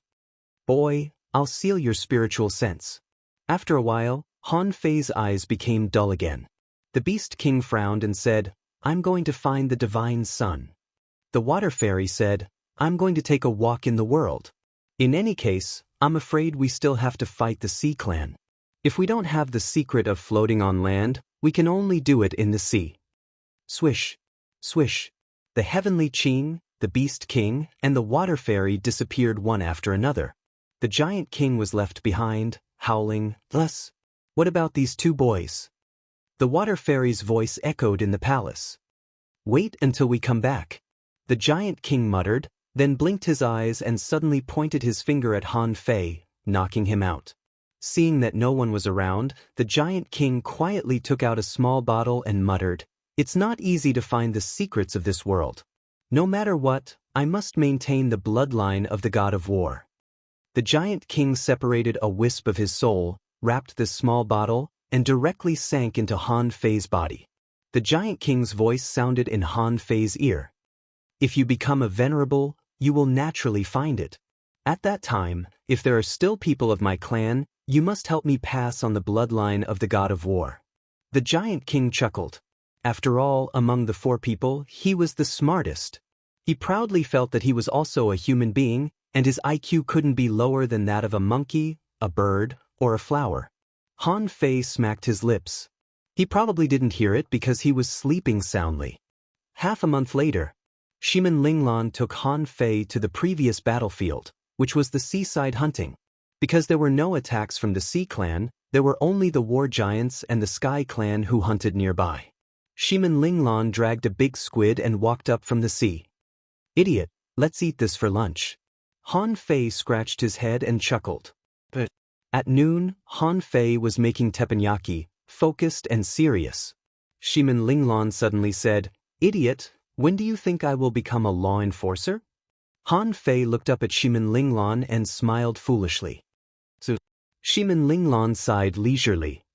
"Boy, I'll seal your spiritual sense." After a while, Han Fei's eyes became dull again. The Beast King frowned and said, "I'm going to find the Divine Son." The Water Fairy said, "I'm going to take a walk in the world. In any case, I'm afraid we still have to fight the Sea Clan. If we don't have the secret of floating on land, we can only do it in the sea." Swish, swish. The Heavenly Qing, the Beast King, and the Water Fairy disappeared one after another. The Giant King was left behind, howling, "Thus, what about these two boys?" The Water Fairy's voice echoed in the palace. "Wait until we come back." The Giant King muttered, then blinked his eyes and suddenly pointed his finger at Han Fei, knocking him out. Seeing that no one was around, the Giant King quietly took out a small bottle and muttered, "It's not easy to find the secrets of this world. No matter what, I must maintain the bloodline of the god of war." The Giant King separated a wisp of his soul, wrapped this small bottle, and directly sank into Han Fei's body. The Giant King's voice sounded in Han Fei's ear. If you become a venerable, you will naturally find it. At that time, if there are still people of my clan, you must help me pass on the bloodline of the god of war. The Giant King chuckled. After all, among the 4 people, he was the smartest. He proudly felt that he was also a human being, and his IQ couldn't be lower than that of a monkey, a bird, or a flower. Han Fei smacked his lips. He probably didn't hear it because he was sleeping soundly. Half a month later, Shimin Linglan took Han Fei to the previous battlefield, which was the seaside hunting. Because there were no attacks from the Sea Clan, there were only the War Giants and the Sky Clan who hunted nearby. Shimin Linglan dragged a big squid and walked up from the sea. "Idiot, let's eat this for lunch." Han Fei scratched his head and chuckled. But at noon, Han Fei was making teppanyaki, focused and serious. Shimin Linglan suddenly said, "Idiot, when do you think I will become a law enforcer?" Han Fei looked up at Shimin Linglan and smiled foolishly. So, Shimin Linglan sighed leisurely.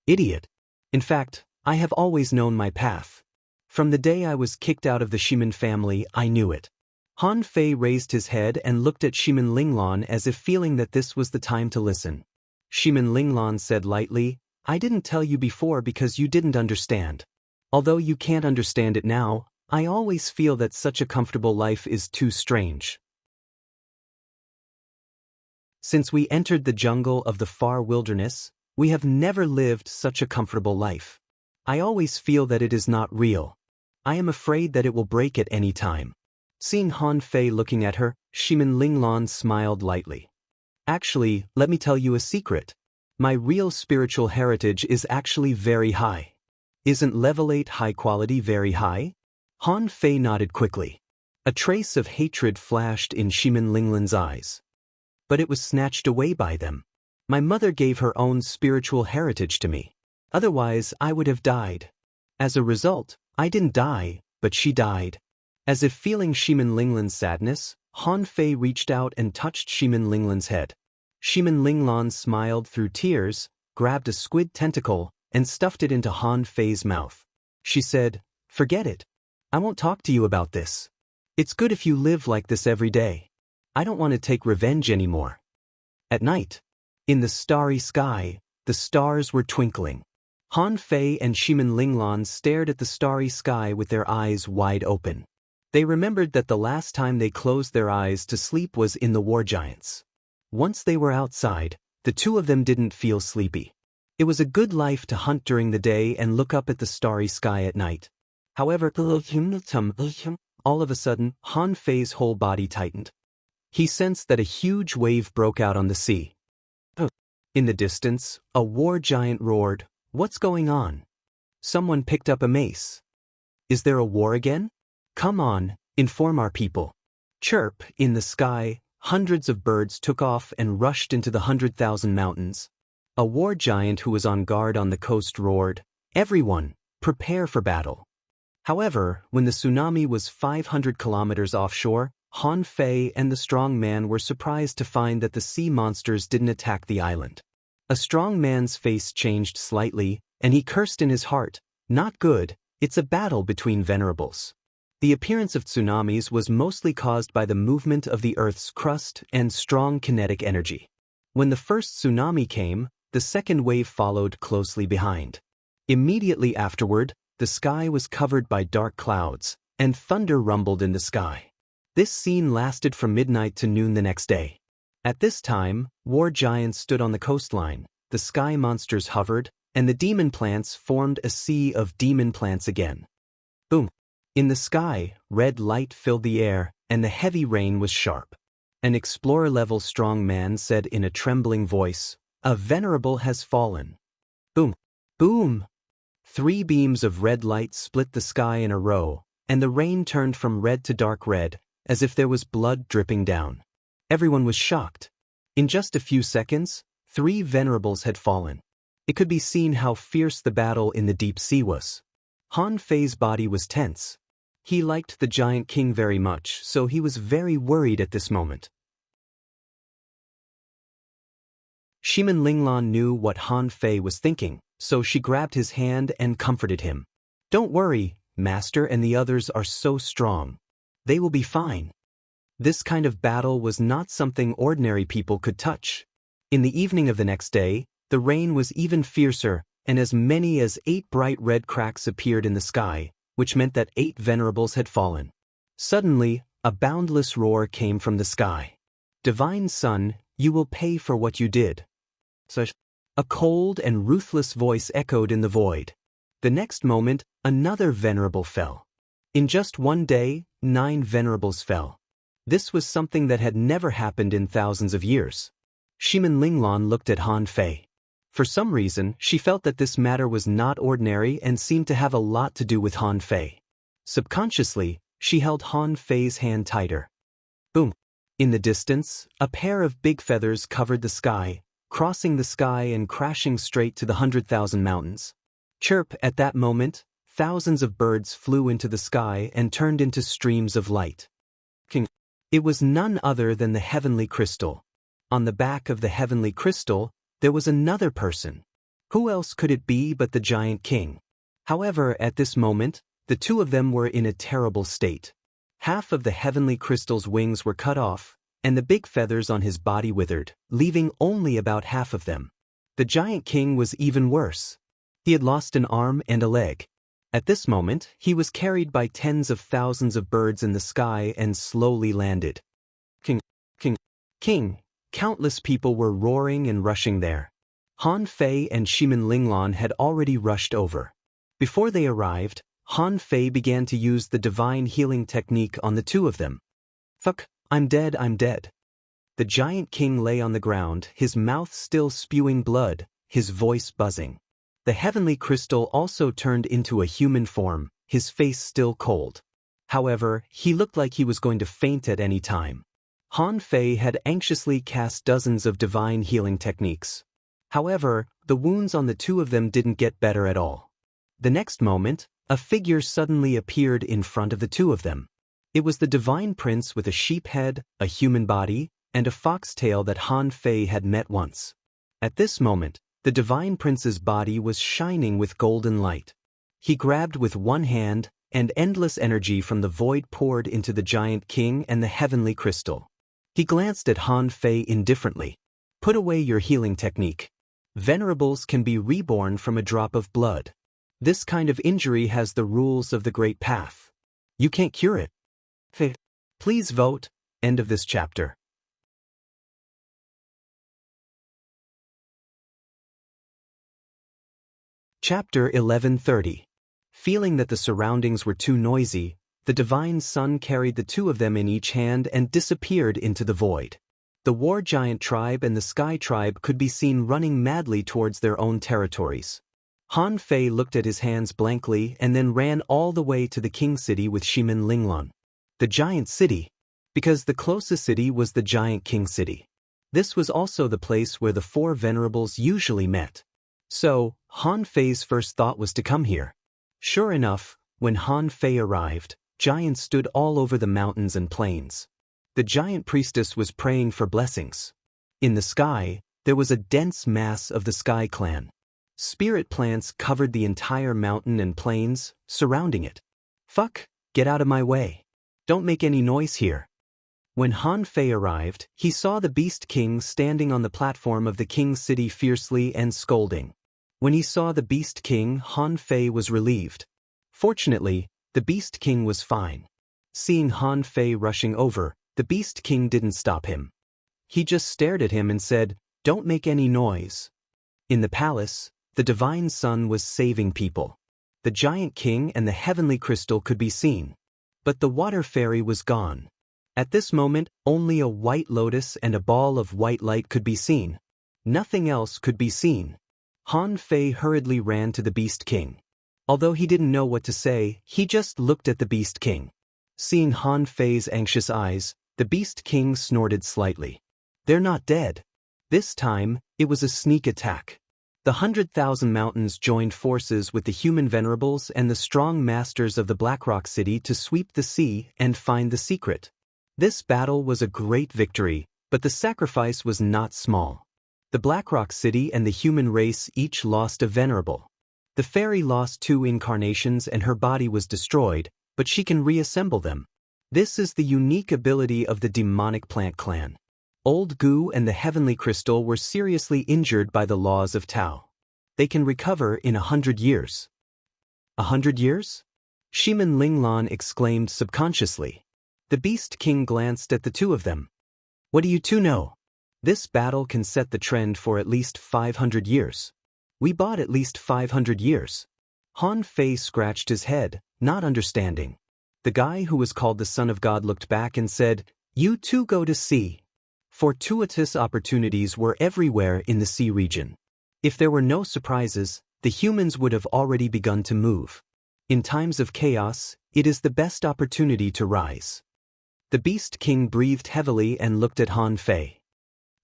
"Idiot. In fact, I have always known my path. From the day I was kicked out of the Shimin family, I knew it." Han Fei raised his head and looked at Shimin Linglan as if feeling that this was the time to listen. Shimin Linglan said lightly, "I didn't tell you before because you didn't understand. Although you can't understand it now, I always feel that such a comfortable life is too strange. Since we entered the jungle of the far wilderness, we have never lived such a comfortable life. I always feel that it is not real. I am afraid that it will break at any time." Seeing Han Fei looking at her, Shimin Linglan smiled lightly. "Actually, let me tell you a secret. My real spiritual heritage is actually very high. Isn't level 8 high quality very high?" Han Fei nodded quickly. A trace of hatred flashed in Shimin Linglan's eyes. "But it was snatched away by them. My mother gave her own spiritual heritage to me. Otherwise, I would have died. As a result, I didn't die, but she died." As if feeling Shimin Linglan's sadness, Han Fei reached out and touched Shimin Linglan's head. Shimin Linglan smiled through tears, grabbed a squid tentacle, and stuffed it into Han Fei's mouth. She said, "Forget it. I won't talk to you about this. It's good if you live like this every day. I don't want to take revenge anymore." At night, in the starry sky, the stars were twinkling. Han Fei and Shimin Linglan stared at the starry sky with their eyes wide open. They remembered that the last time they closed their eyes to sleep was in the War Giants. Once they were outside, the 2 of them didn't feel sleepy. It was a good life to hunt during the day and look up at the starry sky at night. However, all of a sudden, Han Fei's whole body tightened. He sensed that a huge wave broke out on the sea. In the distance, a war giant roared, "What's going on?" Someone picked up a mace. "Is there a war again? Come on, inform our people." Chirp, in the sky, hundreds of birds took off and rushed into the 100,000 mountains. A war giant who was on guard on the coast roared, "Everyone, prepare for battle." However, when the tsunami was 500 kilometers offshore, Han Fei and the strong man were surprised to find that the sea monsters didn't attack the island. A strong man's face changed slightly, and he cursed in his heart, "Not good, it's a battle between venerables." The appearance of tsunamis was mostly caused by the movement of the Earth's crust and strong kinetic energy. When the first tsunami came, the second wave followed closely behind. Immediately afterward, the sky was covered by dark clouds, and thunder rumbled in the sky. This scene lasted from midnight to noon the next day. At this time, war giants stood on the coastline, the sky monsters hovered, and the demon plants formed a sea of demon plants again. Boom! In the sky, red light filled the air, and the heavy rain was sharp. An explorer-level strong man said in a trembling voice, "A venerable has fallen." Boom! Boom! 3 beams of red light split the sky in a row, and the rain turned from red to dark red, as if there was blood dripping down. Everyone was shocked. In just a few seconds, 3 venerables had fallen. It could be seen how fierce the battle in the deep sea was. Han Fei's body was tense. He liked the Giant King very much, so he was very worried at this moment. Shimin Linglan knew what Han Fei was thinking, so she grabbed his hand and comforted him. "Don't worry, Master and the others are so strong. They will be fine." This kind of battle was not something ordinary people could touch. In the evening of the next day, the rain was even fiercer, and as many as 8 bright red cracks appeared in the sky, which meant that 8 venerables had fallen. Suddenly, a boundless roar came from the sky. "Divine Son, you will pay for what you did." A cold and ruthless voice echoed in the void. The next moment, another venerable fell. In just one day, 9 venerables fell. This was something that had never happened in thousands of years. Shimin Linglan looked at Han Fei. For some reason, she felt that this matter was not ordinary and seemed to have a lot to do with Han Fei. Subconsciously, she held Han Fei's hand tighter. Boom! In the distance, a pair of big feathers covered the sky, crossing the sky and crashing straight to the 100,000 mountains. Chirp! At that moment, thousands of birds flew into the sky and turned into streams of light. It was none other than the heavenly crystal. On the back of the heavenly crystal, there was another person. Who else could it be but the giant king? However, at this moment, the two of them were in a terrible state. Half of the heavenly crystal's wings were cut off, and the big feathers on his body withered, leaving only about half of them. The giant king was even worse. He had lost an arm and a leg. At this moment, he was carried by tens of thousands of birds in the sky and slowly landed. King! Countless people were roaring and rushing there. Han Fei and Shimin Linglan had already rushed over. Before they arrived, Han Fei began to use the divine healing technique on the two of them. "Fuck, I'm dead. The giant king lay on the ground, his mouth still spewing blood, his voice buzzing. The heavenly crystal also turned into a human form, his face still cold. However, he looked like he was going to faint at any time. Han Fei had anxiously cast dozens of divine healing techniques. However, the wounds on the two of them didn't get better at all. The next moment, a figure suddenly appeared in front of the two of them. It was the divine prince with a sheep head, a human body, and a fox tail that Han Fei had met once. At this moment, the divine prince's body was shining with golden light. He grabbed with one hand, and endless energy from the void poured into the giant king and the heavenly crystal. He glanced at Han Fei indifferently. "Put away your healing technique. Venerables can be reborn from a drop of blood. This kind of injury has the rules of the Great Path. You can't cure it. Please vote." End of this chapter. Chapter 1130. Feeling that the surroundings were too noisy, the Divine Son carried the two of them in each hand and disappeared into the void. The War Giant tribe and the Sky tribe could be seen running madly towards their own territories. Han Fei looked at his hands blankly and then ran all the way to the King City with Shimin Linglan. The Giant City, because the closest city was the Giant King City. This was also the place where the 4 venerables usually met. So, Han Fei's first thought was to come here. Sure enough, when Han Fei arrived, giants stood all over the mountains and plains. The giant priestess was praying for blessings. In the sky, there was a dense mass of the Sky Clan. Spirit plants covered the entire mountain and plains, surrounding it. "Fuck, get out of my way. Don't make any noise here." When Han Fei arrived, he saw the Beast King standing on the platform of the King City fiercely and scolding. When he saw the Beast King, Han Fei was relieved. Fortunately, the Beast King was fine. Seeing Han Fei rushing over, the Beast King didn't stop him. He just stared at him and said, "Don't make any noise." In the palace, the Divine Son was saving people. The Giant King and the Heavenly Crystal could be seen. But the Water Fairy was gone. At this moment, only a white lotus and a ball of white light could be seen. Nothing else could be seen. Han Fei hurriedly ran to the Beast King. Although he didn't know what to say, he just looked at the Beast King. Seeing Han Fei's anxious eyes, the Beast King snorted slightly. "They're not dead." This time, it was a sneak attack. The 100,000 mountains joined forces with the human venerables and the strong masters of the Blackrock City to sweep the sea and find the secret. This battle was a great victory, but the sacrifice was not small. The Blackrock City and the human race each lost a venerable. The fairy lost 2 incarnations and her body was destroyed, but she can reassemble them. This is the unique ability of the demonic plant clan. Old Goo and the Heavenly Crystal were seriously injured by the laws of Tao. They can recover in 100 years. 100 years? Shimin Linglan exclaimed subconsciously. The Beast King glanced at the two of them. What do you two know? This battle can set the trend for at least 500 years. We bought at least 500 years. Han Fei scratched his head, not understanding. The guy who was called the Son of God looked back and said, "You two go to sea." Fortuitous opportunities were everywhere in the sea region. If there were no surprises, the humans would have already begun to move. In times of chaos, it is the best opportunity to rise. The Beast King breathed heavily and looked at Han Fei.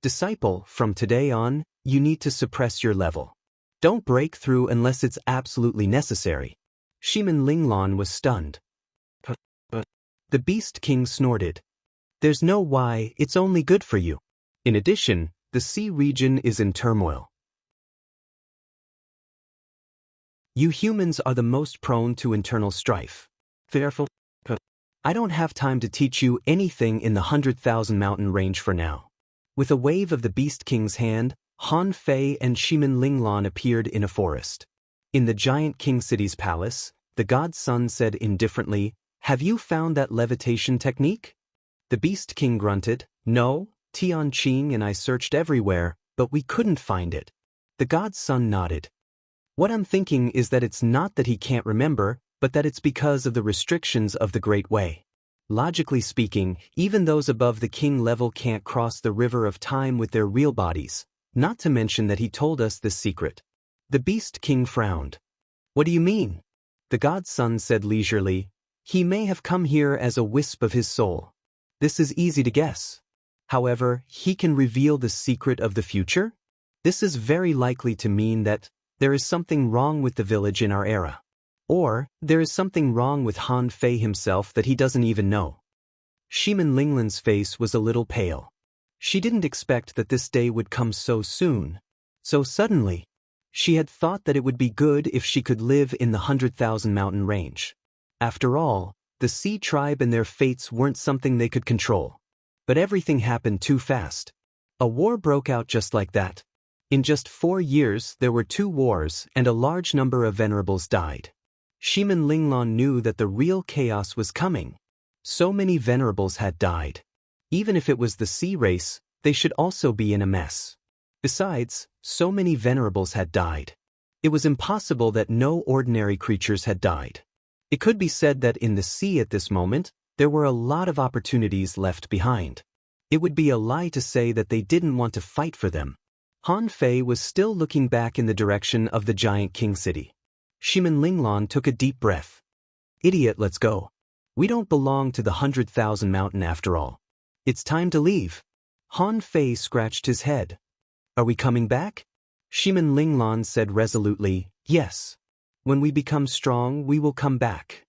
Disciple, from today on, you need to suppress your level. Don't break through unless it's absolutely necessary. Shimin Linglan was stunned. But the Beast King snorted. There's no why, it's only good for you. In addition, the sea region is in turmoil. You humans are the most prone to internal strife. Fearful. I don't have time to teach you anything in the 100,000 mountain range for now. With a wave of the Beast King's hand, Han Fei and Shimin Linglan appeared in a forest. In the giant King City's palace, the God's Son said indifferently, "Have you found that levitation technique?" The Beast King grunted, "No, Tian Qing and I searched everywhere, but we couldn't find it." The God's Son nodded. "What I'm thinking is that it's not that he can't remember, but that it's because of the restrictions of the Great Way. Logically speaking, even those above the king level can't cross the river of time with their real bodies, not to mention that he told us this secret." The Beast King frowned. "What do you mean?" The God's Son said leisurely, "He may have come here as a wisp of his soul. This is easy to guess. However, he can reveal the secret of the future? This is very likely to mean that there is something wrong with the village in our era. Or, there is something wrong with Han Fei himself that he doesn't even know." Shimin Linglan's face was a little pale. She didn't expect that this day would come so soon. So suddenly. She had thought that it would be good if she could live in the 100,000 mountain range. After all, the Sea Tribe and their fates weren't something they could control. But everything happened too fast. A war broke out just like that. In just 4 years there were 2 wars and a large number of venerables died. Shimin Linglan knew that the real chaos was coming. So many venerables had died. Even if it was the sea race, they should also be in a mess. Besides, so many venerables had died. It was impossible that no ordinary creatures had died. It could be said that in the sea at this moment, there were a lot of opportunities left behind. It would be a lie to say that they didn't want to fight for them. Han Fei was still looking back in the direction of the giant King City. Shimin Linglan took a deep breath. "Idiot, let's go. We don't belong to the 100,000 mountain after all. It's time to leave." Han Fei scratched his head. "Are we coming back?" Shimin Linglan said resolutely, "Yes. When we become strong, we will come back."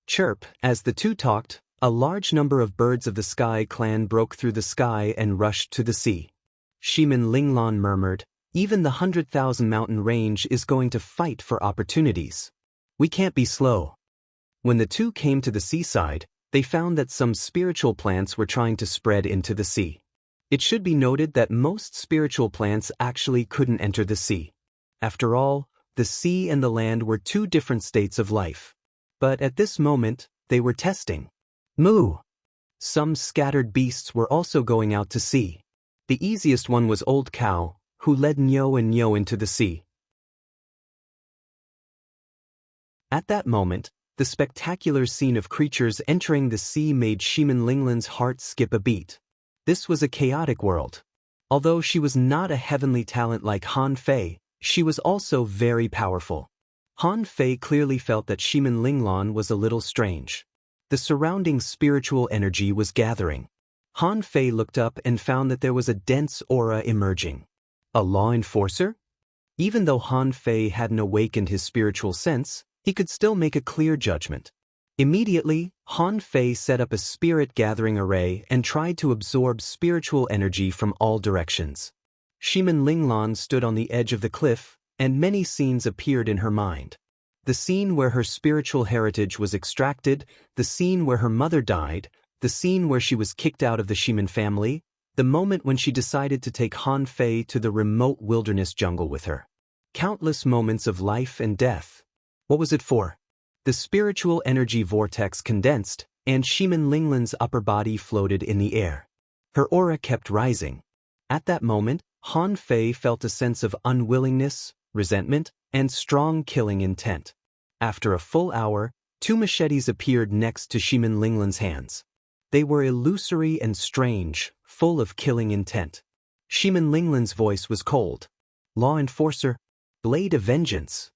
Chirp, as the two talked, a large number of birds of the Sky Clan broke through the sky and rushed to the sea. Shimin Linglan murmured, "Even the 100,000 mountain range is going to fight for opportunities. We can't be slow." When the two came to the seaside, they found that some spiritual plants were trying to spread into the sea. It should be noted that most spiritual plants actually couldn't enter the sea. After all, the sea and the land were 2 different states of life. But at this moment, they were testing. Moo! Some scattered beasts were also going out to sea. The easiest one was Old Cow, who led Nyo and Nyo into the sea. At that moment, the spectacular scene of creatures entering the sea made Shimin Linglan's heart skip a beat. This was a chaotic world. Although she was not a heavenly talent like Han Fei, she was also very powerful. Han Fei clearly felt that Shimin Linglan was a little strange. The surrounding spiritual energy was gathering. Han Fei looked up and found that there was a dense aura emerging. A law enforcer? Even though Han Fei hadn't awakened his spiritual sense, he could still make a clear judgment. Immediately, Han Fei set up a spirit gathering array and tried to absorb spiritual energy from all directions. Shimin Linglan stood on the edge of the cliff, and many scenes appeared in her mind. The scene where her spiritual heritage was extracted, the scene where her mother died, the scene where she was kicked out of the Shimin family, the moment when she decided to take Han Fei to the remote wilderness jungle with her. Countless moments of life and death. What was it for? The spiritual energy vortex condensed, and Shimin Linglan's upper body floated in the air. Her aura kept rising. At that moment, Han Fei felt a sense of unwillingness, resentment, and strong killing intent. After a full hour, 2 machetes appeared next to Shimin Linglan's hands. They were illusory and strange, full of killing intent. Shimin Linglan's voice was cold. Law enforcer, blade of vengeance.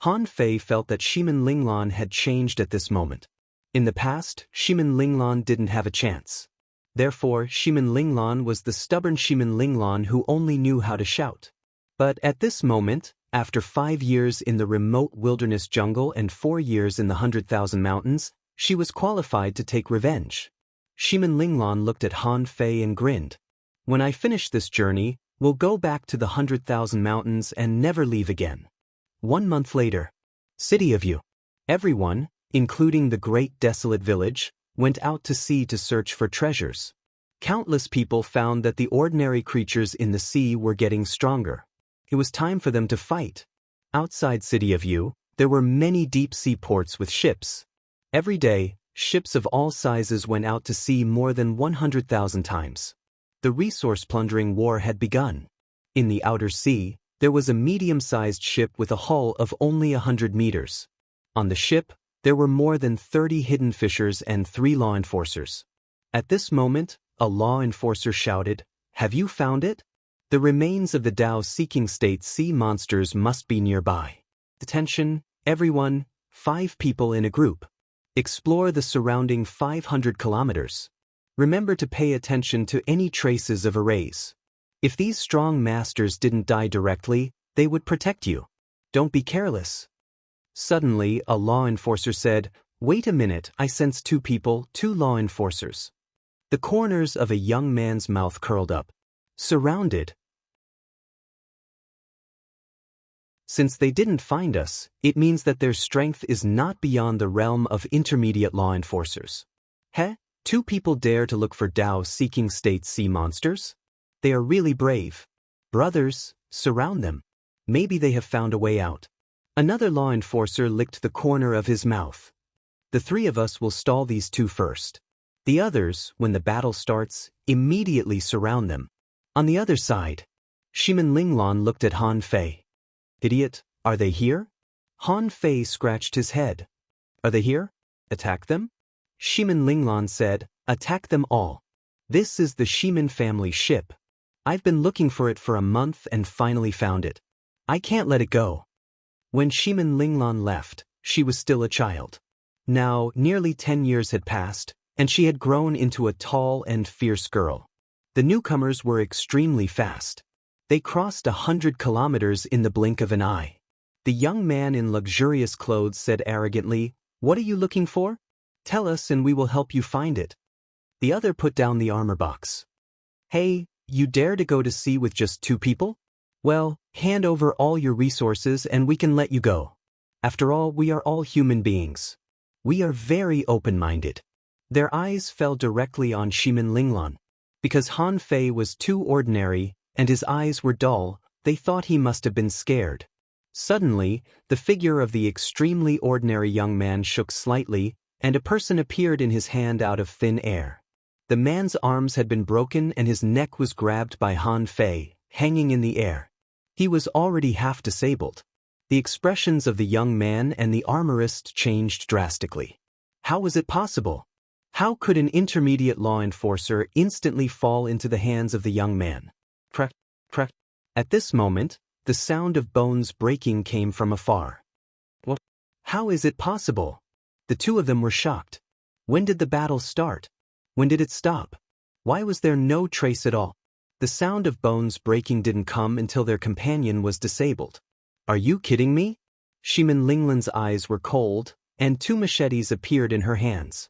Han Fei felt that Shimin Linglan had changed at this moment. In the past, Shimin Linglan didn't have a chance. Therefore, Shimin Linglan was the stubborn Shimin Linglan who only knew how to shout. But at this moment, after 5 years in the remote wilderness jungle and 4 years in the 100,000 mountains, she was qualified to take revenge. Shimin Linglan looked at Han Fei and grinned. When I finish this journey, we'll go back to the 100,000 mountains and never leave again. 1 month later, City of You. Everyone, including the great desolate village, went out to sea to search for treasures. Countless people found that the ordinary creatures in the sea were getting stronger. It was time for them to fight. Outside City of You, there were many deep-sea ports with ships. Every day, ships of all sizes went out to sea more than 100,000 times. The resource-plundering war had begun. In the outer sea, there was a medium-sized ship with a hull of only 100 meters. On the ship, there were more than 30 hidden fishers and 3 law enforcers. At this moment, a law enforcer shouted, "Have you found it? The remains of the Tao-seeking state sea monsters must be nearby. Attention, everyone, 5 people in a group. Explore the surrounding 500 kilometers. Remember to pay attention to any traces of arrays. If these strong masters didn't die directly, they would protect you. Don't be careless." Suddenly, a law enforcer said, "Wait a minute, I sense 2 people, 2 law enforcers." The corners of a young man's mouth curled up. Surrounded. Since they didn't find us, it means that their strength is not beyond the realm of intermediate law enforcers. 2 people dare to look for Tao-seeking state sea monsters? They are really brave. Brothers, surround them. Maybe they have found a way out. Another law enforcer licked the corner of his mouth. The 3 of us will stall these 2 first. The others, when the battle starts, immediately surround them. On the other side, Shimin Linglan looked at Han Fei. "Idiot, are they here?" Han Fei scratched his head. "Are they here? Attack them?" Shimin Linglan said, "Attack them all. This is the Shimin family ship. I've been looking for it for a month and finally found it. I can't let it go." When Shimin Linglan left, she was still a child. Now, nearly 10 years had passed, and she had grown into a tall and fierce girl. The newcomers were extremely fast. They crossed 100 kilometers in the blink of an eye. The young man in luxurious clothes said arrogantly, "What are you looking for? Tell us and we will help you find it." The other put down the armor box. "Hey, you dare to go to sea with just 2 people? Well, hand over all your resources and we can let you go. After all, we are all human beings. We are very open-minded." Their eyes fell directly on Shimin Linglan. Because Han Fei was too ordinary, and his eyes were dull, they thought he must have been scared. Suddenly, the figure of the extremely ordinary young man shook slightly, and a person appeared in his hand out of thin air. The man's arms had been broken and his neck was grabbed by Han Fei, hanging in the air. He was already half disabled. The expressions of the young man and the armorist changed drastically. How was it possible? How could an intermediate law enforcer instantly fall into the hands of the young man? Crack, crack. At this moment, the sound of bones breaking came from afar. What? How is it possible? The 2 of them were shocked. When did the battle start? When did it stop? Why was there no trace at all? The sound of bones breaking didn't come until their companion was disabled. "Are you kidding me?" Shimin Linglan's eyes were cold, and 2 machetes appeared in her hands.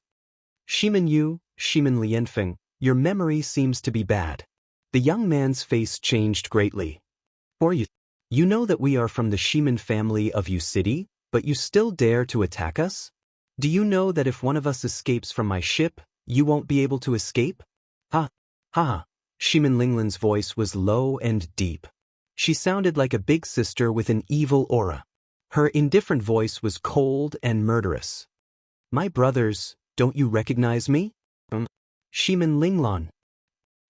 "Shimin Yu, Shimin Lianfeng, your memory seems to be bad. The young man's face changed greatly. For you know that we are from the Shiman family of Yu City, but you still dare to attack us? Do you know that if one of us escapes from my ship, you won't be able to escape? Ha! Ha! Shiman Linglan's voice was low and deep. She sounded like a big sister with an evil aura. Her indifferent voice was cold and murderous. My brothers, don't you recognize me? Shiman Linglan.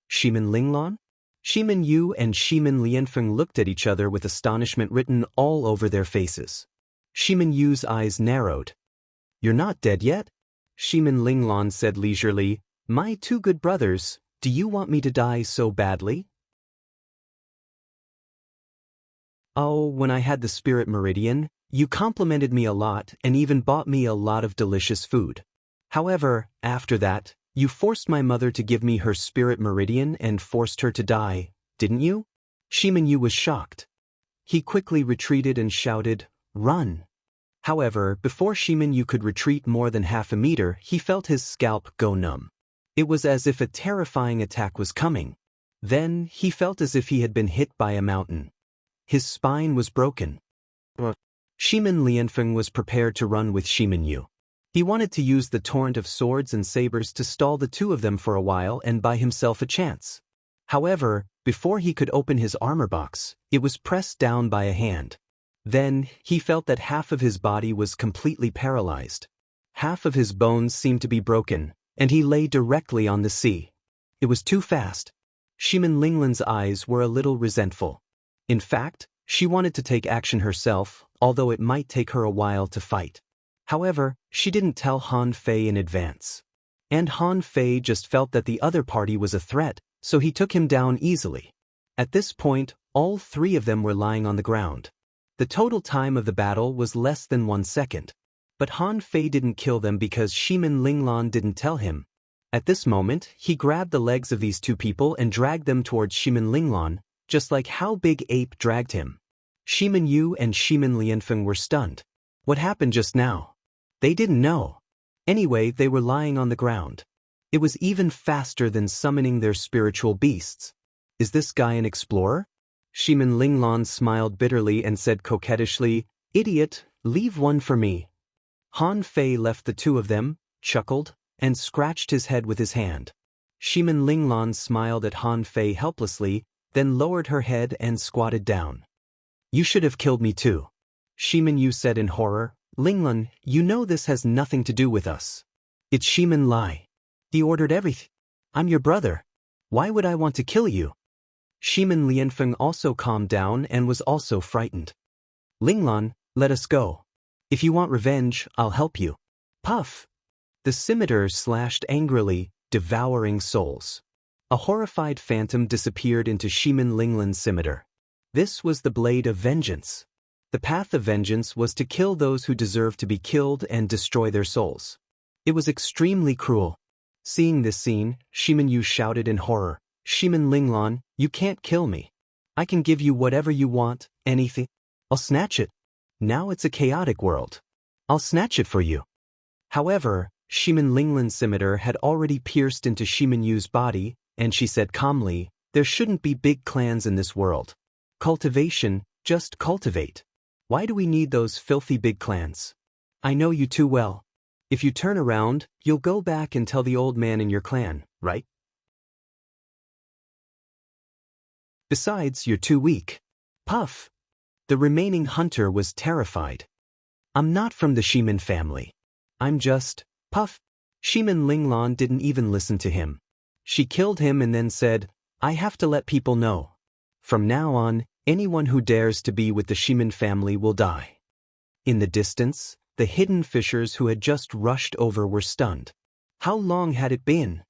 Shiman Linglan? Shiman Yu and Shiman Lianfeng looked at each other with astonishment written all over their faces. Shiman Yu's eyes narrowed. You're not dead yet? Shiman Linglan said leisurely, My two good brothers, do you want me to die so badly? Oh, when I had the Spirit Meridian, you complimented me a lot and even bought me a lot of delicious food. However, after that, you forced my mother to give me her Spirit Meridian and forced her to die, didn't you? Shiman Yu was shocked. He quickly retreated and shouted, Run! However, before Shiman Yu could retreat more than half a meter, he felt his scalp go numb. It was as if a terrifying attack was coming. Then, he felt as if he had been hit by a mountain. His spine was broken. Shiman Lianfeng was prepared to run with Shiman Yu. He wanted to use the torrent of swords and sabers to stall the two of them for a while and buy himself a chance. However, before he could open his armor box, it was pressed down by a hand. Then, he felt that half of his body was completely paralyzed. Half of his bones seemed to be broken, and he lay directly on the sea. It was too fast. Shiman Linglan's eyes were a little resentful. In fact, she wanted to take action herself, although it might take her a while to fight. However, she didn't tell Han Fei in advance. And Han Fei just felt that the other party was a threat, so he took him down easily. At this point, all three of them were lying on the ground. The total time of the battle was less than 1 second. But Han Fei didn't kill them because Shiman Linglan didn't tell him. At this moment, he grabbed the legs of these two people and dragged them towards Shiman Linglan, just like how Big Ape dragged him. Shiman Yu and Shiman Lianfeng were stunned. What happened just now? They didn't know. Anyway, they were lying on the ground. It was even faster than summoning their spiritual beasts. Is this guy an explorer? Shiman Linglan smiled bitterly and said coquettishly, Idiot, leave one for me. Han Fei left the two of them, chuckled, and scratched his head with his hand. Shiman Linglan smiled at Han Fei helplessly, then lowered her head and squatted down. You should have killed me too. Shiman Yu said in horror, Linglan, you know this has nothing to do with us. It's Shiman Lai. He ordered everything. I'm your brother. Why would I want to kill you? Shiman Lianfeng also calmed down and was also frightened. Linglan, let us go. If you want revenge, I'll help you. Puff! The scimitar slashed angrily, devouring souls. A horrified phantom disappeared into Shiman Linglan's scimitar. This was the blade of vengeance. The path of vengeance was to kill those who deserved to be killed and destroy their souls. It was extremely cruel. Seeing this scene, Shiman Yu shouted in horror, Shiman Linglan, you can't kill me. I can give you whatever you want, anything. I'll snatch it. Now it's a chaotic world. I'll snatch it for you. However, Shiman Linglan's scimitar had already pierced into Shiman Yu's body, and she said calmly, there shouldn't be big clans in this world. Cultivation, just cultivate. Why do we need those filthy big clans? I know you too well. If you turn around, you'll go back and tell the old man in your clan, right? Besides, you're too weak. Puff! The remaining hunter was terrified. I'm not from the Shiman family. I'm just, Puff. Shiman Linglan didn't even listen to him. She killed him and then said, I have to let people know. From now on, anyone who dares to be with the Shiman family will die. In the distance, the hidden fishers who had just rushed over were stunned. How long had it been?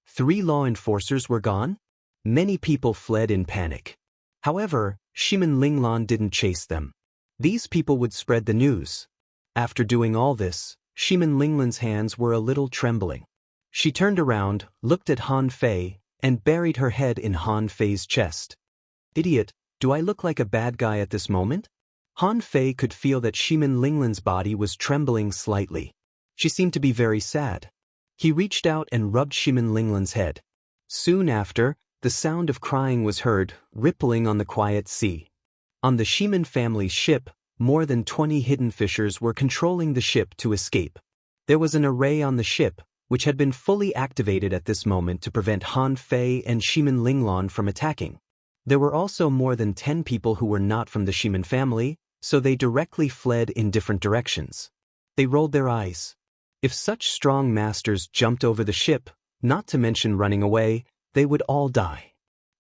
3 law enforcers were gone? Many people fled in panic. However, Shiman Linglan didn't chase them. These people would spread the news. After doing all this, Shiman Linglan's hands were a little trembling. She turned around, looked at Han Fei, and buried her head in Han Fei's chest. Idiot, do I look like a bad guy at this moment? Han Fei could feel that Shiman Linglan's body was trembling slightly. She seemed to be very sad. He reached out and rubbed Shiman Linglan's head. Soon after, the sound of crying was heard, rippling on the quiet sea. On the Shemin family's ship, more than 20 hidden fishers were controlling the ship to escape. There was an array on the ship, which had been fully activated at this moment to prevent Han Fei and Shemin Linglong from attacking. There were also more than 10 people who were not from the Shemin family, so they directly fled in different directions. They rolled their eyes. If such strong masters jumped over the ship, not to mention running away, they would all die.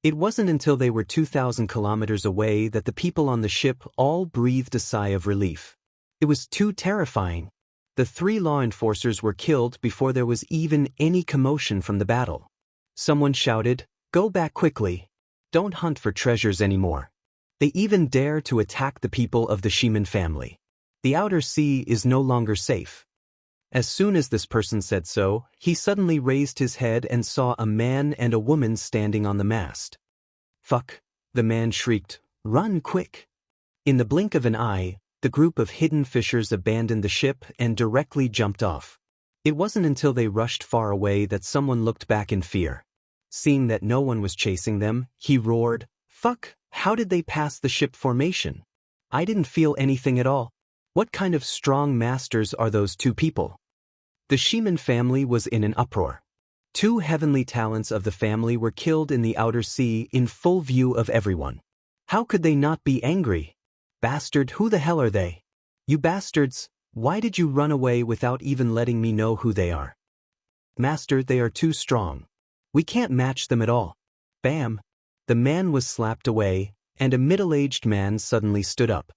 It wasn't until they were 2,000 kilometers away that the people on the ship all breathed a sigh of relief. It was too terrifying. The 3 law enforcers were killed before there was even any commotion from the battle. Someone shouted, "Go back quickly. Don't hunt for treasures anymore." They even dare to attack the people of the Shemin family. The outer sea is no longer safe. As soon as this person said so, he suddenly raised his head and saw a man and a woman standing on the mast. "Fuck," the man shrieked, "run quick." In the blink of an eye, the group of hidden fishers abandoned the ship and directly jumped off. It wasn't until they rushed far away that someone looked back in fear. Seeing that no one was chasing them, he roared, "Fuck, how did they pass the ship formation? I didn't feel anything at all. What kind of strong masters are those 2 people?" The Shemin family was in an uproar. 2 heavenly talents of the family were killed in the outer sea in full view of everyone. How could they not be angry? "Bastard, who the hell are they? You bastards, why did you run away without even letting me know who they are?" "Master, they are too strong. We can't match them at all." Bam! The man was slapped away, and a middle-aged man suddenly stood up.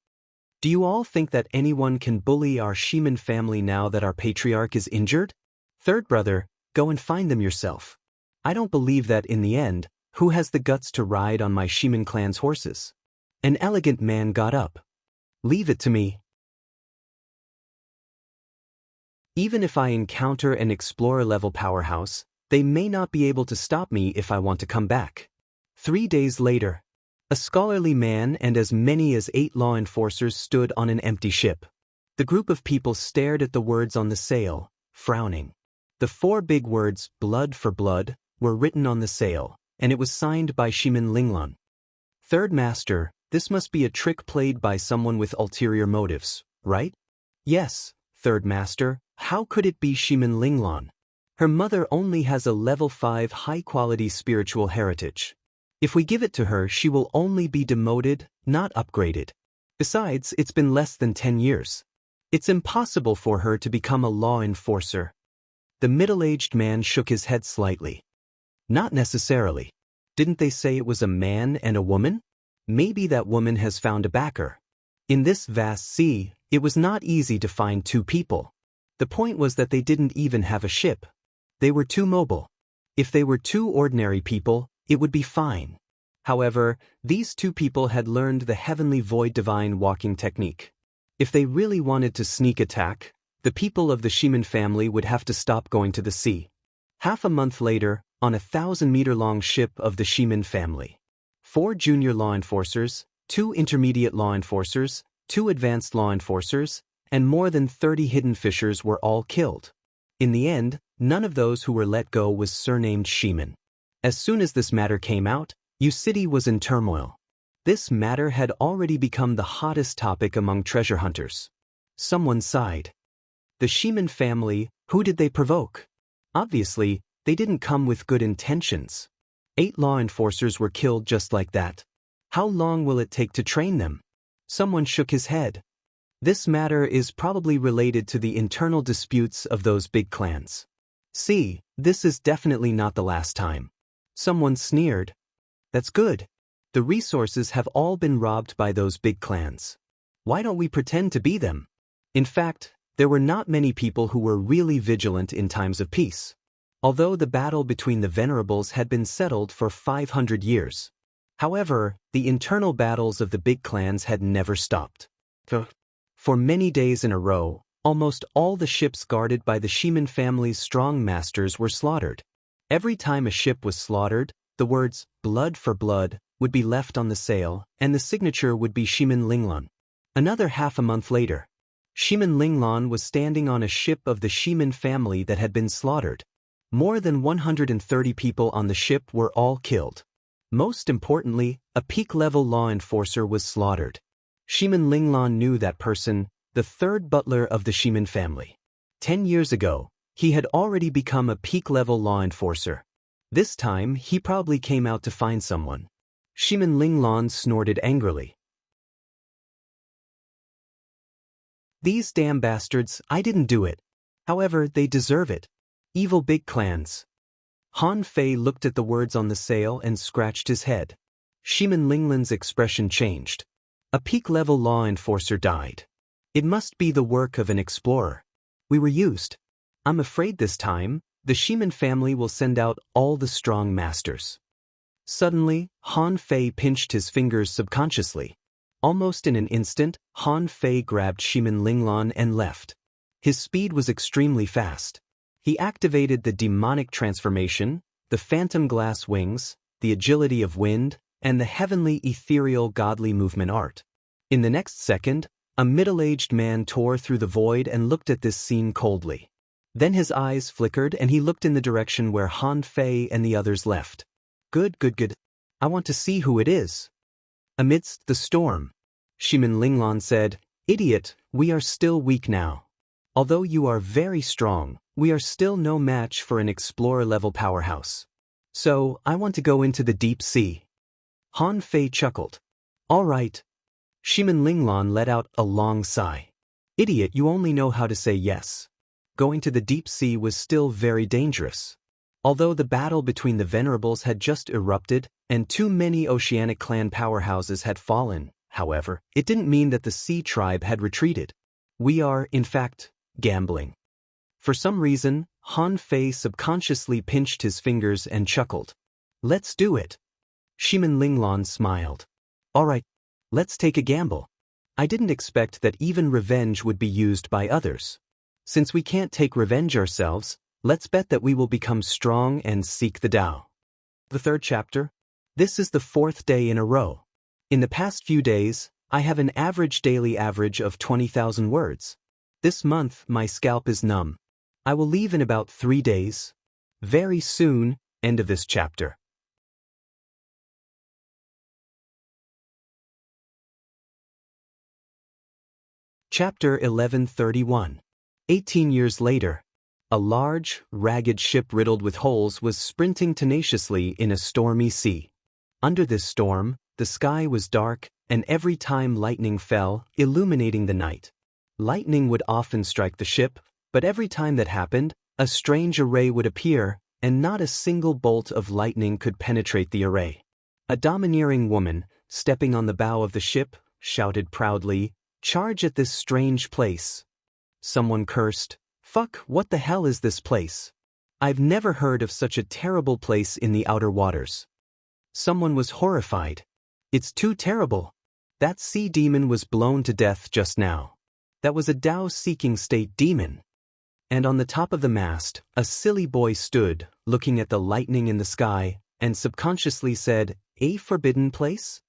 "Do you all think that anyone can bully our Shemin family now that our patriarch is injured? Third brother, go and find them yourself. I don't believe that in the end, who has the guts to ride on my Shemin clan's horses?" An elegant man got up. "Leave it to me. Even if I encounter an explorer-level powerhouse, they may not be able to stop me if I want to come back." 3 days later, a scholarly man and as many as 8 law enforcers stood on an empty ship. The group of people stared at the words on the sail, frowning. The 4 big words, "blood for blood," were written on the sail, and it was signed by Shemin Linglong. "Third Master, this must be a trick played by someone with ulterior motives, right?" "Yes, Third Master, how could it be Shemin Linglong? Her mother only has a level 5 high-quality spiritual heritage. If we give it to her, she will only be demoted, not upgraded. Besides, it's been less than 10 years. It's impossible for her to become a law enforcer." The middle-aged man shook his head slightly. "Not necessarily. Didn't they say it was a man and a woman? Maybe that woman has found a backer. In this vast sea, it was not easy to find 2 people. The point was that they didn't even have a ship. They were too mobile. If they were 2 ordinary people, it would be fine. However, these 2 people had learned the heavenly void divine walking technique. If they really wanted to sneak attack, the people of the Shemin family would have to stop going to the sea. Half a month later, on a 1,000-meter-long ship of the Shemin family, 4 junior law enforcers, 2 intermediate law enforcers, 2 advanced law enforcers, and more than 30 hidden fishers were all killed. In the end, none of those who were let go was surnamed Shemin. As soon as this matter came out, U-City was in turmoil. This matter had already become the hottest topic among treasure hunters. Someone sighed. The Shemin family, who did they provoke? Obviously, they didn't come with good intentions. 8 law enforcers were killed just like that. How long will it take to train them? Someone shook his head. This matter is probably related to the internal disputes of those big clans. See, this is definitely not the last time. Someone sneered. That's good. The resources have all been robbed by those big clans. Why don't we pretend to be them? In fact, there were not many people who were really vigilant in times of peace. Although the battle between the Venerables had been settled for 500 years. However, the internal battles of the big clans had never stopped. For many days in a row, almost all the ships guarded by the Shemin family's strong masters were slaughtered. Every time a ship was slaughtered, the words, "blood for blood," would be left on the sail, and the signature would be Shemin Linglong. Another half a month later, Shemin Linglong was standing on a ship of the Shemin family that had been slaughtered. More than 130 people on the ship were all killed. Most importantly, a peak-level law enforcer was slaughtered. Shimin Linglan knew that person, the third butler of the Shimin family. 10 years ago, he had already become a peak-level law enforcer. This time, he probably came out to find someone. Shimin Linglan snorted angrily. These damn bastards, I didn't do it. However, they deserve it. Evil big clans. Han Fei looked at the words on the sale and scratched his head. Shimin Linglan's expression changed. A peak-level law enforcer died. It must be the work of an explorer. We were used. I'm afraid this time, the Shimin family will send out all the strong masters. Suddenly, Han Fei pinched his fingers subconsciously. Almost in an instant, Han Fei grabbed Shimin Linglan and left. His speed was extremely fast. He activated the demonic transformation, the phantom glass wings, the agility of wind, and the heavenly ethereal godly movement art. In the next second, a middle-aged man tore through the void and looked at this scene coldly. Then his eyes flickered and he looked in the direction where Han Fei and the others left. Good. I want to see who it is. Amidst the storm, Shimin Linglan said, Idiot, we are still weak now. Although you are very strong, we are still no match for an explorer-level powerhouse. So, I want to go into the deep sea. Han Fei chuckled. All right. Shimin Linglan let out a long sigh. Idiot, you only know how to say yes. Going to the deep sea was still very dangerous. Although the battle between the Venerables had just erupted, and too many oceanic clan powerhouses had fallen, however, it didn't mean that the Sea Tribe had retreated. We are, in fact, gambling. For some reason, Han Fei subconsciously pinched his fingers and chuckled. Let's do it. Shimin Linglan smiled. All right, let's take a gamble. I didn't expect that even revenge would be used by others. Since we can't take revenge ourselves, let's bet that we will become strong and seek the Tao. The third chapter. This is the fourth day in a row. In the past few days, I have an daily average of 20,000 words. This month, my scalp is numb. I will leave in about 3 days. Very soon, end of this chapter. Chapter 1131. 18 years later. A large, ragged ship riddled with holes was sprinting tenaciously in a stormy sea. Under this storm, the sky was dark, and every time lightning fell, illuminating the night. Lightning would often strike the ship, but every time that happened, a strange array would appear, and not a single bolt of lightning could penetrate the array. A domineering woman, stepping on the bow of the ship, shouted proudly, "Charge at this strange place." Someone cursed, "Fuck, what the hell is this place? I've never heard of such a terrible place in the outer waters." Someone was horrified. "It's too terrible. That sea demon was blown to death just now. That was a Tao-seeking state demon." And on the top of the mast, a silly boy stood, looking at the lightning in the sky, and subconsciously said, "A forbidden place?"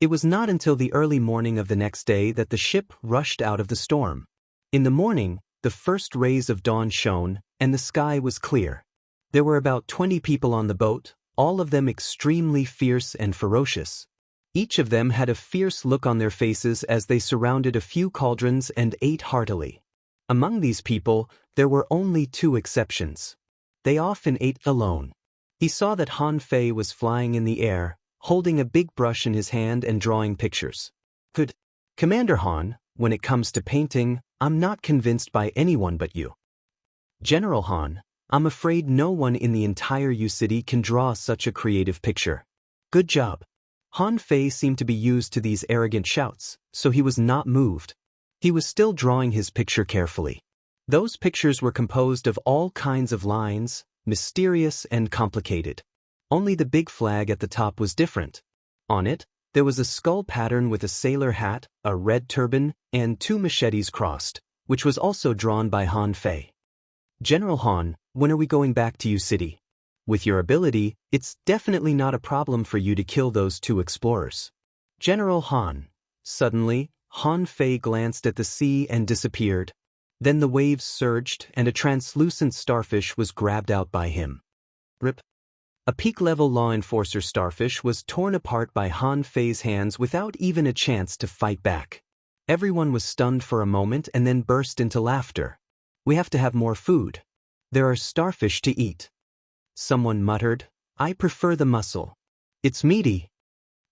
It was not until the early morning of the next day that the ship rushed out of the storm. In the morning, the first rays of dawn shone, and the sky was clear. There were about 20 people on the boat, all of them extremely fierce and ferocious. Each of them had a fierce look on their faces as they surrounded a few cauldrons and ate heartily. Among these people, there were only 2 exceptions. They often ate alone. He saw that Han Fei was flying in the air, holding a big brush in his hand and drawing pictures. Good. Commander Han, when it comes to painting, I'm not convinced by anyone but you. General Han, I'm afraid no one in the entire U City can draw such a creative picture. Good job. Han Fei seemed to be used to these arrogant shouts, so he was not moved. He was still drawing his picture carefully. Those pictures were composed of all kinds of lines, mysterious and complicated. Only the big flag at the top was different. On it, there was a skull pattern with a sailor hat, a red turban, and 2 machetes crossed, which was also drawn by Han Fei. General Han, when are we going back to U City? With your ability, it's definitely not a problem for you to kill those 2 explorers. General Han. Suddenly, Han Fei glanced at the sea and disappeared. Then the waves surged and a translucent starfish was grabbed out by him. Rip. A peak-level law enforcer starfish was torn apart by Han Fei's hands without even a chance to fight back. Everyone was stunned for a moment and then burst into laughter. We have to have more food. There are starfish to eat. Someone muttered, I prefer the mussel. It's meaty.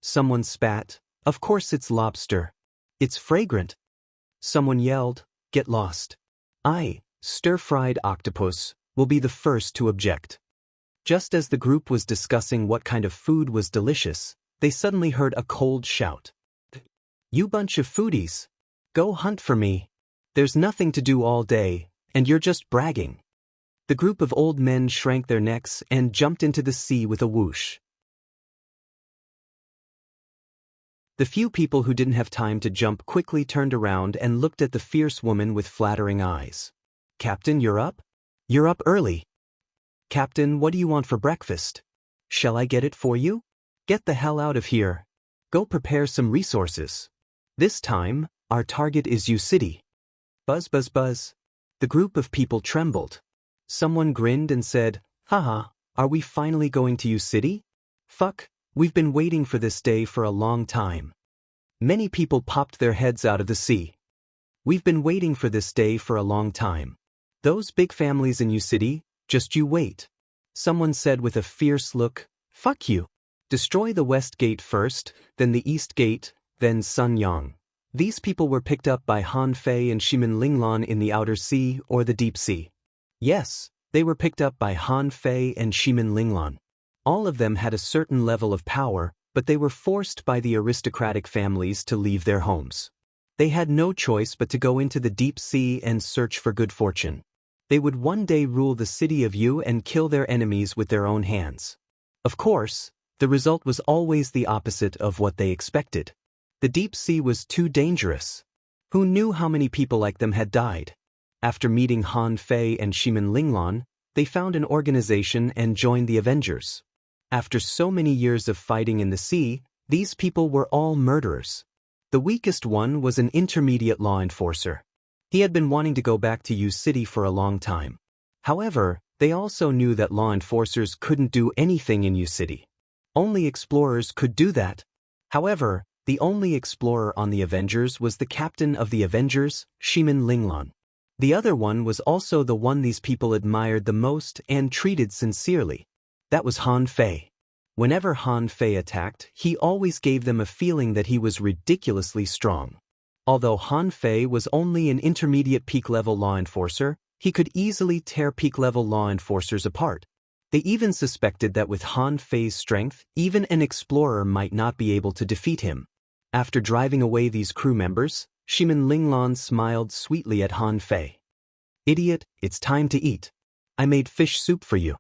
Someone spat, of course it's lobster. It's fragrant. Someone yelled, get lost. I, stir-fried octopus, will be the first to object. Just as the group was discussing what kind of food was delicious, they suddenly heard a cold shout. You bunch of foodies. Go hunt for me. There's nothing to do all day, and you're just bragging. The group of old men shrank their necks and jumped into the sea with a whoosh. The few people who didn't have time to jump quickly turned around and looked at the fierce woman with flattering eyes. Captain, you're up? You're up early. Captain, what do you want for breakfast? Shall I get it for you? Get the hell out of here. Go prepare some resources. This time, our target is U City. Buzz buzz buzz. The group of people trembled. Someone grinned and said, haha, are we finally going to U City? Fuck, we've been waiting for this day for a long time. Many people popped their heads out of the sea. We've been waiting for this day for a long time. Those big families in U City, just you wait. Someone said with a fierce look, fuck you. Destroy the West Gate first, then the East Gate, then Sun Yang. These people were picked up by Han Fei and Shimin Linglan in the outer sea or the deep sea. Yes, they were picked up by Han Fei and Shimin Linglan. All of them had a certain level of power, but they were forced by the aristocratic families to leave their homes. They had no choice but to go into the deep sea and search for good fortune. They would one day rule the city of Yu and kill their enemies with their own hands. Of course, the result was always the opposite of what they expected. The deep sea was too dangerous. Who knew how many people like them had died? After meeting Han Fei and Shimin Linglan, they found an organization and joined the Avengers. After so many years of fighting in the sea, these people were all murderers. The weakest one was an intermediate law enforcer. He had been wanting to go back to U City for a long time. However, they also knew that law enforcers couldn't do anything in U City. Only explorers could do that. However, the only explorer on the Avengers was the captain of the Avengers, Shimin Linglan. The other one was also the one these people admired the most and treated sincerely. That was Han Fei. Whenever Han Fei attacked, he always gave them a feeling that he was ridiculously strong. Although Han Fei was only an intermediate peak-level law enforcer, he could easily tear peak-level law enforcers apart. They even suspected that with Han Fei's strength, even an explorer might not be able to defeat him. After driving away these crew members, Shimin Linglan smiled sweetly at Han Fei. Idiot, it's time to eat. I made fish soup for you.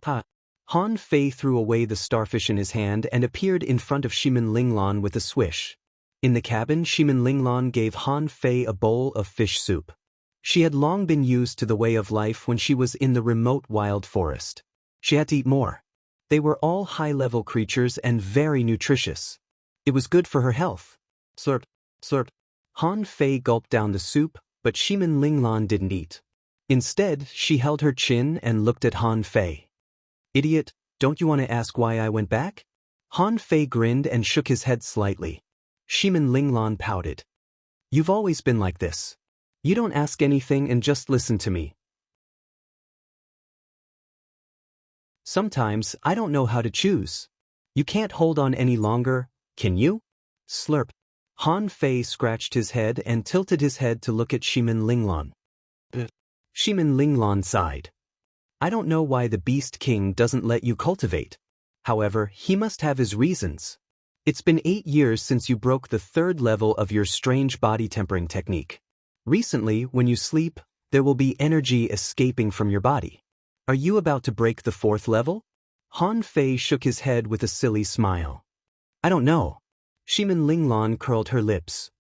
Ha! Han Fei threw away the starfish in his hand and appeared in front of Shimin Linglan with a swish. In the cabin, Shimin Linglan gave Han Fei a bowl of fish soup. She had long been used to the way of life when she was in the remote wild forest. She had to eat more. They were all high-level creatures and very nutritious. It was good for her health. Slurp, slurp. Han Fei gulped down the soup, but Shimin Linglan didn't eat. Instead, she held her chin and looked at Han Fei. Idiot, don't you want to ask why I went back? Han Fei grinned and shook his head slightly. Shimin Linglan pouted. You've always been like this. You don't ask anything and just listen to me. Sometimes I don't know how to choose. You can't hold on any longer, can you? Slurp. Han Fei scratched his head and tilted his head to look at Shimin Linglan. Shimin Linglan sighed. I don't know why the Beast King doesn't let you cultivate. However, he must have his reasons. It's been 8 years since you broke the 3rd level of your strange body tempering technique. Recently, when you sleep, there will be energy escaping from your body. Are you about to break the 4th level? Han Fei shook his head with a silly smile. I don't know. Shimin Linglan curled her lips.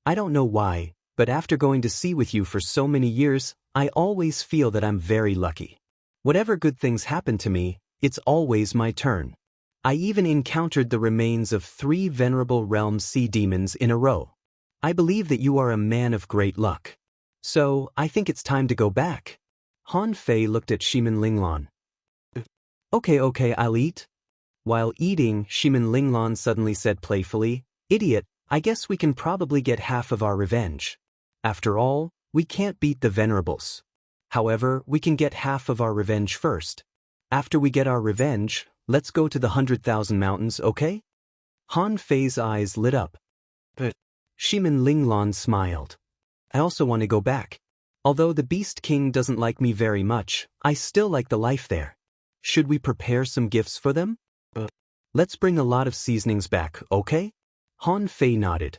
I don't know why, but after going to sea with you for so many years, I always feel that I'm very lucky. Whatever good things happen to me, it's always my turn. I even encountered the remains of 3 venerable realm sea demons in a row. I believe that you are a man of great luck. So, I think it's time to go back. Han Fei looked at Shimin Linglan. Okay, I'll eat. While eating, Shimin Linglan suddenly said playfully, Idiot, I guess we can probably get half of our revenge. After all, we can't beat the Venerables. However, we can get half of our revenge first. After we get our revenge, let's go to the 100,000 mountains, okay? Han Fei's eyes lit up. But Shimin Linglan smiled. I also want to go back. Although the Beast King doesn't like me very much, I still like the life there. Should we prepare some gifts for them? Let's bring a lot of seasonings back, okay? Han Fei nodded.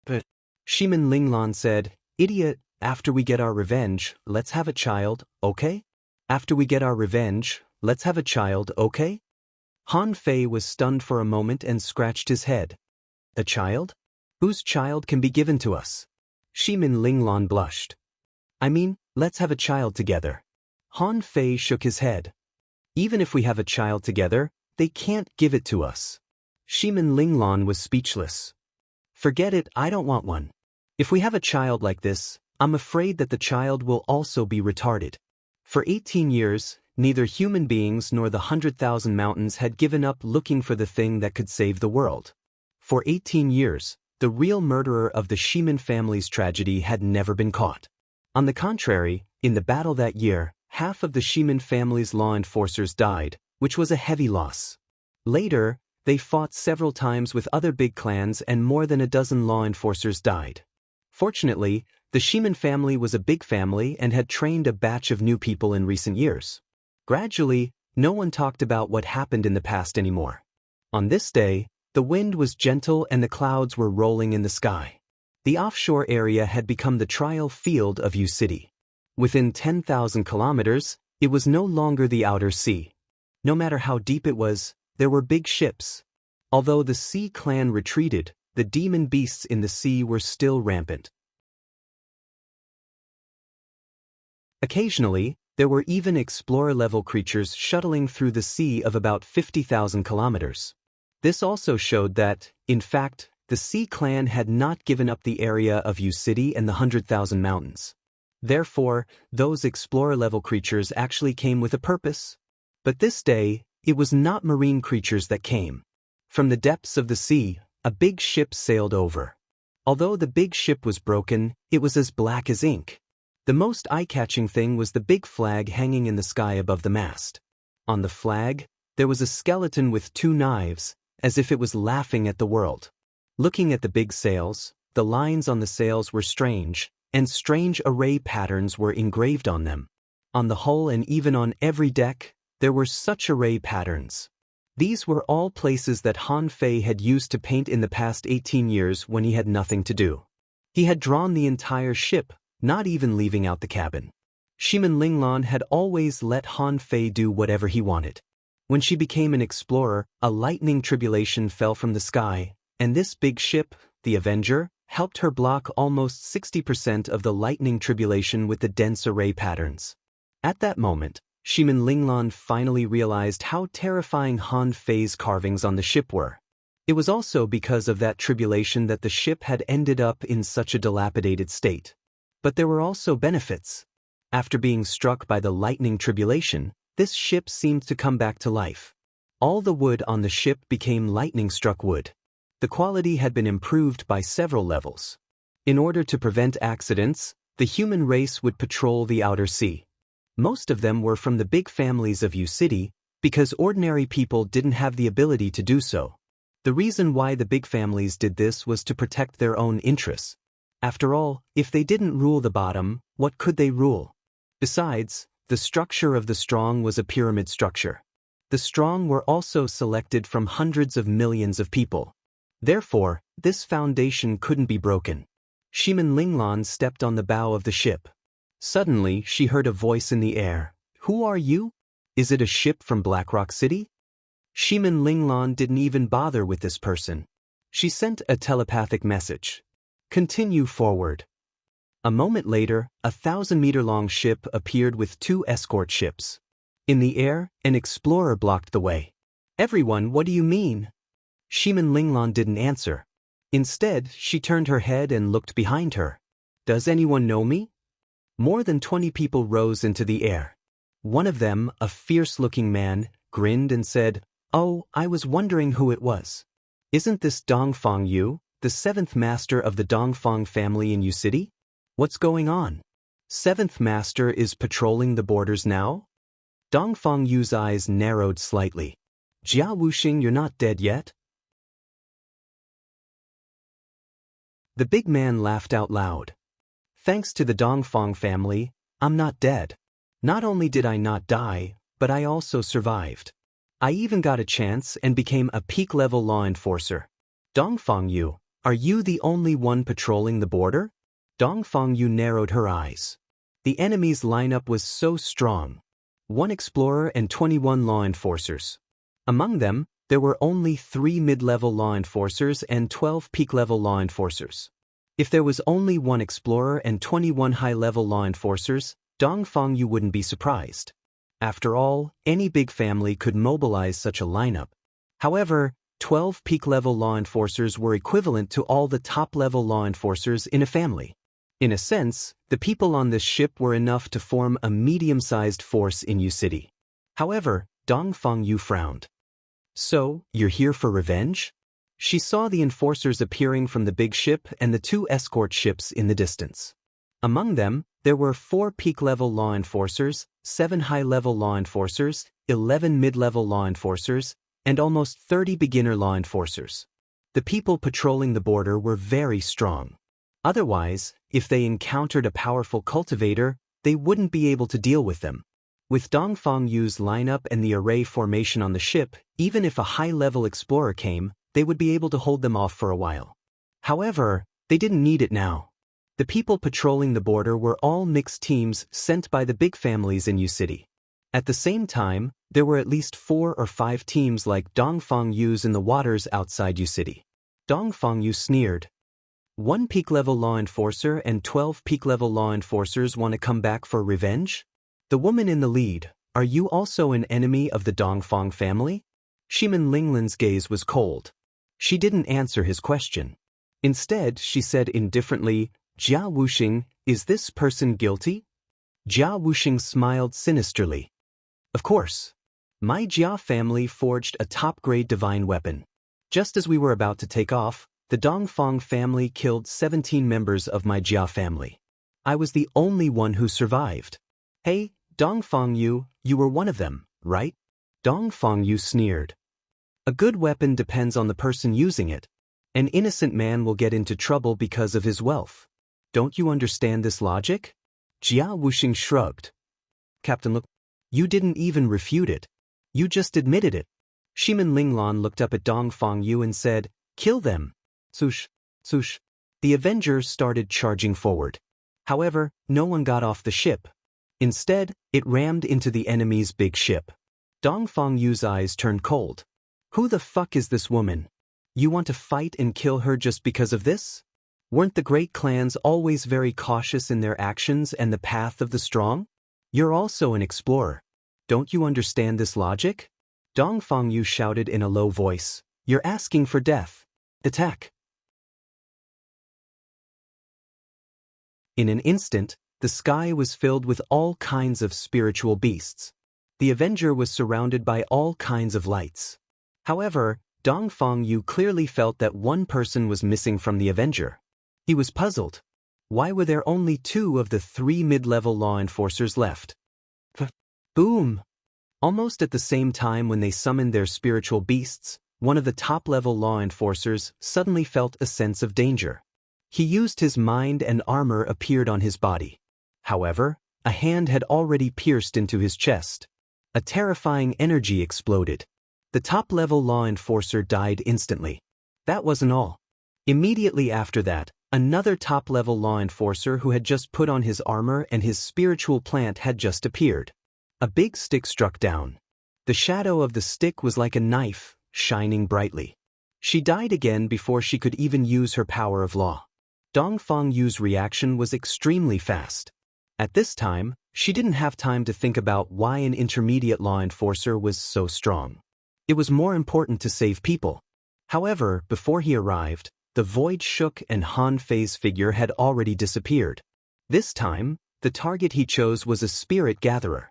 But Shimin Linglan said, Idiot, after we get our revenge, let's have a child, okay? After we get our revenge, let's have a child, okay? Han Fei was stunned for a moment and scratched his head. A child? Whose child can be given to us? Shimin Linglan blushed. I mean, let's have a child together. Han Fei shook his head. Even if we have a child together, they can't give it to us. Shimin Linglan was speechless. Forget it, I don't want one. If we have a child like this, I'm afraid that the child will also be retarded. For 18 years, neither human beings nor the 100,000 mountains had given up looking for the thing that could save the world. For 18 years, the real murderer of the Shimin family's tragedy had never been caught. On the contrary, in the battle that year, half of the Shimin family's law enforcers died, which was a heavy loss. Later, they fought several times with other big clans and more than a dozen law enforcers died. Fortunately, the Shimin family was a big family and had trained a batch of new people in recent years. Gradually, no one talked about what happened in the past anymore. On this day, the wind was gentle and the clouds were rolling in the sky. The offshore area had become the trial field of U City. Within 10,000 kilometers, it was no longer the outer sea. No matter how deep it was, there were big ships. Although the Sea Clan retreated, the demon beasts in the sea were still rampant. Occasionally, there were even explorer-level creatures shuttling through the sea of about 50,000 kilometers. This also showed that, in fact, the Sea Clan had not given up the area of U City and the 100,000 mountains. Therefore, those explorer-level creatures actually came with a purpose. But this day, it was not marine creatures that came. From the depths of the sea, a big ship sailed over. Although the big ship was broken, it was as black as ink. The most eye-catching thing was the big flag hanging in the sky above the mast. On the flag, there was a skeleton with 2 knives, as if it was laughing at the world. Looking at the big sails, the lines on the sails were strange, and strange array patterns were engraved on them. On the hull and even on every deck, there were such array patterns. These were all places that Han Fei had used to paint in the past 18 years when he had nothing to do. He had drawn the entire ship, not even leaving out the cabin. Shimin Linglan had always let Han Fei do whatever he wanted. When she became an explorer, a lightning tribulation fell from the sky, and this big ship, the Avenger, helped her block almost 60% of the lightning tribulation with the dense array patterns. At that moment, Shimin Linglan finally realized how terrifying Han Fei's carvings on the ship were. It was also because of that tribulation that the ship had ended up in such a dilapidated state. But there were also benefits. After being struck by the lightning tribulation, this ship seemed to come back to life. All the wood on the ship became lightning-struck wood. The quality had been improved by several levels. In order to prevent accidents, the human race would patrol the outer sea. Most of them were from the big families of U City, because ordinary people didn't have the ability to do so. The reason why the big families did this was to protect their own interests. After all, if they didn't rule the bottom, what could they rule? Besides, the structure of the strong was a pyramid structure. The strong were also selected from hundreds of millions of people. Therefore, this foundation couldn't be broken. Shimin Linglan stepped on the bow of the ship. Suddenly, she heard a voice in the air. Who are you? Is it a ship from Blackrock City? Shimin Linglan didn't even bother with this person. She sent a telepathic message. Continue forward. A moment later, a 1,000-meter-long ship appeared with 2 escort ships. In the air, an explorer blocked the way. Everyone, what do you mean? Shimin Linglan didn't answer. Instead, she turned her head and looked behind her. Does anyone know me? More than 20 people rose into the air. One of them, a fierce-looking man, grinned and said, "Oh, I was wondering who it was. Isn't this Dongfang Yu, the seventh master of the Dongfang family in Yu City? What's going on? Seventh master is patrolling the borders now?" Dongfang Yu's eyes narrowed slightly. "Jia Wuxing, you're not dead yet?" The big man laughed out loud. "Thanks to the Dongfang family, I'm not dead. Not only did I not die, but I also survived. I even got a chance and became a peak-level law enforcer. Dongfang Yu, are you the only one patrolling the border?" Dongfang Yu narrowed her eyes. The enemy's lineup was so strong. 1 explorer and 21 law enforcers. Among them, there were only 3 mid-level law enforcers and 12 peak-level law enforcers. If there was only 1 explorer and 21 high-level law enforcers, Dongfang Yu wouldn't be surprised. After all, any big family could mobilize such a lineup. However, 12 peak-level law enforcers were equivalent to all the top-level law enforcers in a family. In a sense, the people on this ship were enough to form a medium-sized force in Yu City. However, Dongfang Yu frowned. "So, you're here for revenge?" She saw the enforcers appearing from the big ship and the 2 escort ships in the distance. Among them, there were 4 peak-level law enforcers, 7 high-level law enforcers, 11 mid-level law enforcers, and almost 30 beginner law enforcers. The people patrolling the border were very strong. Otherwise, if they encountered a powerful cultivator, they wouldn't be able to deal with them. With Dongfang Yu's lineup and the array formation on the ship, even if a high-level explorer came, they would be able to hold them off for a while. However, they didn't need it now. The people patrolling the border were all mixed teams sent by the big families in Yu City. At the same time, there were at least 4 or 5 teams like Dongfang Yu's in the waters outside Yu City. Dongfang Yu sneered. 1 peak-level law enforcer and 12 peak-level law enforcers want to come back for revenge? The woman in the lead, are you also an enemy of the Dongfang family? Shimin Linglan's gaze was cold. She didn't answer his question. Instead, she said indifferently, "Jia Wuxing, is this person guilty?" Jia Wuxing smiled sinisterly. "Of course. My Jia family forged a top-grade divine weapon. Just as we were about to take off, the Dongfang family killed 17 members of my Jia family. I was the only one who survived. Hey, Dongfang Yu, you were one of them, right?" Dongfang Yu sneered. "A good weapon depends on the person using it. An innocent man will get into trouble because of his wealth. Don't you understand this logic?" Jia Wuxing shrugged. "Captain, look, you didn't even refute it. You just admitted it." Shimin Linglan looked up at Dongfang Yu and said, "Kill them." Swoosh, swoosh. The Avengers started charging forward. However, no one got off the ship. Instead, it rammed into the enemy's big ship. Dongfang Yu's eyes turned cold. "Who the fuck is this woman? You want to fight and kill her just because of this? Weren't the great clans always very cautious in their actions and the path of the strong? You're also an explorer. Don't you understand this logic?" Dongfang Yu shouted in a low voice, "You're asking for death. Attack." In an instant, the sky was filled with all kinds of spiritual beasts. The Avenger was surrounded by all kinds of lights. However, Dongfang Yu clearly felt that one person was missing from the Avenger. He was puzzled. Why were there only 2 of the 3 mid-level law enforcers left? Boom! Almost at the same time when they summoned their spiritual beasts, one of the top-level law enforcers suddenly felt a sense of danger. He used his mind and armor appeared on his body. However, a hand had already pierced into his chest. A terrifying energy exploded. The top-level law enforcer died instantly. That wasn't all. Immediately after that, another top-level law enforcer who had just put on his armor and his spiritual plant had just appeared. A big stick struck down. The shadow of the stick was like a knife, shining brightly. She died again before she could even use her power of law. Dongfang Yu's reaction was extremely fast. At this time, she didn't have time to think about why an intermediate law enforcer was so strong. It was more important to save people. However, before he arrived, the void shook and Han Fei's figure had already disappeared. This time, the target he chose was a spirit gatherer.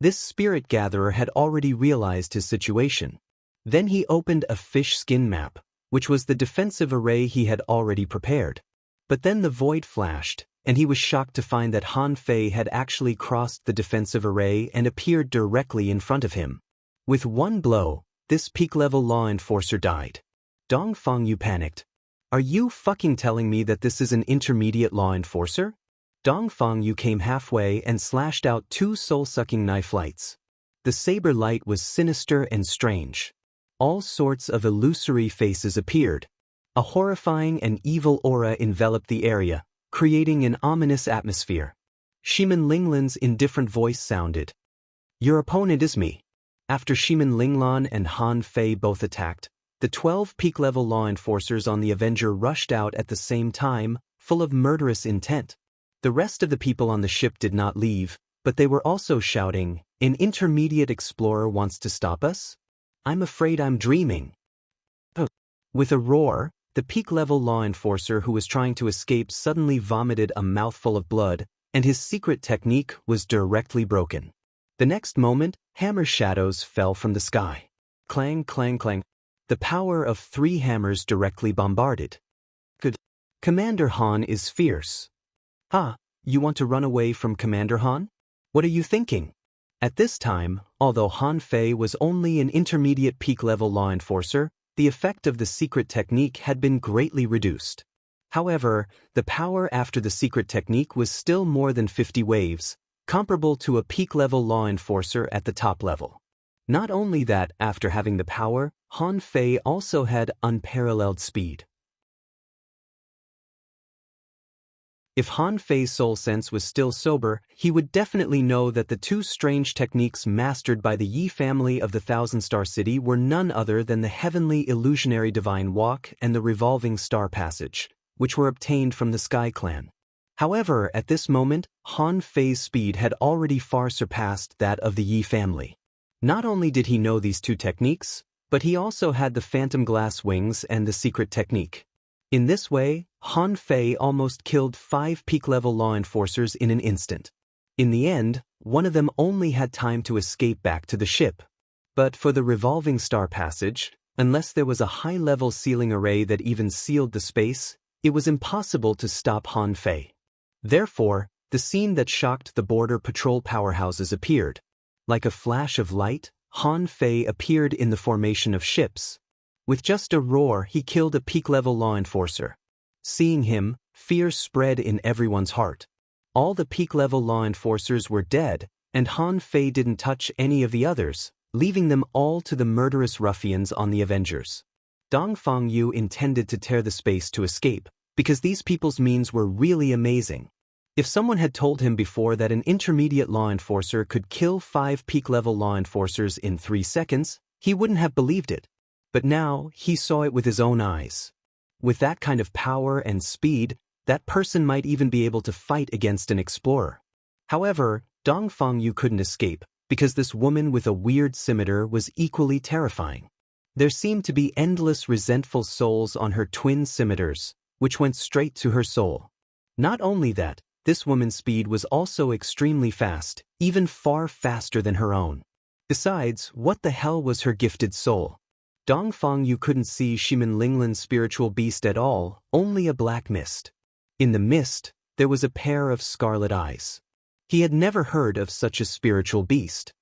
This spirit gatherer had already realized his situation. Then he opened a fish skin map, which was the defensive array he had already prepared. But then the void flashed, and he was shocked to find that Han Fei had actually crossed the defensive array and appeared directly in front of him. With one blow, this peak-level law enforcer died. Dong Fangyu panicked. Are you fucking telling me that this is an intermediate law enforcer? Dong Fangyu came halfway and slashed out 2 soul-sucking knife lights. The saber light was sinister and strange. All sorts of illusory faces appeared. A horrifying and evil aura enveloped the area, creating an ominous atmosphere. Shimin Linglan's indifferent voice sounded. Your opponent is me. After Shimin Linglan and Han Fei both attacked, the 12 peak-level law enforcers on the Avenger rushed out at the same time, full of murderous intent. The rest of the people on the ship did not leave, but they were also shouting, "An intermediate explorer wants to stop us? I'm afraid I'm dreaming." With a roar, the peak-level law enforcer who was trying to escape suddenly vomited a mouthful of blood, and his secret technique was directly broken. The next moment, hammer shadows fell from the sky. Clang, clang, clang. The power of 3 hammers directly bombarded. Good. Commander Han is fierce. Ah, you want to run away from Commander Han? What are you thinking? At this time, although Han Fei was only an intermediate peak-level law enforcer, the effect of the secret technique had been greatly reduced. However, the power after the secret technique was still more than 50 waves, comparable to a peak-level law enforcer at the top level. Not only that, after having the power, Han Fei also had unparalleled speed. If Han Fei's soul sense was still sober, he would definitely know that the 2 strange techniques mastered by the Yi family of the Thousand Star City were none other than the heavenly illusionary divine walk and the revolving star passage, which were obtained from the Sky Clan. However, at this moment, Han Fei's speed had already far surpassed that of the Yi family. Not only did he know these 2 techniques, but he also had the phantom glass wings and the secret technique. In this way, Han Fei almost killed 5 peak-level law enforcers in an instant. In the end, one of them only had time to escape back to the ship. But for the revolving star passage, unless there was a high-level sealing array that even sealed the space, it was impossible to stop Han Fei. Therefore, the scene that shocked the border patrol powerhouses appeared. Like a flash of light, Han Fei appeared in the formation of ships. With just a roar, he killed a peak-level law enforcer. Seeing him, fear spread in everyone's heart. All the peak-level law enforcers were dead, and Han Fei didn't touch any of the others, leaving them all to the murderous ruffians on the Avengers. Dong Fangyu intended to tear the space to escape, because these people's means were really amazing. If someone had told him before that an intermediate law enforcer could kill 5 peak-level law enforcers in 3 seconds, he wouldn't have believed it. But now, he saw it with his own eyes. With that kind of power and speed, that person might even be able to fight against an explorer. However, Dong Fangyu couldn't escape, because this woman with a weird scimitar was equally terrifying. There seemed to be endless resentful souls on her twin scimitars, which went straight to her soul. Not only that, this woman's speed was also extremely fast, even far faster than her own. Besides, what the hell was her gifted soul? Dong Fangyu couldn't see Shimin Linglan's spiritual beast at all, only a black mist. In the mist, there was a pair of scarlet eyes. He had never heard of such a spiritual beast.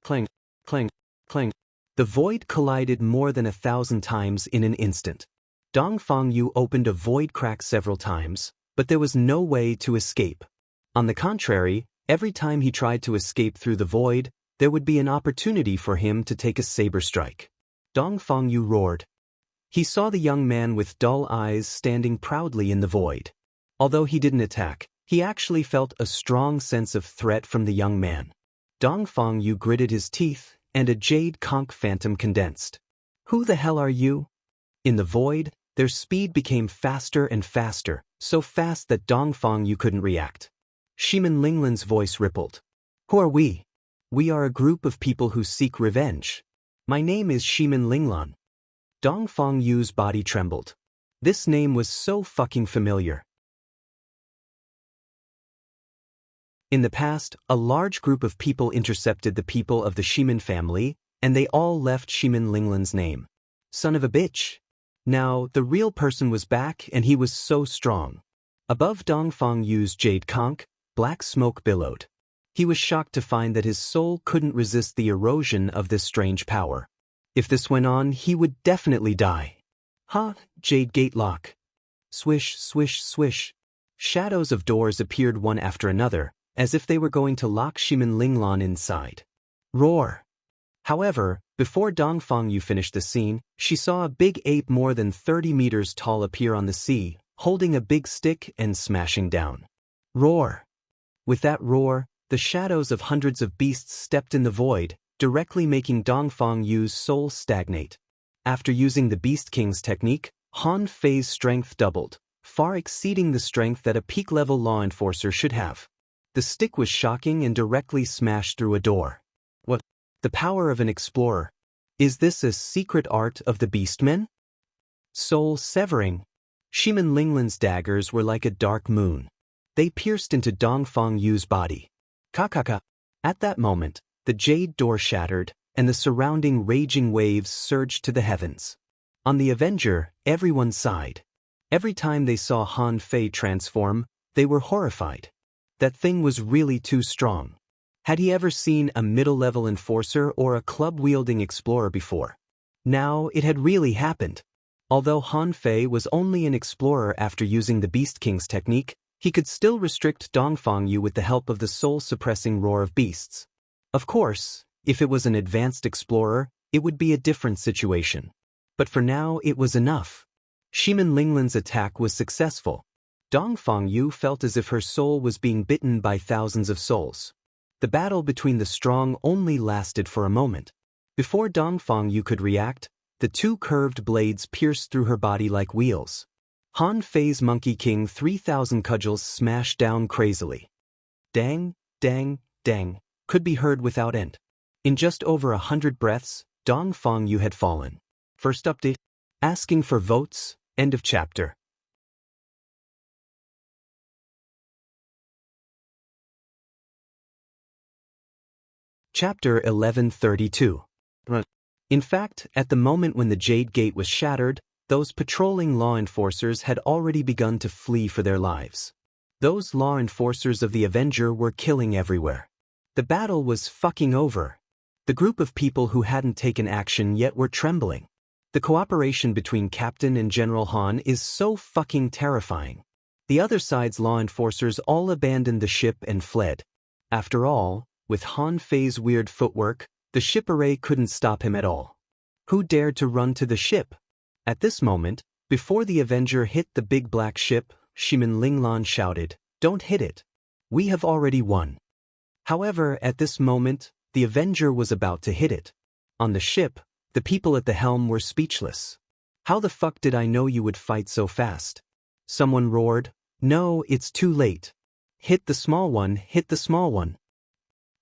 Clang, clang, clang. The void collided more than 1,000 times in an instant. Dong Fangyu opened a void crack several times, but there was no way to escape. On the contrary, every time he tried to escape through the void, there would be an opportunity for him to take a saber strike. Dong Fangyu roared. He saw the young man with dull eyes standing proudly in the void. Although he didn't attack, he actually felt a strong sense of threat from the young man. Dong Fangyu gritted his teeth, and a jade conch phantom condensed. Who the hell are you? In the void, their speed became faster and faster, so fast that Dong Fangyu couldn't react. Shimin Linglan's voice rippled. Who are we? We are a group of people who seek revenge. My name is Shimin Linglan. Dong Fangyu's body trembled. This name was so fucking familiar. In the past, a large group of people intercepted the people of the Shimin family, and they all left Shimin Linglan's name. Son of a bitch. Now, the real person was back, and he was so strong. Above Dongfang Yu's jade conch, black smoke billowed. He was shocked to find that his soul couldn't resist the erosion of this strange power. If this went on, he would definitely die. Jade gate lock. Swish, swish, swish. Shadows of doors appeared one after another, as if they were going to lock Shimin Linglan inside. Roar. However, before Dongfang Yu finished the scene, she saw a big ape more than 30 meters tall appear on the sea, holding a big stick and smashing down. Roar. With that roar, the shadows of hundreds of beasts stepped in the void, directly making Dongfang Yu's soul stagnate. After using the Beast King's technique, Han Fei's strength doubled, far exceeding the strength that a peak-level law enforcer should have. The stick was shocking and directly smashed through a door. What? The power of an explorer. Is this a secret art of the Beastmen? Soul severing. Shimin Linglan's daggers were like a dark moon. They pierced into Dongfang Yu's body. Kakaka. At that moment, the jade door shattered, and the surrounding raging waves surged to the heavens. On the Avenger, everyone sighed. Every time they saw Han Fei transform, they were horrified. That thing was really too strong. Had he ever seen a middle-level enforcer or a club-wielding explorer before? Now it had really happened. Although Han Fei was only an explorer after using the Beast King's technique, he could still restrict Dongfang Yu with the help of the soul-suppressing roar of beasts. Of course, if it was an advanced explorer, it would be a different situation. But for now, it was enough. Shimin Linglan's attack was successful. Dongfang Yu felt as if her soul was being bitten by thousands of souls. The battle between the strong only lasted for a moment. Before Dongfang Yu could react, the two curved blades pierced through her body like wheels. Han Fei's Monkey King 3000 cudgels smashed down crazily. Dang, dang, dang, could be heard without end. In just over 100 breaths, Dongfang Yu had fallen. First update. Asking for votes, end of chapter. Chapter 1132. In fact, at the moment when the Jade Gate was shattered, those patrolling law enforcers had already begun to flee for their lives. Those law enforcers of the Avenger were killing everywhere. The battle was fucking over. The group of people who hadn't taken action yet were trembling. The cooperation between Captain and General Han is so fucking terrifying. The other side's law enforcers all abandoned the ship and fled. After all, with Han Fei's weird footwork, the ship array couldn't stop him at all. Who dared to run to the ship? At this moment, before the Avenger hit the big black ship, Shimin Linglan shouted, "Don't hit it. We have already won." However, at this moment, the Avenger was about to hit it. On the ship, the people at the helm were speechless. "How the fuck did I know you would fight so fast?" Someone roared, "No, it's too late. Hit the small one, hit the small one."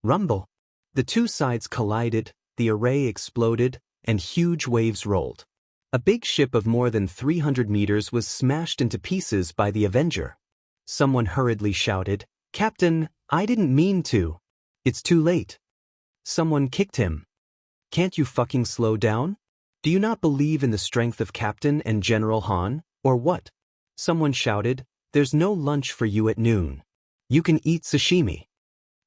Rumble. The two sides collided, the array exploded, and huge waves rolled. A big ship of more than 300 meters was smashed into pieces by the Avenger. Someone hurriedly shouted, "Captain, I didn't mean to. It's too late." Someone kicked him. "Can't you fucking slow down? Do you not believe in the strength of Captain and General Han, or what?" Someone shouted, "There's no lunch for you at noon. You can eat sashimi."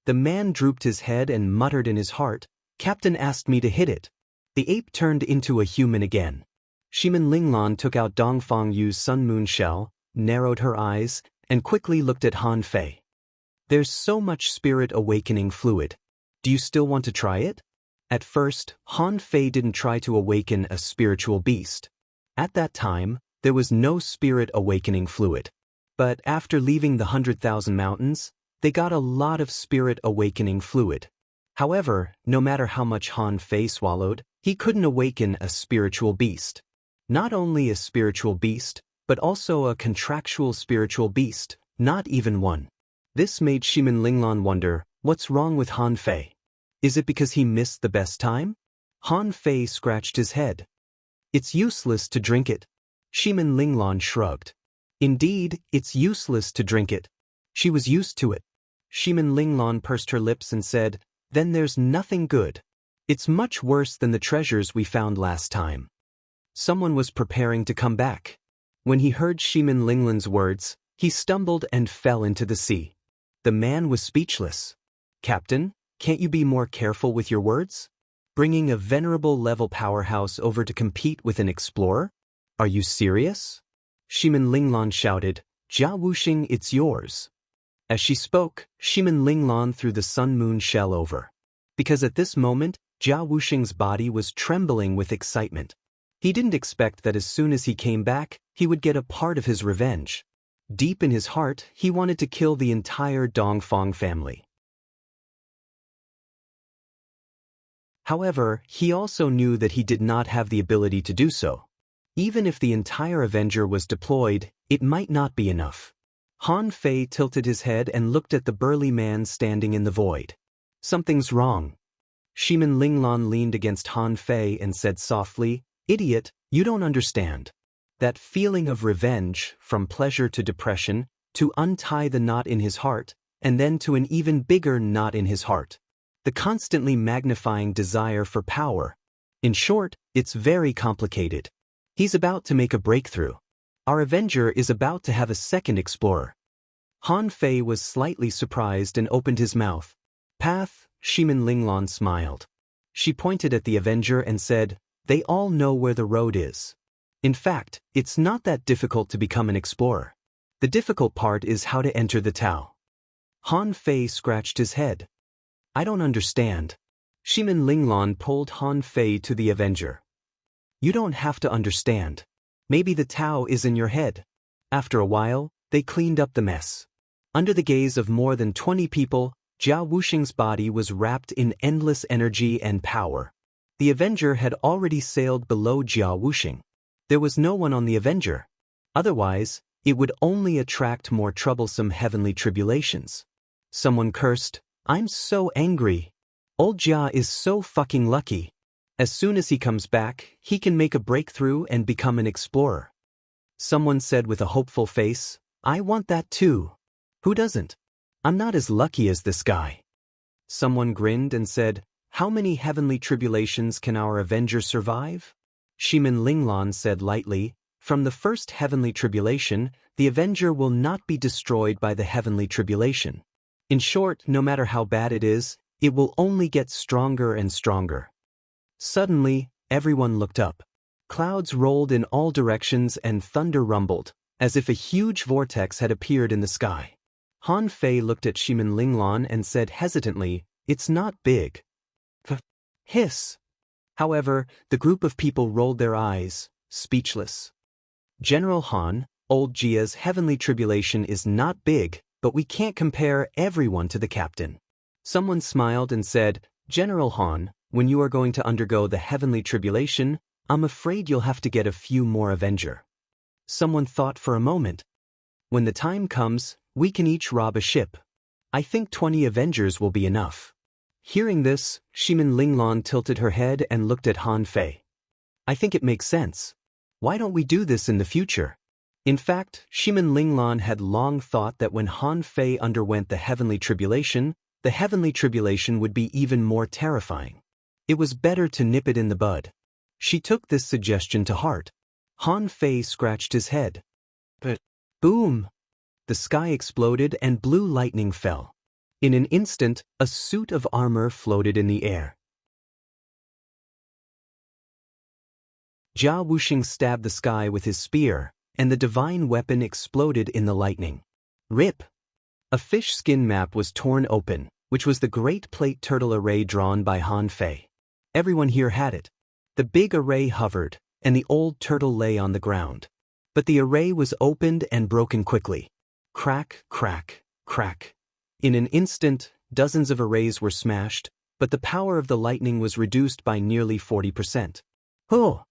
The man drooped his head and muttered in his heart, "Captain asked me to hit it." The ape turned into a human again. Shimin Linglan took out Dongfang Yu's Sun Moon shell, narrowed her eyes, and quickly looked at Han Fei. "There's so much spirit awakening fluid. Do you still want to try it?" At first, Han Fei didn't try to awaken a spiritual beast. At that time, there was no spirit awakening fluid. But after leaving the 100,000 mountains, they got a lot of spirit awakening fluid. However, no matter how much Han Fei swallowed, he couldn't awaken a spiritual beast. Not only a spiritual beast, but also a contractual spiritual beast, not even one. This made Shimin Linglan wonder, what's wrong with Han Fei? Is it because he missed the best time? Han Fei scratched his head. "It's useless to drink it." Shimin Linglan shrugged. "Indeed, it's useless to drink it. She was used to it." Shimin Linglan pursed her lips and said, "Then there's nothing good. It's much worse than the treasures we found last time." Someone was preparing to come back. When he heard Shimin Linglan's words, he stumbled and fell into the sea. The man was speechless. "Captain, can't you be more careful with your words? Bringing a venerable level powerhouse over to compete with an explorer? Are you serious?" Shimin Linglan shouted, "Jia Wuxing, it's yours." As she spoke, Shimin Linglan threw the sun-moon shell over. Because at this moment, Jia Wuxing's body was trembling with excitement. He didn't expect that as soon as he came back, he would get a part of his revenge. Deep in his heart, he wanted to kill the entire Dongfang family. However, he also knew that he did not have the ability to do so. Even if the entire Avenger was deployed, it might not be enough. Han Fei tilted his head and looked at the burly man standing in the void. "Something's wrong." Shimin Linglan leaned against Han Fei and said softly, "Idiot, you don't understand. That feeling of revenge, from pleasure to depression, to untie the knot in his heart, and then to an even bigger knot in his heart. The constantly magnifying desire for power. In short, it's very complicated. He's about to make a breakthrough. Our Avenger is about to have a second explorer." Han Fei was slightly surprised and opened his mouth. "Path," Shimin Linglan smiled. She pointed at the Avenger and said, "They all know where the road is. In fact, it's not that difficult to become an explorer. The difficult part is how to enter the Tao." Han Fei scratched his head. "I don't understand." Shimin Linglan pulled Han Fei to the Avenger. "You don't have to understand. Maybe the Tao is in your head." After a while, they cleaned up the mess. Under the gaze of more than 20 people, Jia Wuxing's body was wrapped in endless energy and power. The Avenger had already sailed below Jia Wuxing. There was no one on the Avenger. Otherwise, it would only attract more troublesome heavenly tribulations. Someone cursed, "I'm so angry. Old Jia is so fucking lucky. As soon as he comes back, he can make a breakthrough and become an explorer." Someone said with a hopeful face, "I want that too. Who doesn't? I'm not as lucky as this guy." Someone grinned and said, "How many heavenly tribulations can our Avenger survive?" Shimin Linglan said lightly, "From the first heavenly tribulation, the Avenger will not be destroyed by the heavenly tribulation. In short, no matter how bad it is, it will only get stronger and stronger." Suddenly, everyone looked up. Clouds rolled in all directions and thunder rumbled, as if a huge vortex had appeared in the sky. Han Fei looked at Shimin Linglan and said hesitantly, "It's not big." Hiss. However, the group of people rolled their eyes, speechless. "General Han, old Jia's heavenly tribulation is not big, but we can't compare everyone to the captain." Someone smiled and said, "General Han, when you are going to undergo the heavenly tribulation, I'm afraid you'll have to get a few more Avenger." Someone thought for a moment. "When the time comes, we can each rob a ship. I think 20 Avengers will be enough." Hearing this, Shimin Linglan tilted her head and looked at Han Fei. "I think it makes sense. Why don't we do this in the future?" In fact, Shimin Linglan had long thought that when Han Fei underwent the heavenly tribulation would be even more terrifying. It was better to nip it in the bud. She took this suggestion to heart. Han Fei scratched his head. But boom! The sky exploded and blue lightning fell. In an instant, a suit of armor floated in the air. Jia Wuxing stabbed the sky with his spear, and the divine weapon exploded in the lightning. Rip! A fish skin map was torn open, which was the Great Plate Turtle array drawn by Han Fei. Everyone here had it. The big array hovered, and the old turtle lay on the ground. But the array was opened and broken quickly. Crack, crack, crack. In an instant, dozens of arrays were smashed, but the power of the lightning was reduced by nearly 40%. Oh!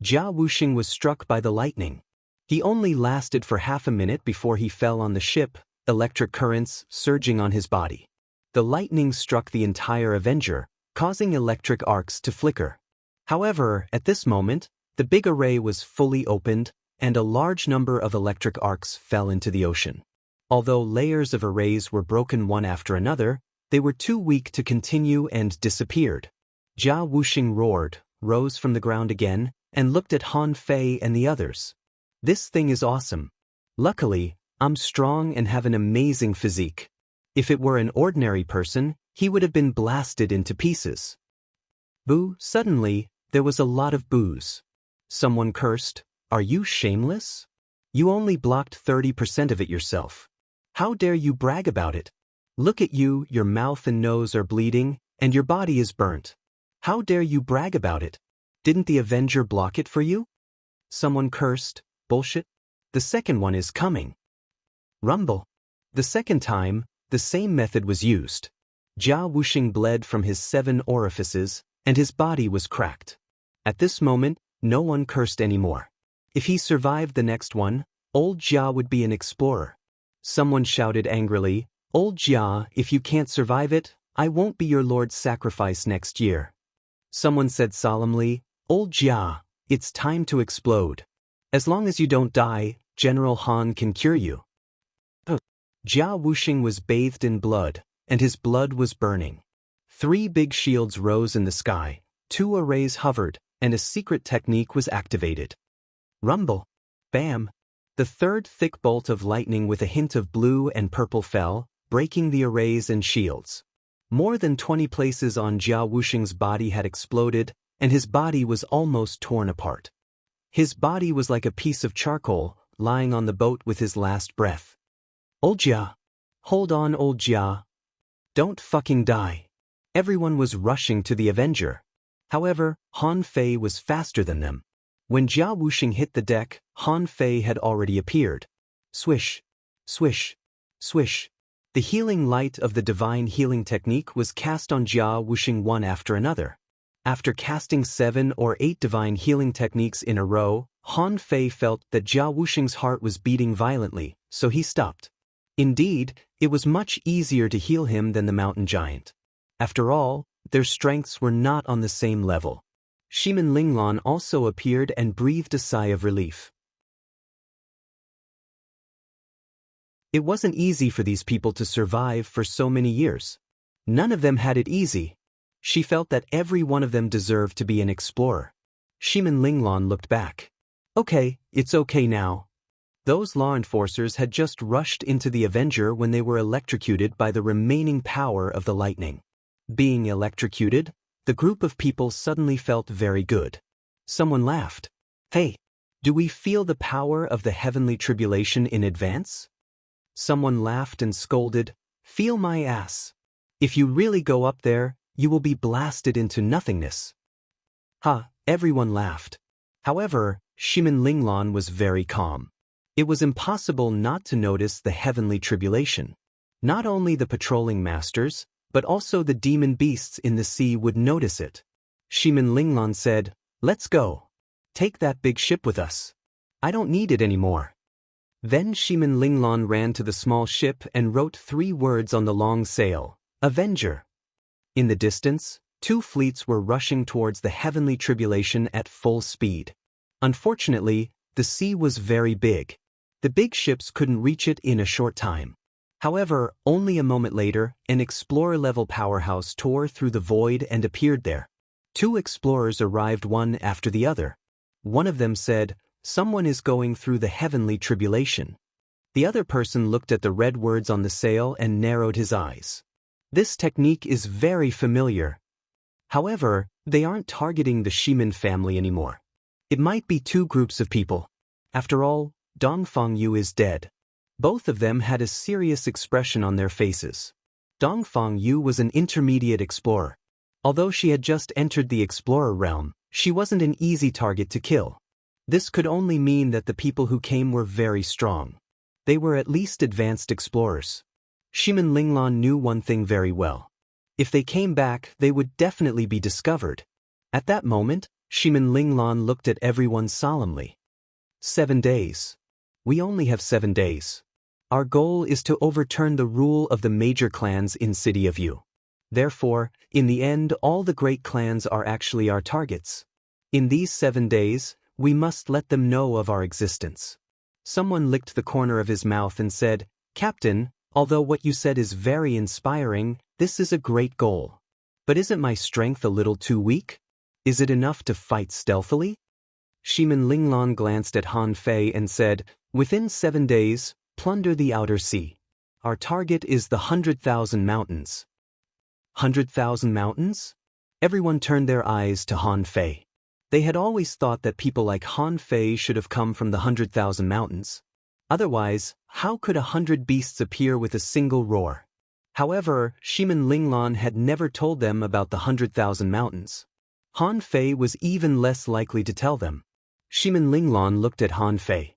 Jia Wuxing was struck by the lightning. He only lasted for half a minute before he fell on the ship, electric currents surging on his body. The lightning struck the entire Avenger, causing electric arcs to flicker. However, at this moment, the big array was fully opened, and a large number of electric arcs fell into the ocean. Although layers of arrays were broken one after another, they were too weak to continue and disappeared. Jia Wuxing roared, rose from the ground again, and looked at Han Fei and the others. This thing is awesome. Luckily, I'm strong and have an amazing physique. If it were an ordinary person, he would have been blasted into pieces. Boo! Suddenly, there was a lot of boos. Someone cursed, "Are you shameless? You only blocked 30% of it yourself. How dare you brag about it? Look at you, your mouth and nose are bleeding, and your body is burnt. How dare you brag about it? Didn't the Avenger block it for you?" Someone cursed, "Bullshit. The second one is coming." Rumble. The second time, the same method was used. Jia Wuxing bled from his 7 orifices, and his body was cracked. At this moment, no one cursed anymore. If he survived the next one, old Jia would be an explorer. Someone shouted angrily, "Old Jia, if you can't survive it, I won't be your lord's sacrifice next year." Someone said solemnly, "Old Jia, it's time to explode. As long as you don't die, General Han can cure you." Jia Wuxing was bathed in blood, and his blood was burning. 3 big shields rose in the sky, 2 arrays hovered, and a secret technique was activated. Rumble. Bam. The third thick bolt of lightning with a hint of blue and purple fell, breaking the arrays and shields. More than 20 places on Jia Wuxing's body had exploded, and his body was almost torn apart. His body was like a piece of charcoal, lying on the boat with his last breath. "Old Jia. Hold on, old Jia. Don't fucking die." Everyone was rushing to the Avenger. However, Han Fei was faster than them. When Jia Wuxing hit the deck, Han Fei had already appeared. Swish, swish, swish. The healing light of the divine healing technique was cast on Jia Wuxing one after another. After casting 7 or 8 divine healing techniques in a row, Han Fei felt that Jia Wuxing's heart was beating violently, so he stopped. Indeed, it was much easier to heal him than the mountain giant. After all, their strengths were not on the same level. Shimin Linglan also appeared and breathed a sigh of relief. It wasn't easy for these people to survive for so many years. None of them had it easy. She felt that every one of them deserved to be an explorer. Shimin Linglan looked back. "Okay, it's okay now." Those law enforcers had just rushed into the Avenger when they were electrocuted by the remaining power of the lightning. Being electrocuted, the group of people suddenly felt very good. Someone laughed. "Hey, do we feel the power of the heavenly tribulation in advance?" Someone laughed and scolded, "Feel my ass. If you really go up there, you will be blasted into nothingness." Ha, everyone laughed. However, Shimin Linglan was very calm. It was impossible not to notice the heavenly tribulation. Not only the patrolling masters, but also the demon beasts in the sea would notice it. Shimin Linglan said, "Let's go. Take that big ship with us. I don't need it anymore." Then Shimin Linglan ran to the small ship and wrote 3 words on the long sail, "Avenger." In the distance, 2 fleets were rushing towards the heavenly tribulation at full speed. Unfortunately, the sea was very big. The big ships couldn't reach it in a short time. However, only a moment later, an explorer-level powerhouse tore through the void and appeared there. 2 explorers arrived one after the other. One of them said, "Someone is going through the heavenly tribulation." The other person looked at the red words on the sail and narrowed his eyes. This technique is very familiar. However, they aren't targeting the Shimin family anymore. It might be 2 groups of people. After all, Dongfang Yu is dead. Both of them had a serious expression on their faces. Dongfang Yu was an intermediate explorer. Although she had just entered the explorer realm, she wasn't an easy target to kill. This could only mean that the people who came were very strong. They were at least advanced explorers. Shimin Linglan knew one thing very well. If they came back, they would definitely be discovered. At that moment, Shimin Linglan looked at everyone solemnly. 7 days. We only have 7 days. Our goal is to overturn the rule of the major clans in City of Yu. Therefore, in the end, all the great clans are actually our targets. In these 7 days, we must let them know of our existence. Someone licked the corner of his mouth and said, Captain, although what you said is very inspiring, this is a great goal. But isn't my strength a little too weak? Is it enough to fight stealthily? Shimin Linglan glanced at Han Fei and said, "Within 7 days, plunder the outer sea. Our target is the 100,000 mountains." 100,000 mountains? Everyone turned their eyes to Han Fei. They had always thought that people like Han Fei should have come from the 100,000 mountains. Otherwise, how could 100 beasts appear with a single roar? However, Shimin Linglan had never told them about the 100,000 mountains. Han Fei was even less likely to tell them. Shimin Linglan looked at Han Fei.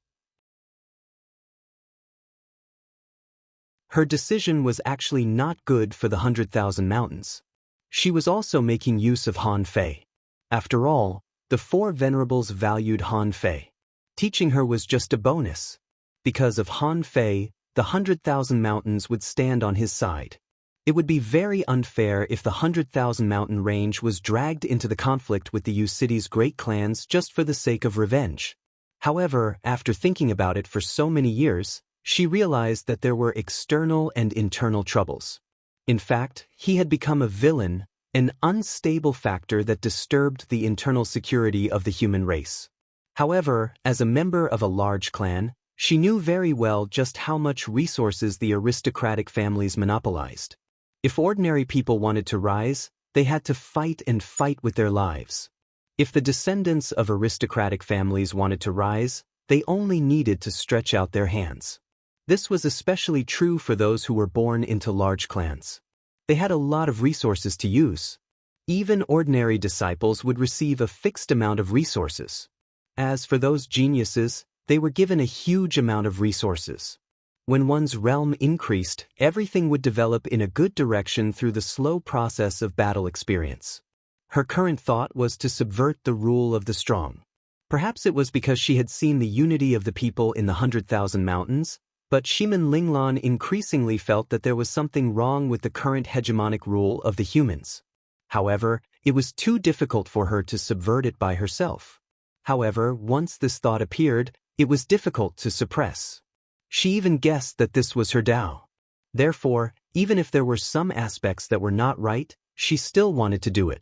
Her decision was actually not good for the 100,000 mountains. She was also making use of Han Fei. After all, the 4 venerables valued Han Fei. Teaching her was just a bonus. Because of Han Fei, the 100,000 mountains would stand on his side. It would be very unfair if the 100,000 mountain range was dragged into the conflict with the Yu City's great clans just for the sake of revenge. However, after thinking about it for so many years, she realized that there were external and internal troubles. In fact, he had become a villain, an unstable factor that disturbed the internal security of the human race. However, as a member of a large clan, she knew very well just how much resources the aristocratic families monopolized. If ordinary people wanted to rise, they had to fight and fight with their lives. If the descendants of aristocratic families wanted to rise, they only needed to stretch out their hands. This was especially true for those who were born into large clans. They had a lot of resources to use. Even ordinary disciples would receive a fixed amount of resources. As for those geniuses, they were given a huge amount of resources. When one's realm increased, everything would develop in a good direction through the slow process of battle experience. Her current thought was to subvert the rule of the strong. Perhaps it was because she had seen the unity of the people in the 100,000 mountains, but Shimin Linglan increasingly felt that there was something wrong with the current hegemonic rule of the humans. However, it was too difficult for her to subvert it by herself. However, once this thought appeared, it was difficult to suppress. She even guessed that this was her Tao. Therefore, even if there were some aspects that were not right, she still wanted to do it.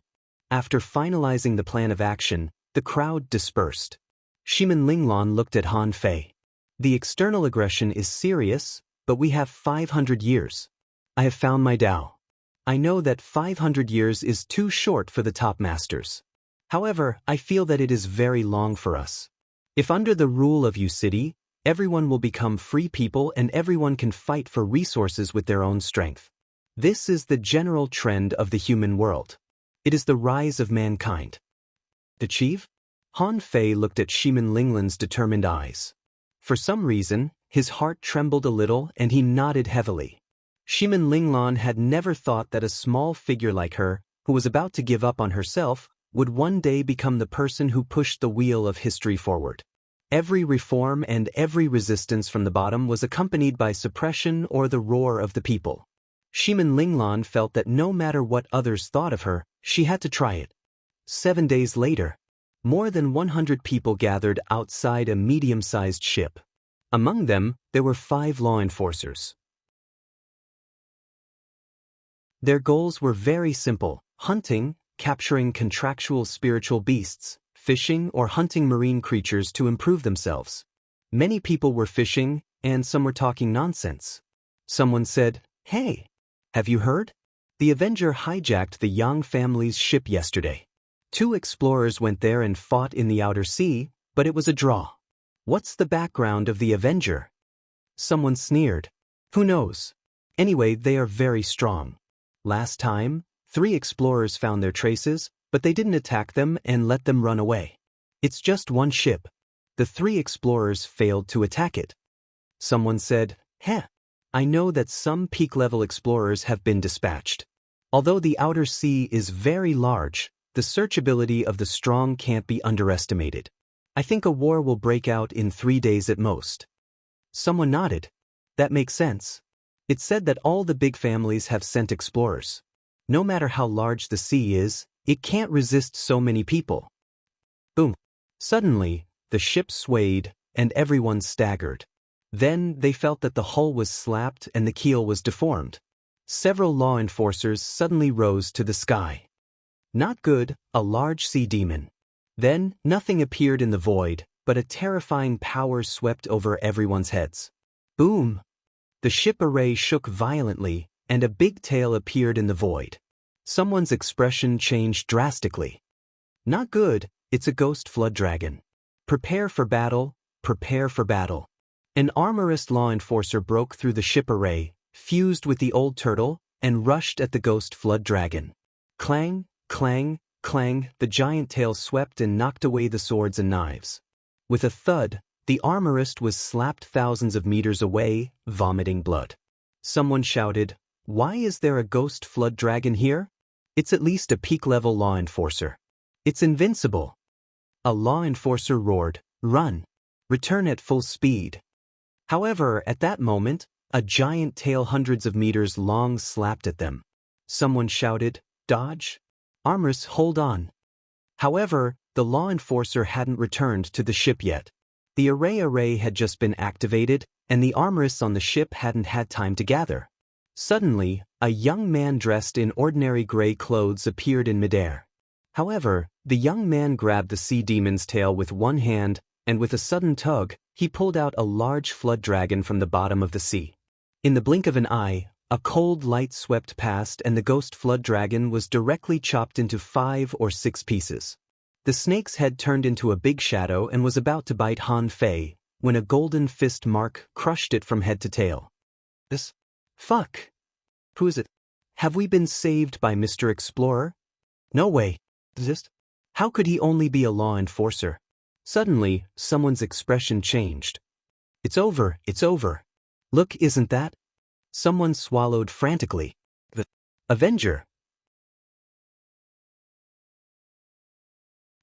After finalizing the plan of action, the crowd dispersed. Shimin Linglan looked at Han Fei. "The external aggression is serious, but we have 500 years. I have found my Tao. I know that 500 years is too short for the top masters. However, I feel that it is very long for us. If under the rule of Yu City, everyone will become free people and everyone can fight for resources with their own strength. This is the general trend of the human world. It is the rise of mankind." Achieve? Han Fei looked at Shimin Linglan's determined eyes. For some reason, his heart trembled a little and he nodded heavily. Shimin Linglan had never thought that a small figure like her, who was about to give up on herself, would one day become the person who pushed the wheel of history forward. Every reform and every resistance from the bottom was accompanied by suppression or the roar of the people. Shimin Linglan felt that no matter what others thought of her, she had to try it. 7 days later, more than 100 people gathered outside a medium-sized ship. Among them, there were 5 law enforcers. Their goals were very simple: hunting, capturing contractual spiritual beasts, fishing or hunting marine creatures to improve themselves. Many people were fishing, and some were talking nonsense. Someone said, "Hey, have you heard? The Avenger hijacked the Yang family's ship yesterday. 2 explorers went there and fought in the outer sea, but it was a draw. What's the background of the Avenger?" Someone sneered. "Who knows? Anyway, they are very strong. Last time, 3 explorers found their traces, but they didn't attack them and let them run away. It's just one ship. The 3 explorers failed to attack it." Someone said, "Heh, I know that some peak-level explorers have been dispatched. Although the outer sea is very large, the searchability of the strong can't be underestimated. I think a war will break out in 3 days at most." Someone nodded. "That makes sense. It's said that all the big families have sent explorers. No matter how large the sea is, it can't resist so many people." Boom. Suddenly, the ship swayed, and everyone staggered. Then they felt that the hull was slapped and the keel was deformed. Several law enforcers suddenly rose to the sky. Not good, a large sea demon. Then, nothing appeared in the void, but a terrifying power swept over everyone's heads. Boom! The ship array shook violently, and a big tail appeared in the void. Someone's expression changed drastically. Not good, it's a ghost flood dragon. Prepare for battle, prepare for battle. An armorist law enforcer broke through the ship array, fused with the old turtle, and rushed at the ghost flood dragon. Clang, clang, clang, the giant tail swept and knocked away the swords and knives. With a thud, the armorist was slapped thousands of meters away, vomiting blood. Someone shouted, "Why is there a ghost flood dragon here? It's at least a peak-level law enforcer. It's invincible." A law enforcer roared, "Run! Return at full speed." However, at that moment, a giant tail hundreds of meters long slapped at them. Someone shouted, "Dodge! Armorist, hold on." However, the law enforcer hadn't returned to the ship yet. The array had just been activated, and the armorists on the ship hadn't had time to gather. Suddenly, a young man dressed in ordinary gray clothes appeared in midair. However, the young man grabbed the sea demon's tail with one hand, and with a sudden tug, he pulled out a large flood dragon from the bottom of the sea. In the blink of an eye, a cold light swept past and the ghost flood dragon was directly chopped into 5 or 6 pieces. The snake's head turned into a big shadow and was about to bite Han Fei, when a golden fist mark crushed it from head to tail. This? Fuck! Who is it? Have we been saved by Mr. Explorer? No way. How could he only be a law enforcer? Suddenly, someone's expression changed. It's over, it's over. Look, isn't that? Someone swallowed frantically. The Avenger.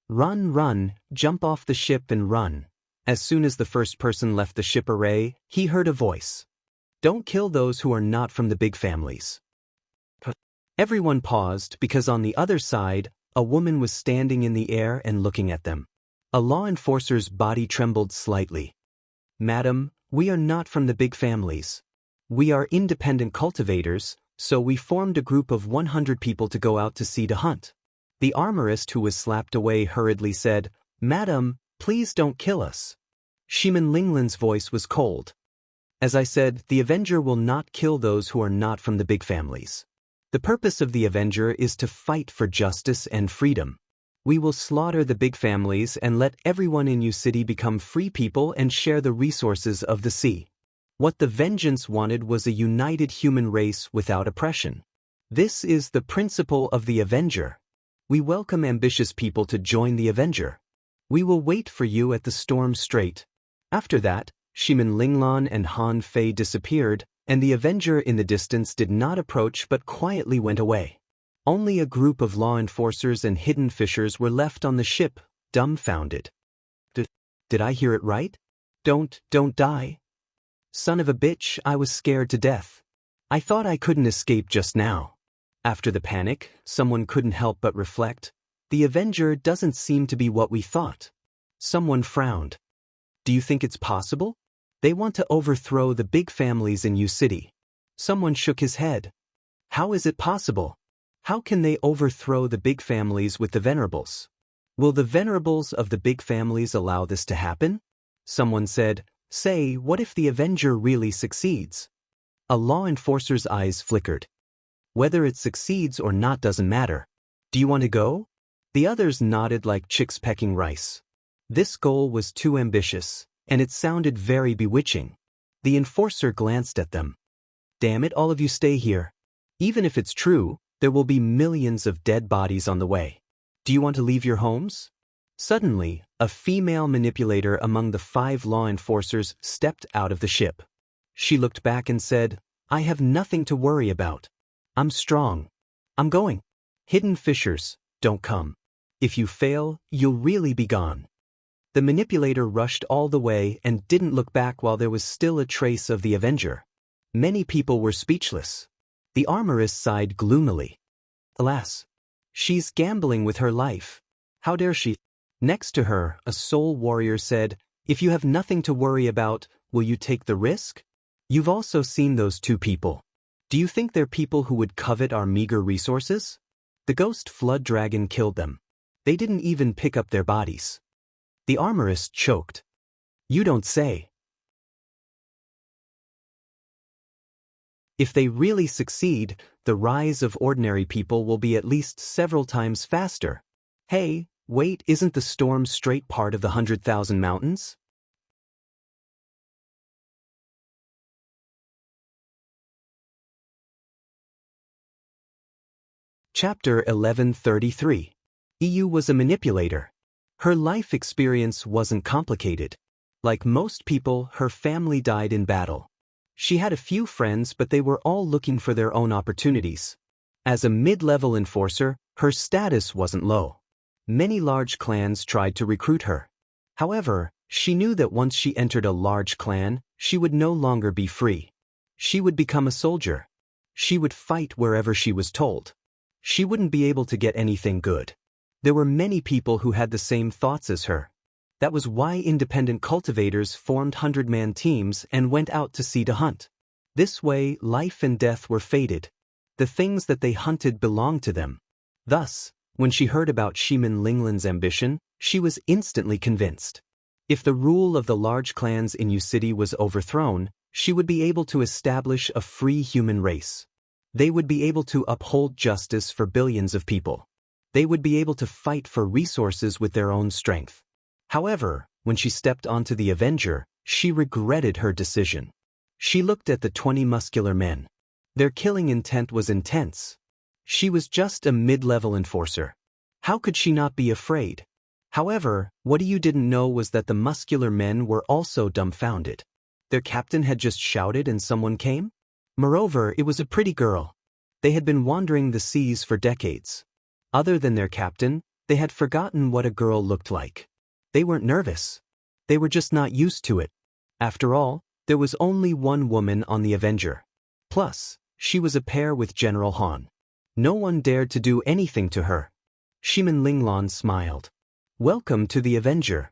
Run, run, jump off the ship and run. As soon as the first person left the ship array, he heard a voice. Don't kill those who are not from the big families. Everyone paused because on the other side, a woman was standing in the air and looking at them. A law enforcer's body trembled slightly. "Madam, we are not from the big families. We are independent cultivators, so we formed a group of 100 people to go out to sea to hunt." The armorist who was slapped away hurriedly said, "Madam, please don't kill us." Shimin Linglan's voice was cold. "As I said, the Avenger will not kill those who are not from the big families. The purpose of the Avenger is to fight for justice and freedom. We will slaughter the big families and let everyone in U City become free people and share the resources of the sea. What the Vengeance wanted was a united human race without oppression. This is the principle of the Avenger. We welcome ambitious people to join the Avenger. We will wait for you at the Storm Strait." After that, Shimin Linglan and Han Fei disappeared, and the Avenger in the distance did not approach but quietly went away. Only a group of law enforcers and hidden fishers were left on the ship, dumbfounded. Did I hear it right? Don't die. Son of a bitch, I was scared to death. I thought I couldn't escape just now. After the panic, someone couldn't help but reflect. The Avenger doesn't seem to be what we thought. Someone frowned. Do you think it's possible? They want to overthrow the big families in U City. Someone shook his head. How is it possible? How can they overthrow the big families with the Venerables? Will the Venerables of the big families allow this to happen? Someone said, "Say, what if the Avenger really succeeds?" A law enforcer's eyes flickered. Whether it succeeds or not doesn't matter. Do you want to go? The others nodded like chicks pecking rice. This goal was too ambitious, and it sounded very bewitching. The enforcer glanced at them. Damn it, all of you stay here. Even if it's true, there will be millions of dead bodies on the way. Do you want to leave your homes? Suddenly, a female manipulator among the 5 law enforcers stepped out of the ship. She looked back and said, "I have nothing to worry about. I'm strong. I'm going. Hidden fishers, don't come. If you fail, you'll really be gone." The manipulator rushed all the way and didn't look back while there was still a trace of the Avenger. Many people were speechless. The armorist sighed gloomily. Alas, she's gambling with her life. How dare she? Next to her, a soul warrior said, "If you have nothing to worry about, will you take the risk? You've also seen those two people. Do you think they're people who would covet our meager resources? The ghost flood dragon killed them. They didn't even pick up their bodies. The armorist choked. You don't say. If they really succeed, the rise of ordinary people will be at least several times faster. Hey, wait, isn't the storm straight part of the 100,000 mountains? Chapter 1133. EU was a manipulator. Her life experience wasn't complicated. Like most people, her family died in battle. She had a few friends, but they were all looking for their own opportunities. As a mid-level enforcer, her status wasn't low. Many large clans tried to recruit her. However, she knew that once she entered a large clan, she would no longer be free. She would become a soldier. She would fight wherever she was told. She wouldn't be able to get anything good. There were many people who had the same thoughts as her. That was why independent cultivators formed 100-man teams and went out to sea to hunt. This way, life and death were fated. The things that they hunted belonged to them. Thus, when she heard about Shimin Linglan's ambition, she was instantly convinced. If the rule of the large clans in Yu City was overthrown, she would be able to establish a free human race. They would be able to uphold justice for billions of people. They would be able to fight for resources with their own strength. However, when she stepped onto the Avenger, she regretted her decision. She looked at the 20 muscular men. Their killing intent was intense. She was just a mid-level enforcer. How could she not be afraid? However, what you didn't know was that the muscular men were also dumbfounded. Their captain had just shouted and someone came? Moreover, it was a pretty girl. They had been wandering the seas for decades. Other than their captain, they had forgotten what a girl looked like. They weren't nervous. They were just not used to it. After all, there was only one woman on the Avenger. Plus, she was a pair with General Han. No one dared to do anything to her. Shimin Linglan smiled. Welcome to the Avenger.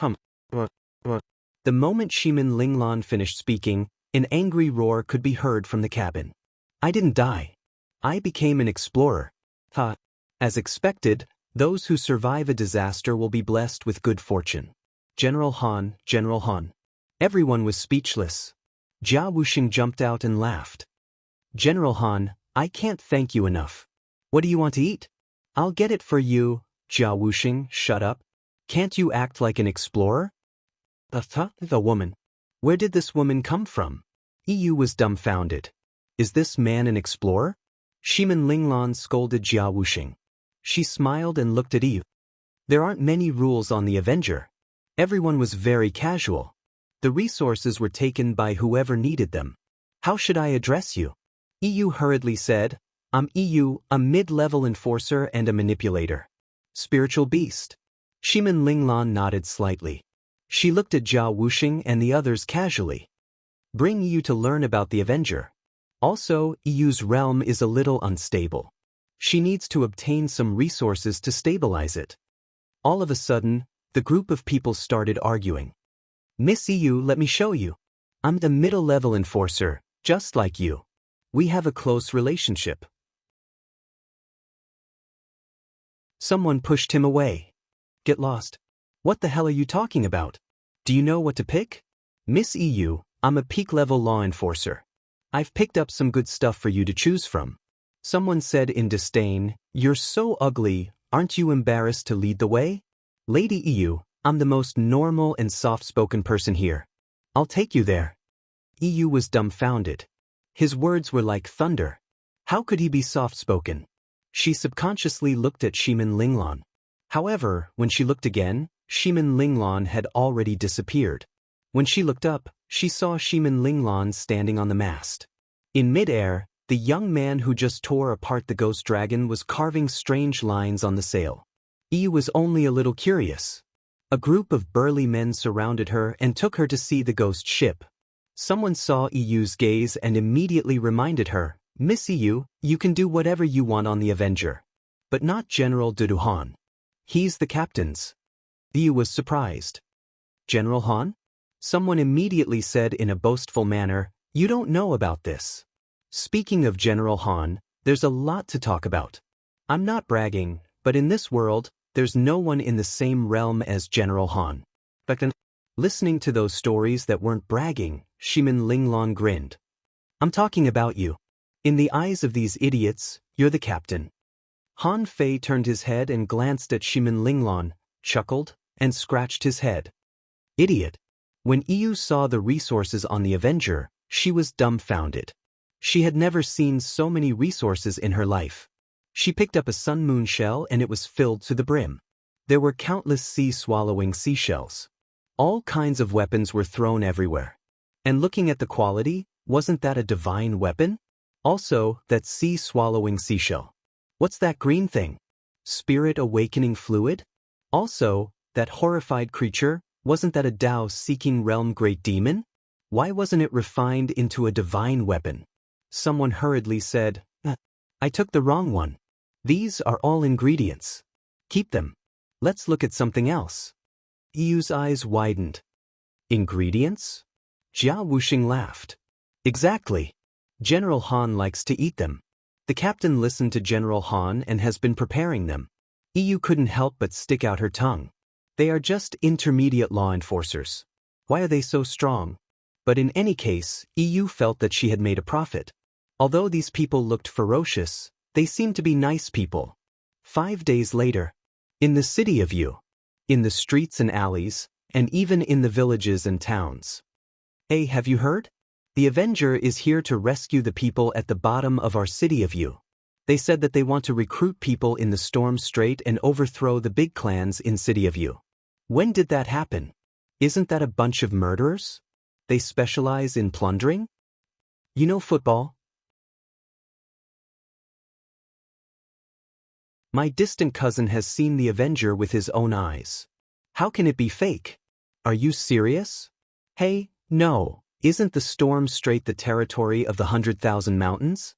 The moment Shimin Linglan finished speaking, an angry roar could be heard from the cabin. I didn't die. I became an explorer. As expected, those who survive a disaster will be blessed with good fortune. General Han, General Han. Everyone was speechless. Jia Wuxing jumped out and laughed. General Han, I can't thank you enough. What do you want to eat? I'll get it for you. Jia Wuxing, shut up. Can't you act like an explorer? The woman. Where did this woman come from? EU was dumbfounded. Is this man an explorer? Shimin Linglan scolded Jia Wuxing. She smiled and looked at EU. There aren't many rules on the Avenger. Everyone was very casual. The resources were taken by whoever needed them. How should I address you? EU hurriedly said, I'm EU, a mid-level enforcer and a manipulator. Spiritual beast. Shimin Linglan nodded slightly. She looked at Jia Wuxing and the others casually. Bring EU to learn about the Avenger. Also, EU's realm is a little unstable. She needs to obtain some resources to stabilize it. All of a sudden, the group of people started arguing. Miss EU, let me show you. I'm the middle-level enforcer, just like you. We have a close relationship. Someone pushed him away. Get lost. What the hell are you talking about? Do you know what to pick? Miss EU, I'm a peak-level law enforcer. I've picked up some good stuff for you to choose from. Someone said in disdain, You're so ugly, aren't you embarrassed to lead the way? Lady EU, I'm the most normal and soft-spoken person here. I'll take you there. EU was dumbfounded. His words were like thunder. How could he be soft-spoken? She subconsciously looked at Shimin Linglan. However, when she looked again, Shimin Linglan had already disappeared. When she looked up, she saw Shimin Linglan standing on the mast. In mid-air, the young man who just tore apart the ghost dragon was carving strange lines on the sail. EU was only a little curious. A group of burly men surrounded her and took her to see the ghost ship. Someone saw EU's gaze and immediately reminded her, Miss EU, you can do whatever you want on the Avenger. But not General Duduhan. He's the captain's. EU was surprised. General Han? Someone immediately said in a boastful manner, "You don't know about this." Speaking of General Han, there's a lot to talk about. I'm not bragging, but in this world, there's no one in the same realm as General Han. But listening to those stories that weren't bragging, Shimin Linglong grinned. I'm talking about you. In the eyes of these idiots, you're the captain. Han Fei turned his head and glanced at Shimin Linglong, chuckled, and scratched his head. Idiot. When Yu saw the resources on the Avenger, she was dumbfounded. She had never seen so many resources in her life. She picked up a sun moon shell and it was filled to the brim. There were countless sea-swallowing seashells. All kinds of weapons were thrown everywhere. And looking at the quality, wasn't that a divine weapon? Also, that sea-swallowing seashell. What's that green thing? Spirit awakening fluid? Also, that horrified creature, wasn't that a Tao-seeking realm great demon? Why wasn't it refined into a divine weapon? Someone hurriedly said, I took the wrong one. These are all ingredients. Keep them. Let's look at something else. Yu's eyes widened. Ingredients? Jia Wuxing laughed. Exactly. General Han likes to eat them. The captain listened to General Han and has been preparing them. Yu couldn't help but stick out her tongue. They are just intermediate law enforcers. Why are they so strong? But in any case, Yu felt that she had made a profit. Although these people looked ferocious, they seemed to be nice people. 5 days later, in the city of Yu, in the streets and alleys, and even in the villages and towns. Hey, have you heard? The Avenger is here to rescue the people at the bottom of our city of Yu. They said that they want to recruit people in the Storm Strait and overthrow the big clans in city of Yu. When did that happen? Isn't that a bunch of murderers? They specialize in plundering? You know football? My distant cousin has seen the Avenger with his own eyes. How can it be fake? Are you serious? Hey, no, isn't the Storm Strait the territory of the 100,000 mountains?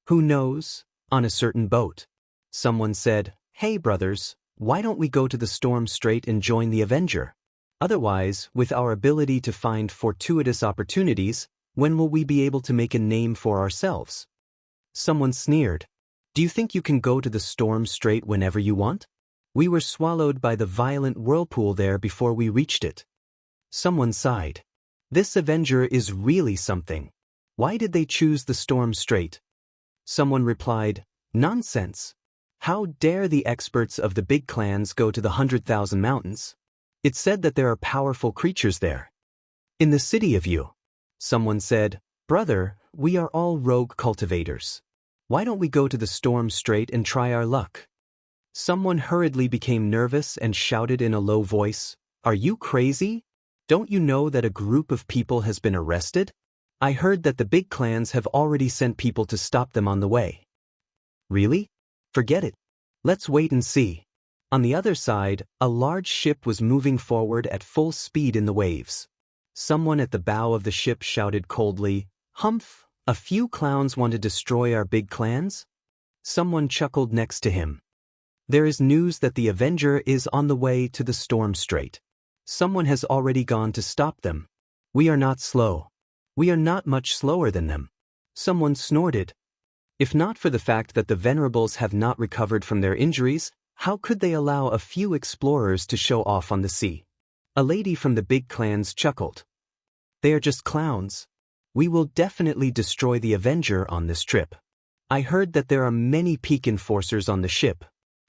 Who knows? On a certain boat. Someone said, hey brothers, why don't we go to the Storm Strait and join the Avenger? Otherwise, with our ability to find fortuitous opportunities, when will we be able to make a name for ourselves? Someone sneered. Do you think you can go to the Storm Strait whenever you want? We were swallowed by the violent whirlpool there before we reached it. Someone sighed. This Avenger is really something. Why did they choose the Storm Strait? Someone replied, nonsense. How dare the experts of the big clans go to the 100,000 mountains? It's said that there are powerful creatures there. In the city of Yu. Someone said, brother, we are all rogue cultivators. Why don't we go to the Storm Strait and try our luck? Someone hurriedly became nervous and shouted in a low voice, are you crazy? Don't you know that a group of people has been arrested? I heard that the big clans have already sent people to stop them on the way. Really? Forget it. Let's wait and see. On the other side, a large ship was moving forward at full speed in the waves. Someone at the bow of the ship shouted coldly, Humph, a few clowns want to destroy our big clans? Someone chuckled next to him. There is news that the Avenger is on the way to the Storm Strait. Someone has already gone to stop them. We are not slow. We are not much slower than them. Someone snorted. If not for the fact that the Venerables have not recovered from their injuries, how could they allow a few explorers to show off on the sea? A lady from the big clans chuckled. They are just clowns. We will definitely destroy the Avenger on this trip. I heard that there are many peak enforcers on the ship.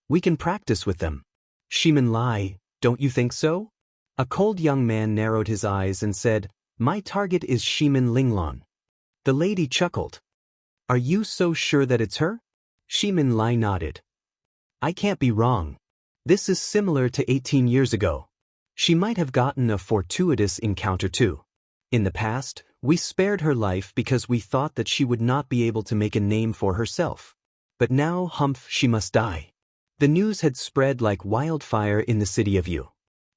We can practice with them. Shimin Lai, don't you think so? A cold young man narrowed his eyes and said, my target is Shimin Linglong. The lady chuckled. Are you so sure that it's her? Shimin Lai nodded. I can't be wrong. This is similar to 18 years ago. She might have gotten a fortuitous encounter too. In the past, we spared her life because we thought that she would not be able to make a name for herself. But now, humph, she must die. The news had spread like wildfire in the city of Yu.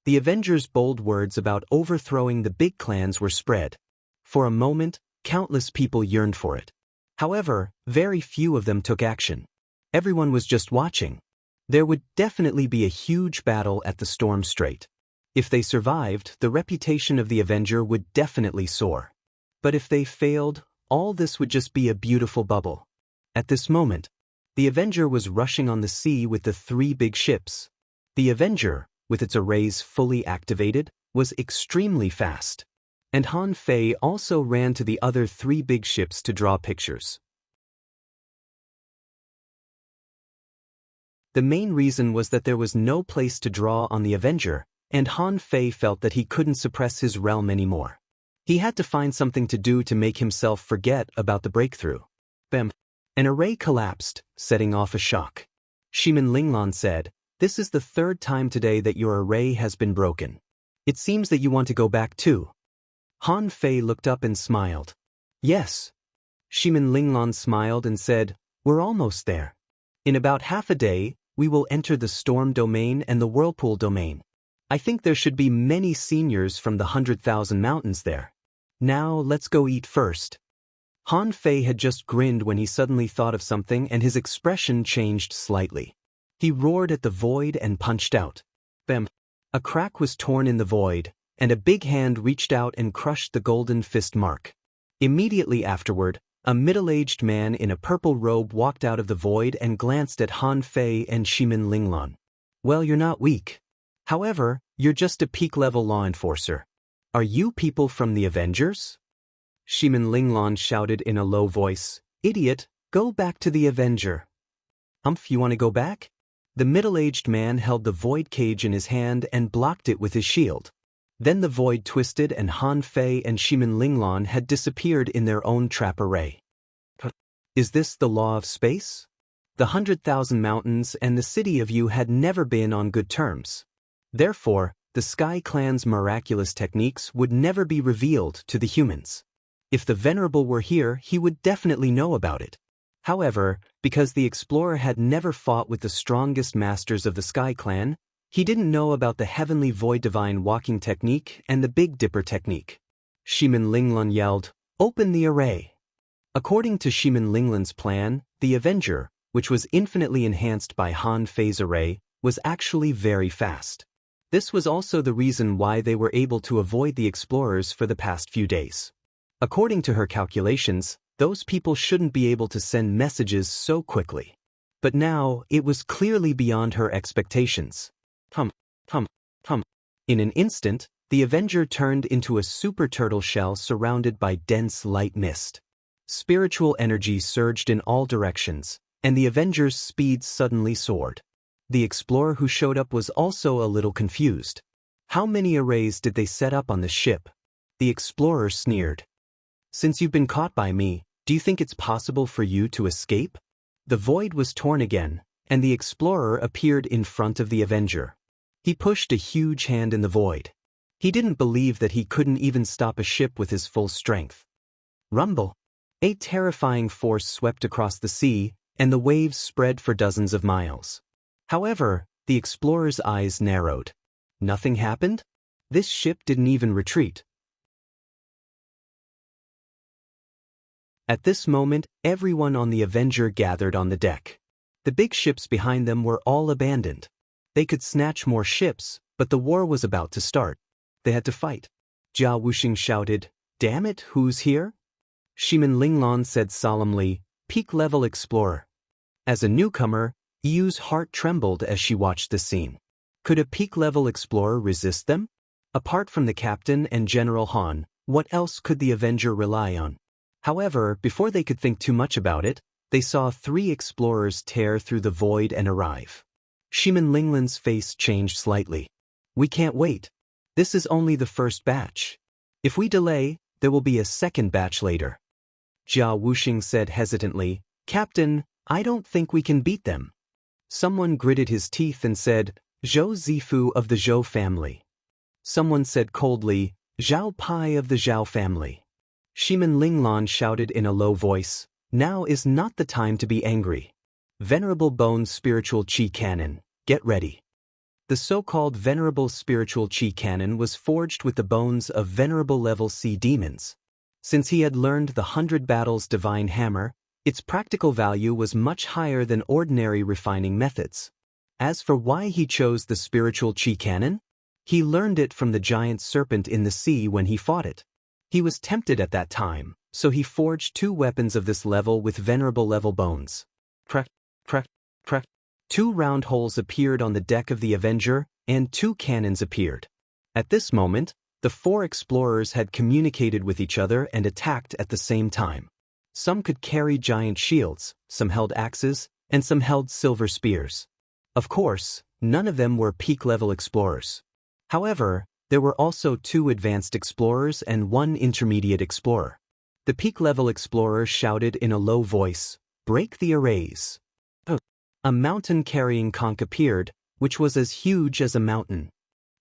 The Avenger's bold words about overthrowing the big clans were spread. For a moment, countless people yearned for it. However, very few of them took action. Everyone was just watching. There would definitely be a huge battle at the Storm Strait. If they survived, the reputation of the Avenger would definitely soar. But if they failed, all this would just be a beautiful bubble. At this moment, the Avenger was rushing on the sea with the 3 big ships. The Avenger, with its arrays fully activated, was extremely fast. And Han Fei also ran to the other 3 big ships to draw pictures. The main reason was that there was no place to draw on the Avenger, and Han Fei felt that he couldn't suppress his realm anymore. He had to find something to do to make himself forget about the breakthrough. Bam! An array collapsed, setting off a shock. Shimin Linglan said, "This is the 3rd time today that your array has been broken. It seems that you want to go back too." Han Fei looked up and smiled. "Yes." Shimin Linglan smiled and said, "We're almost there. In about half a day, we will enter the Storm Domain and the Whirlpool Domain. I think there should be many seniors from the 100,000 mountains there. Now let's go eat first." Han Fei had just grinned when he suddenly thought of something and his expression changed slightly. He roared at the void and punched out. Bam! A crack was torn in the void, and a big hand reached out and crushed the golden fist mark. Immediately afterward, a middle-aged man in a purple robe walked out of the void and glanced at Han Fei and Shimin Linglan. "Well, you're not weak. However, you're just a peak-level law enforcer. Are you people from the Avengers?" Shimin Linglan shouted in a low voice, "Idiot, go back to the Avenger." You want to go back?" The middle-aged man held the void cage in his hand and blocked it with his shield. Then the void twisted and Han Fei and Shimin Linglan had disappeared in their own trap array. Is this the law of space? The 100,000 mountains and the city of you had never been on good terms. Therefore, the Sky Clan's miraculous techniques would never be revealed to the humans. If the Venerable were here, he would definitely know about it. However, because the explorer had never fought with the strongest masters of the Sky Clan, he didn't know about the Heavenly Void Divine Walking Technique and the Big Dipper Technique. Shimin Linglan yelled, "Open the array!" According to Shimin Linglan's plan, the Avenger, which was infinitely enhanced by Han Fei's array, was actually very fast. This was also the reason why they were able to avoid the explorers for the past few days. According to her calculations, those people shouldn't be able to send messages so quickly. But now, it was clearly beyond her expectations. In an instant, the Avenger turned into a super turtle shell surrounded by dense light mist. Spiritual energy surged in all directions, and the Avenger's speed suddenly soared. The explorer who showed up was also a little confused. How many arrays did they set up on the ship? The explorer sneered. "Since you've been caught by me, do you think it's possible for you to escape?" The void was torn again, and the explorer appeared in front of the Avenger. He pushed a huge hand in the void. He didn't believe that he couldn't even stop a ship with his full strength. Rumble! A terrifying force swept across the sea, and the waves spread for dozens of miles. However, the explorer's eyes narrowed. Nothing happened? This ship didn't even retreat. At this moment, everyone on the Avenger gathered on the deck. The big ships behind them were all abandoned. They could snatch more ships, but the war was about to start. They had to fight. Jia Wuxing shouted, "Damn it, who's here?" Shimin Linglan said solemnly, "Peak-level explorer." As a newcomer, Yu's heart trembled as she watched the scene. Could a peak-level explorer resist them? Apart from the captain and General Han, what else could the Avenger rely on? However, before they could think too much about it, they saw 3 explorers tear through the void and arrive. Shimin Linglan's face changed slightly. "We can't wait. This is only the first batch. If we delay, there will be a second batch later." Jia Wuxing said hesitantly, "Captain, I don't think we can beat them." Someone gritted his teeth and said, "Zhou Zifu of the Zhou family." Someone said coldly, "Zhao Pai of the Zhao family." Shimin Linglan shouted in a low voice, "Now is not the time to be angry. Venerable Bone's spiritual chi cannon, get ready." The so-called Venerable Spiritual Chi Cannon was forged with the bones of Venerable Level C demons. Since he had learned the 100 Battles Divine Hammer, its practical value was much higher than ordinary refining methods. As for why he chose the Spiritual Chi Cannon, He learned it from the giant serpent in the sea when he fought it. He was tempted at that time, so he forged 2 weapons of this level with venerable level bones. Crack, crack, crack. 2 round holes appeared on the deck of the Avenger, and 2 cannons appeared. At this moment, the 4 explorers had communicated with each other and attacked at the same time. Some could carry giant shields, some held axes, and some held silver spears. Of course, none of them were peak-level explorers. However, there were also 2 advanced explorers and 1 intermediate explorer. The peak-level explorer shouted in a low voice, "Break the arrays." A mountain-carrying conch appeared, which was as huge as a mountain.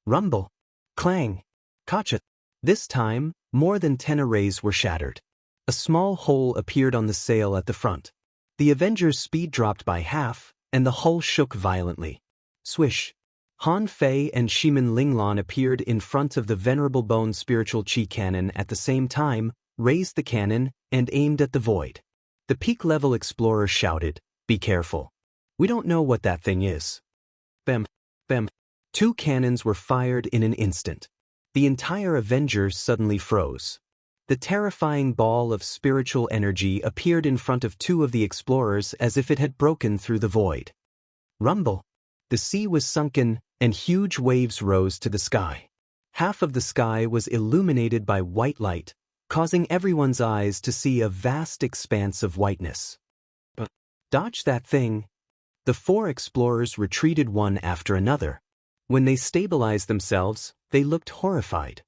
Rumble. Clang. Kacha. This time, more than 10 arrays were shattered. A small hole appeared on the sail at the front. The Avenger's speed dropped by half, and the hull shook violently. Swish. Han Fei and Shimin Linglan appeared in front of the Venerable Bone spiritual chi cannon at the same time, raised the cannon, and aimed at the void. The peak-level explorer shouted, "Be careful. We don't know what that thing is." Bam, bam. 2 cannons were fired in an instant. The entire Avenger suddenly froze. The terrifying ball of spiritual energy appeared in front of 2 of the explorers as if it had broken through the void. Rumble. The sea was sunken, and huge waves rose to the sky. Half of the sky was illuminated by white light, causing everyone's eyes to see a vast expanse of whiteness. Dodge that thing. The 4 explorers retreated one after another. When they stabilized themselves, they looked horrified.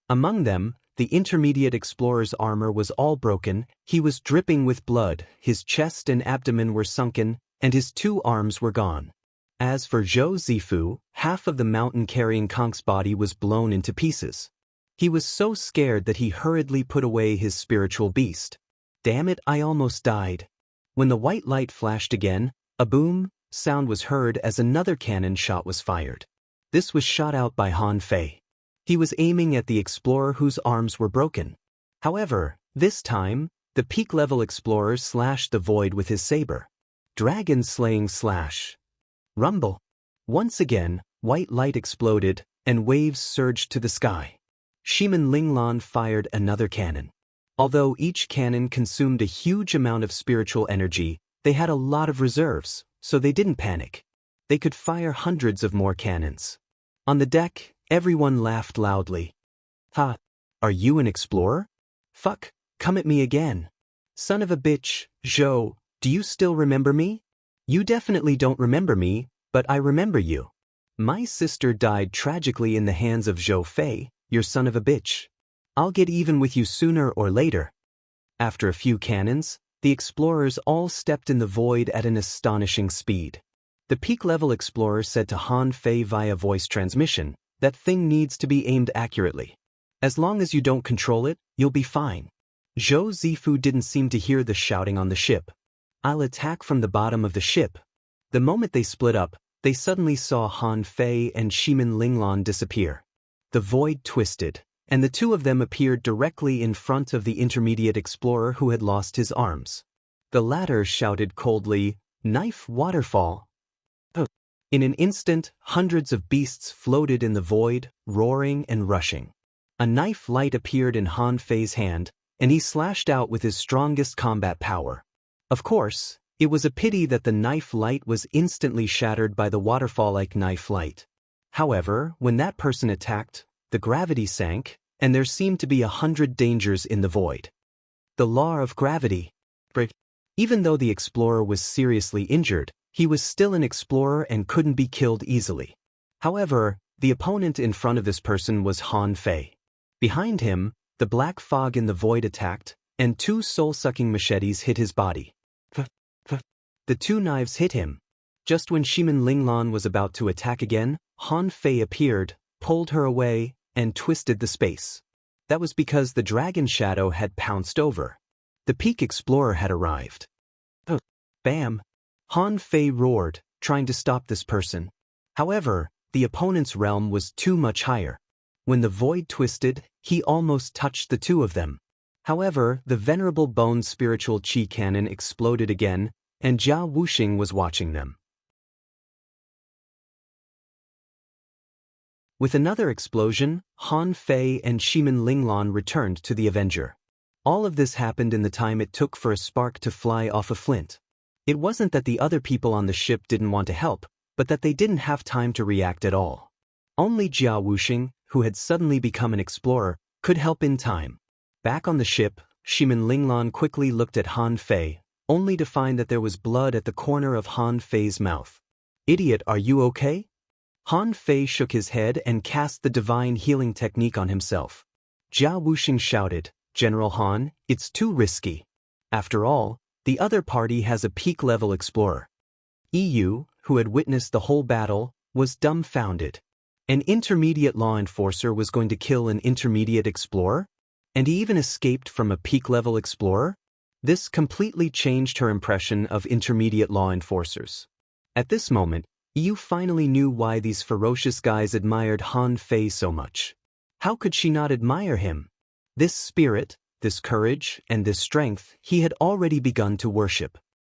Among them, the intermediate explorer's armor was all broken, he was dripping with blood, his chest and abdomen were sunken, and his 2 arms were gone. As for Zhou Zifu, half of the mountain-carrying conch's body was blown into pieces. He was so scared that he hurriedly put away his spiritual beast. Damn it, I almost died. When the white light flashed again, a boom sound was heard as another cannon shot was fired. This was shot out by Han Fei. He was aiming at the explorer whose arms were broken. However, this time, the peak-level explorer slashed the void with his saber. Dragon-slaying slash. Rumble. Once again, white light exploded, and waves surged to the sky. Shimin Linglan fired another cannon. Although each cannon consumed a huge amount of spiritual energy, they had a lot of reserves, so they didn't panic. They could fire hundreds of more cannons. On the deck, everyone laughed loudly. Ha! Are you an explorer? Fuck, come at me again. Son of a bitch, Zhou, do you still remember me? You definitely don't remember me, but I remember you. My sister died tragically in the hands of Zhou Fei, your son of a bitch. I'll get even with you sooner or later. After a few cannons, the explorers all stepped in the void at an astonishing speed. The peak-level explorer said to Han Fei via voice transmission, "That thing needs to be aimed accurately. As long as you don't control it, you'll be fine." Zhou Zifu didn't seem to hear the shouting on the ship. "I'll attack from the bottom of the ship." The moment they split up, they suddenly saw Han Fei and Shimin Linglan disappear. The void twisted, and the 2 of them appeared directly in front of the intermediate explorer who had lost his arms. The latter shouted coldly, "Knife waterfall." In an instant, hundreds of beasts floated in the void, roaring and rushing. A knife light appeared in Han Fei's hand, and he slashed out with his strongest combat power. Of course, it was a pity that the knife light was instantly shattered by the waterfall-like knife light. However, when that person attacked, the gravity sank, and there seemed to be 100 dangers in the void. The law of gravity. Even though the explorer was seriously injured, he was still an explorer and couldn't be killed easily. However, the opponent in front of this person was Han Fei. Behind him, the black fog in the void attacked, and 2 soul-sucking machetes hit his body. The 2 knives hit him. Just when Shimin Linglan was about to attack again, Han Fei appeared, pulled her away, and twisted the space. That was because the dragon shadow had pounced over. The peak explorer had arrived. Bam! Han Fei roared, trying to stop this person. However, the opponent's realm was too much higher. When the void twisted, he almost touched the 2 of them. However, the Venerable Bone spiritual chi cannon exploded again, and Jia Wuxing was watching them. With another explosion, Han Fei and Shimin Linglan returned to the Avenger. All of this happened in the time it took for a spark to fly off a flint. It wasn't that the other people on the ship didn't want to help, but that they didn't have time to react at all. Only Jia Wuxing, who had suddenly become an explorer, could help in time. Back on the ship, Shimin Linglan quickly looked at Han Fei, only to find that there was blood at the corner of Han Fei's mouth. "Idiot, are you okay?" Han Fei shook his head and cast the divine healing technique on himself. Jia Wuxing shouted, "General Han, it's too risky. After all, the other party has a peak-level explorer." EU, who had witnessed the whole battle, was dumbfounded. An intermediate law enforcer was going to kill an intermediate explorer? And he even escaped from a peak-level explorer? This completely changed her impression of intermediate law enforcers. At this moment, EU finally knew why these ferocious guys admired Han Fei so much. How could she not admire him? This spirit, this courage, and this strength he had already begun to worship.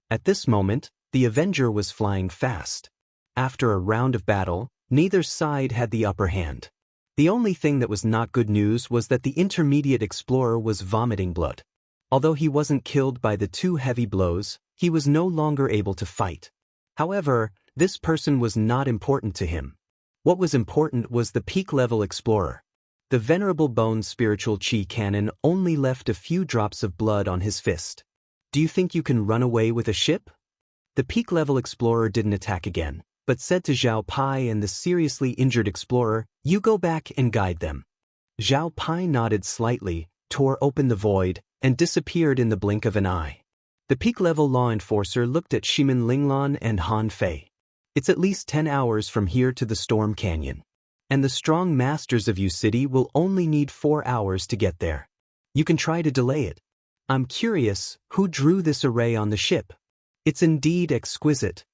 At this moment, the Avenger was flying fast. After a round of battle, neither side had the upper hand. The only thing that was not good news was that the intermediate explorer was vomiting blood. Although he wasn't killed by the two heavy blows, he was no longer able to fight. However, this person was not important to him. What was important was the peak-level explorer. The venerable bone spiritual chi cannon only left a few drops of blood on his fist. "Do you think you can run away with a ship?" The peak-level explorer didn't attack again, but said to Zhao Pai and the seriously injured explorer, "You go back and guide them." Zhao Pai nodded slightly, tore open the void, and disappeared in the blink of an eye. The peak-level law enforcer looked at Shimin Linglan and Han Fei. "It's at least 10 hours from here to the Storm Canyon. And the strong masters of U City will only need 4 hours to get there. You can try to delay it. I'm curious, who drew this array on the ship? It's indeed exquisite."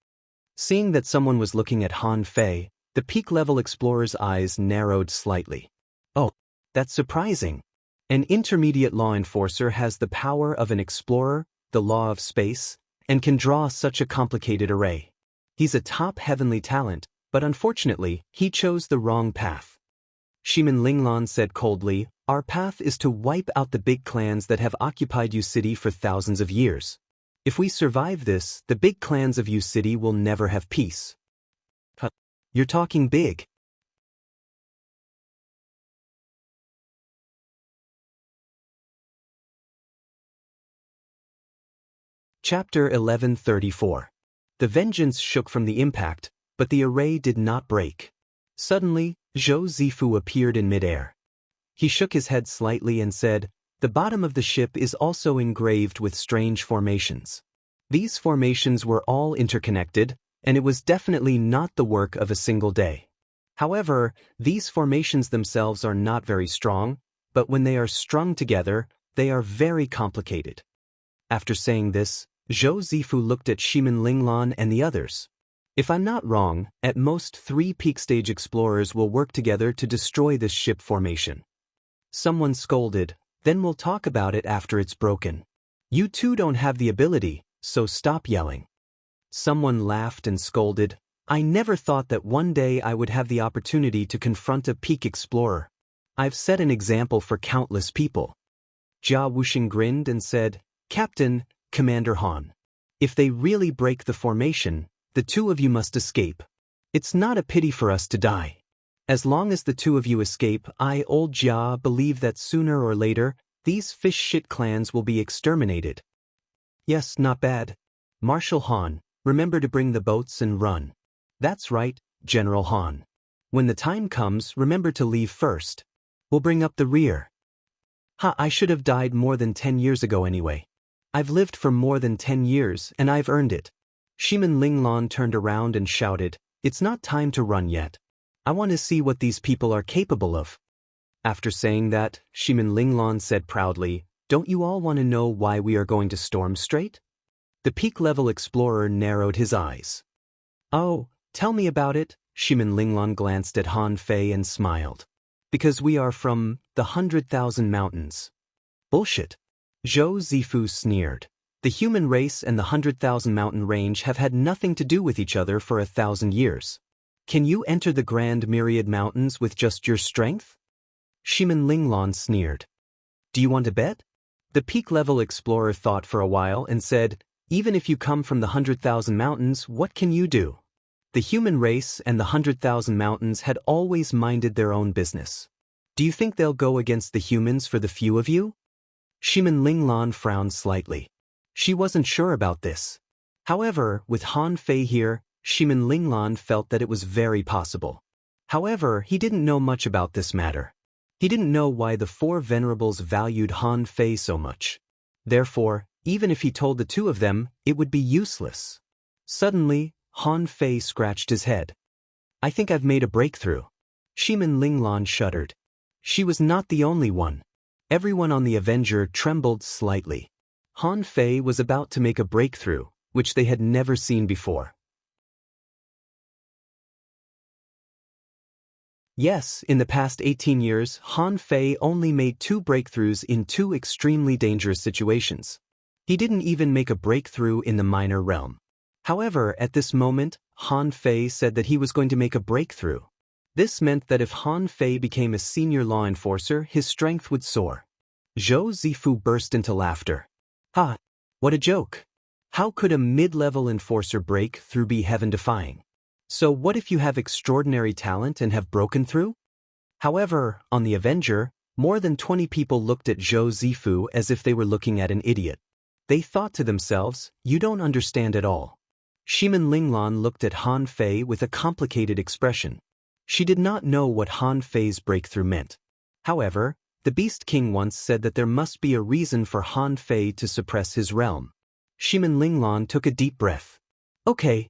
Seeing that someone was looking at Han Fei, the peak-level explorer's eyes narrowed slightly. "Oh, that's surprising. An intermediate law enforcer has the power of an explorer, the law of space, and can draw such a complicated array. He's a top heavenly talent, but unfortunately, he chose the wrong path." Shimin Linglan said coldly, "Our path is to wipe out the big clans that have occupied U City for thousands of years. If we survive this, the big clans of U City will never have peace." You're talking big. Chapter 1134. The vengeance shook from the impact, but the array did not break. Suddenly, Zhou Zifu appeared in midair. He shook his head slightly and said, "The bottom of the ship is also engraved with strange formations. These formations were all interconnected, and it was definitely not the work of a single day. However, these formations themselves are not very strong, but when they are strung together, they are very complicated." After saying this, Zhou Zifu looked at Shimin Linglan and the others. "If I'm not wrong, at most 3 peak stage explorers will work together to destroy this ship formation." Someone scolded, "Then we'll talk about it after it's broken. You two don't have the ability, so stop yelling." Someone laughed and scolded, "I never thought that one day I would have the opportunity to confront a peak explorer. I've set an example for countless people." Jia Wuxing grinned and said, "Captain, Commander Han, if they really break the formation, the two of you must escape. It's not a pity for us to die. As long as the two of you escape, old Jia, believe that sooner or later, these fish shit clans will be exterminated." "Yes, not bad. Marshal Han, remember to bring the boats and run." "That's right, General Han. When the time comes, remember to leave first. We'll bring up the rear." I should have died more than 10 years ago anyway. I've lived for more than 10 years, and I've earned it." Shimin Linglan turned around and shouted, "It's not time to run yet. I want to see what these people are capable of." After saying that, Shimin Linglan said proudly, "Don't you all want to know why we are going to Storm Strait?" The peak-level explorer narrowed his eyes. "Oh, tell me about it." Shimin Linglan glanced at Han Fei and smiled. "Because we are from the 100,000 Mountains." "Bullshit." Zhou Zifu sneered. "The human race and the 100,000 mountain range have had nothing to do with each other for 1,000 years. Can you enter the Grand Myriad Mountains with just your strength? Shimin Linglan sneered. Do you want to bet? The peak-level explorer thought for a while and said, even if you come from the 100,000 mountains, what can you do? The human race and the 100,000 mountains had always minded their own business. Do you think they'll go against the humans for the few of you? Shimin Linglan frowned slightly. She wasn't sure about this. However, with Han Fei here, Shimin Linglan felt that it was very possible. However, he didn't know much about this matter. He didn't know why the four venerables valued Han Fei so much. Therefore, even if he told the two of them, it would be useless. Suddenly, Han Fei scratched his head. I think I've made a breakthrough. Shimin Linglan shuddered. She was not the only one. Everyone on the Avenger trembled slightly. Han Fei was about to make a breakthrough, which they had never seen before. Yes, in the past 18 years, Han Fei only made 2 breakthroughs in 2 extremely dangerous situations. He didn't even make a breakthrough in the minor realm. However, at this moment, Han Fei said that he was going to make a breakthrough. This meant that if Han Fei became a senior law enforcer, his strength would soar. Zhou Zifu burst into laughter. Ha! What a joke! How could a mid-level enforcer breakthrough be heaven-defying? So what if you have extraordinary talent and have broken through? However, on the Avenger, more than 20 people looked at Zhou Zifu as if they were looking at an idiot. They thought to themselves, you don't understand at all. Shimin Linglan looked at Han Fei with a complicated expression. She did not know what Han Fei's breakthrough meant. However, the Beast King once said that there must be a reason for Han Fei to suppress his realm. Shimin Linglan took a deep breath. Okay.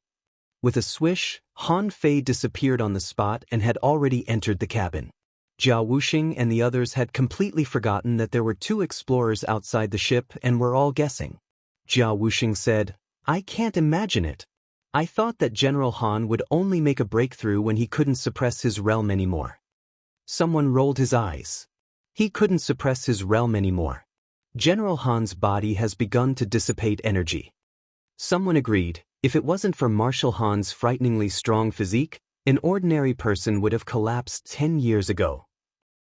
With a swish, Han Fei disappeared on the spot and had already entered the cabin. Jia Wuxing and the others had completely forgotten that there were 2 explorers outside the ship and were all guessing. Jia Wuxing said, I can't imagine it. I thought that General Han would only make a breakthrough when he couldn't suppress his realm anymore. Someone rolled his eyes. He couldn't suppress his realm anymore. General Han's body has begun to dissipate energy. Someone agreed, if it wasn't for Marshal Han's frighteningly strong physique, an ordinary person would have collapsed 10 years ago.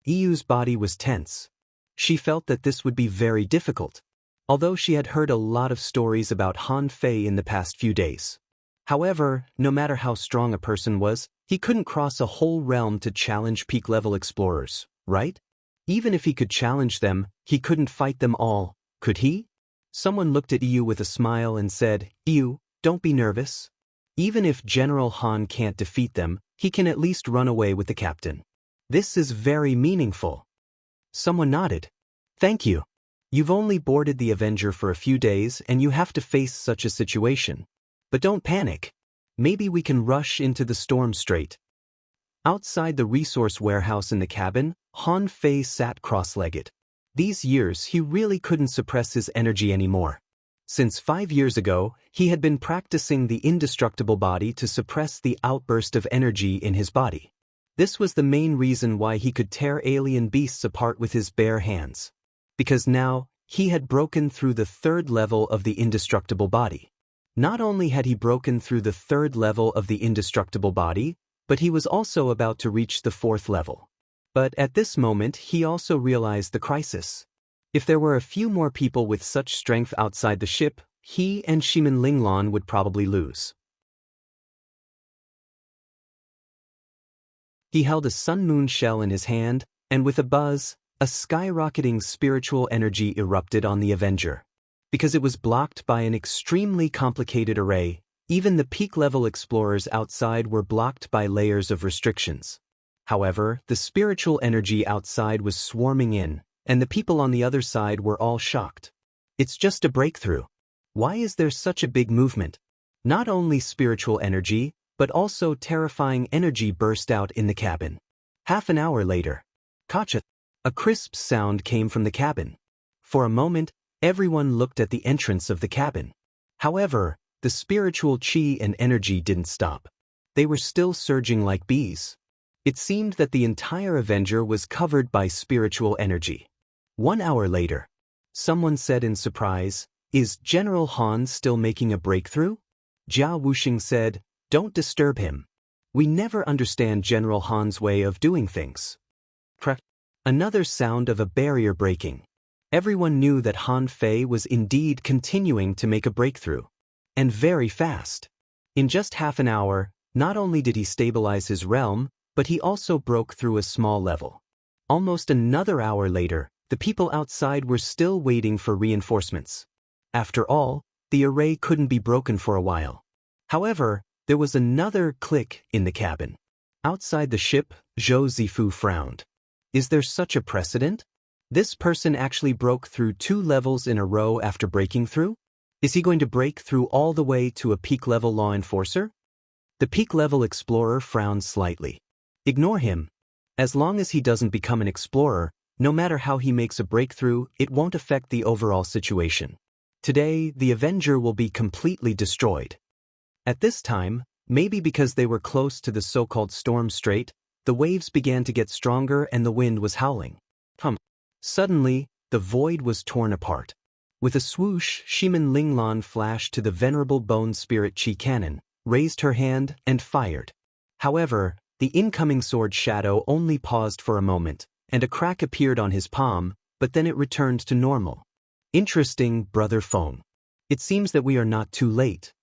Yu's body was tense. She felt that this would be very difficult, although she had heard a lot of stories about Han Fei in the past few days. However, no matter how strong a person was, he couldn't cross a whole realm to challenge peak-level explorers, right? Even if he could challenge them, he couldn't fight them all, could he? Someone looked at Yu with a smile and said, Yu, don't be nervous. Even if General Han can't defeat them, he can at least run away with the captain. This is very meaningful. Someone nodded. Thank you. You've only boarded the Avenger for a few days and you have to face such a situation. But don't panic. Maybe we can rush into the storm straight. Outside the resource warehouse in the cabin, Han Fei sat cross-legged. These years he really couldn't suppress his energy anymore. Since 5 years ago, he had been practicing the indestructible body to suppress the outburst of energy in his body. This was the main reason why he could tear alien beasts apart with his bare hands. Because now, he had broken through the 3rd level of the indestructible body. Not only had he broken through the 3rd level of the indestructible body, but he was also about to reach the 4th level. But at this moment he also realized the crisis. If there were a few more people with such strength outside the ship, he and Shimin Linglan would probably lose. He held a sun-moon shell in his hand, and with a buzz, a skyrocketing spiritual energy erupted on the Avenger. Because it was blocked by an extremely complicated array, even the peak-level explorers outside were blocked by layers of restrictions. However, the spiritual energy outside was swarming in, and the people on the other side were all shocked. It's just a breakthrough. Why is there such a big movement? Not only spiritual energy, but also terrifying energy burst out in the cabin. Half an hour later, Kacha! A crisp sound came from the cabin. For a moment, everyone looked at the entrance of the cabin. However, the spiritual chi and energy didn't stop. They were still surging like bees. It seemed that the entire Avenger was covered by spiritual energy. 1 hour later, someone said in surprise, Is General Han still making a breakthrough? Jia Wuxing said, Don't disturb him. We never understand General Han's way of doing things. Crack. Another sound of a barrier breaking. Everyone knew that Han Fei was indeed continuing to make a breakthrough. And very fast. In just half an hour, not only did he stabilize his realm, but he also broke through a small level. Almost another hour later, the people outside were still waiting for reinforcements. After all, the array couldn't be broken for a while. However, there was another click in the cabin. Outside the ship, Zhou Zifu frowned. Is there such a precedent? This person actually broke through 2 levels in a row after breaking through? Is he going to break through all the way to a peak-level law enforcer? The peak-level explorer frowned slightly. Ignore him. As long as he doesn't become an explorer, no matter how he makes a breakthrough, it won't affect the overall situation. Today, the Avenger will be completely destroyed. At this time, maybe because they were close to the so-called storm strait, the waves began to get stronger and the wind was howling. Suddenly, the void was torn apart. With a swoosh, Shimin Linglan flashed to the venerable bone spirit chi cannon, raised her hand, and fired. However, the incoming sword shadow only paused for a moment, and a crack appeared on his palm, but then it returned to normal. Interesting, Brother Feng. It seems that we are not too late.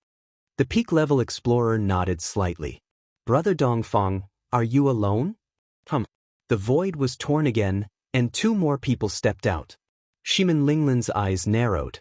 The peak-level explorer nodded slightly. Brother Dongfang, are you alone? The void was torn again, and 2 more people stepped out. Shimin Linglan's eyes narrowed.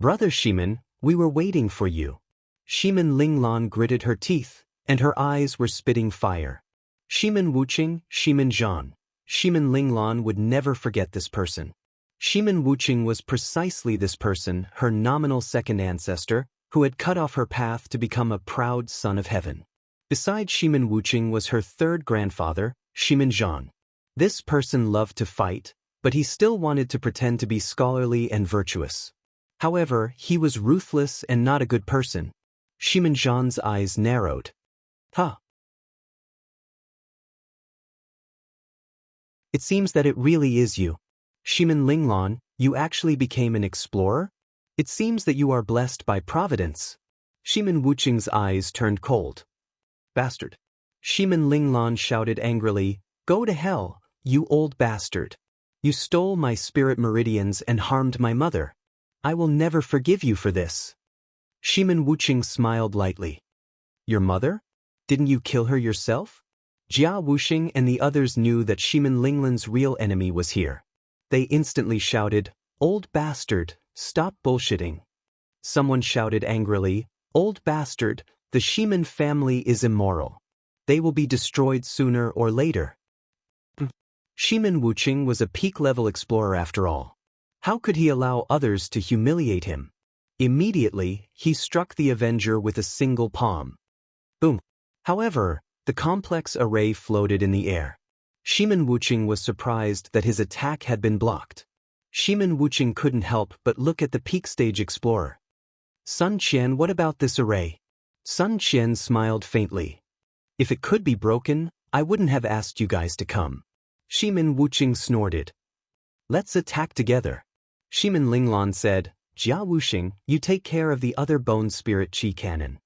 Brother Shimin, we were waiting for you. Shimin Linglan gritted her teeth, and her eyes were spitting fire. Shimin Wuqing, Shimin Zhan. Shimin Linglan would never forget this person. Shimin Wuqing was precisely this person, her nominal second ancestor, who had cut off her path to become a proud son of heaven. Besides Shimin Wuqing was her 3rd grandfather, Shimin Zhan. This person loved to fight, but he still wanted to pretend to be scholarly and virtuous. However, he was ruthless and not a good person. Shimin Zhan's eyes narrowed. It seems that it really is you. Shimin Linglan, you actually became an explorer? It seems that you are blessed by Providence. Shimin Wuqing's eyes turned cold. Bastard. Shimin Linglan shouted angrily, Go to hell, you old bastard. You stole my spirit meridians and harmed my mother. I will never forgive you for this. Shimin Wuqing smiled lightly. Your mother? Didn't you kill her yourself? Jia Wuxing and the others knew that Shimin Linglan's real enemy was here. They instantly shouted, Old bastard, stop bullshitting. Someone shouted angrily, Old bastard, the Shimin family is immoral. They will be destroyed sooner or later. Shimin Wuqing was a peak-level explorer after all. How could he allow others to humiliate him? Immediately, he struck the Avenger with a single palm. Boom. However, the complex array floated in the air. Shimin Wuqing was surprised that his attack had been blocked. Shimin Wuqing couldn't help but look at the peak-stage explorer. Sun Qian, what about this array? Sun Qian smiled faintly. If it could be broken, I wouldn't have asked you guys to come. Shimin Wuqing snorted. Let's attack together. Shimin Linglan said, Jia Wuxing, you take care of the other bone spirit chi cannon.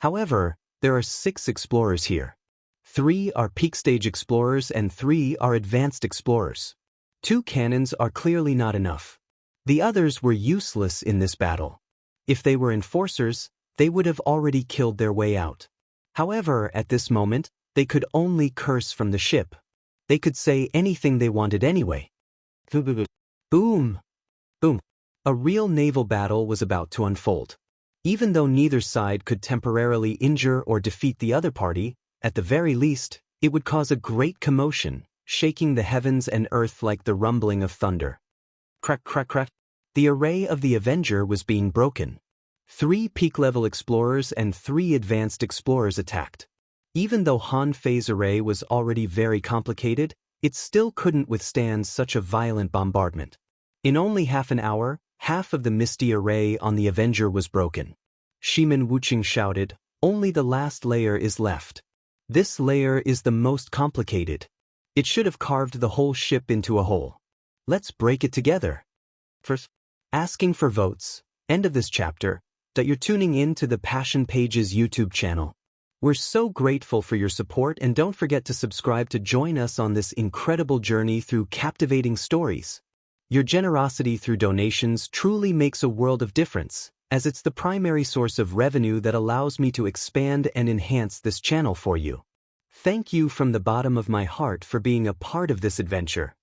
However, there are 6 explorers here. 3 are peak-stage explorers and 3 are advanced explorers. 2 cannons are clearly not enough. The others were useless in this battle. If they were enforcers, they would have already killed their way out. However, at this moment, they could only curse from the ship. They could say anything they wanted anyway. Boom! Boom! A real naval battle was about to unfold. Even though neither side could temporarily injure or defeat the other party, at the very least, it would cause a great commotion, shaking the heavens and earth like the rumbling of thunder. Crack, crack, crack. The array of the Avenger was being broken. 3 peak-level explorers and 3 advanced explorers attacked. Even though Han Fei's array was already very complicated, it still couldn't withstand such a violent bombardment. In only half an hour, half of the misty array on the Avenger was broken. Shimin Wuqing shouted, Only the last layer is left. This layer is the most complicated. It should have carved the whole ship into a hole. Let's break it together. First, asking for votes. End of this chapter. That you're tuning in to the Passion Pages YouTube channel. We're so grateful for your support, and don't forget to subscribe to join us on this incredible journey through captivating stories. Your generosity through donations truly makes a world of difference, as it's the primary source of revenue that allows me to expand and enhance this channel for you. Thank you from the bottom of my heart for being a part of this adventure.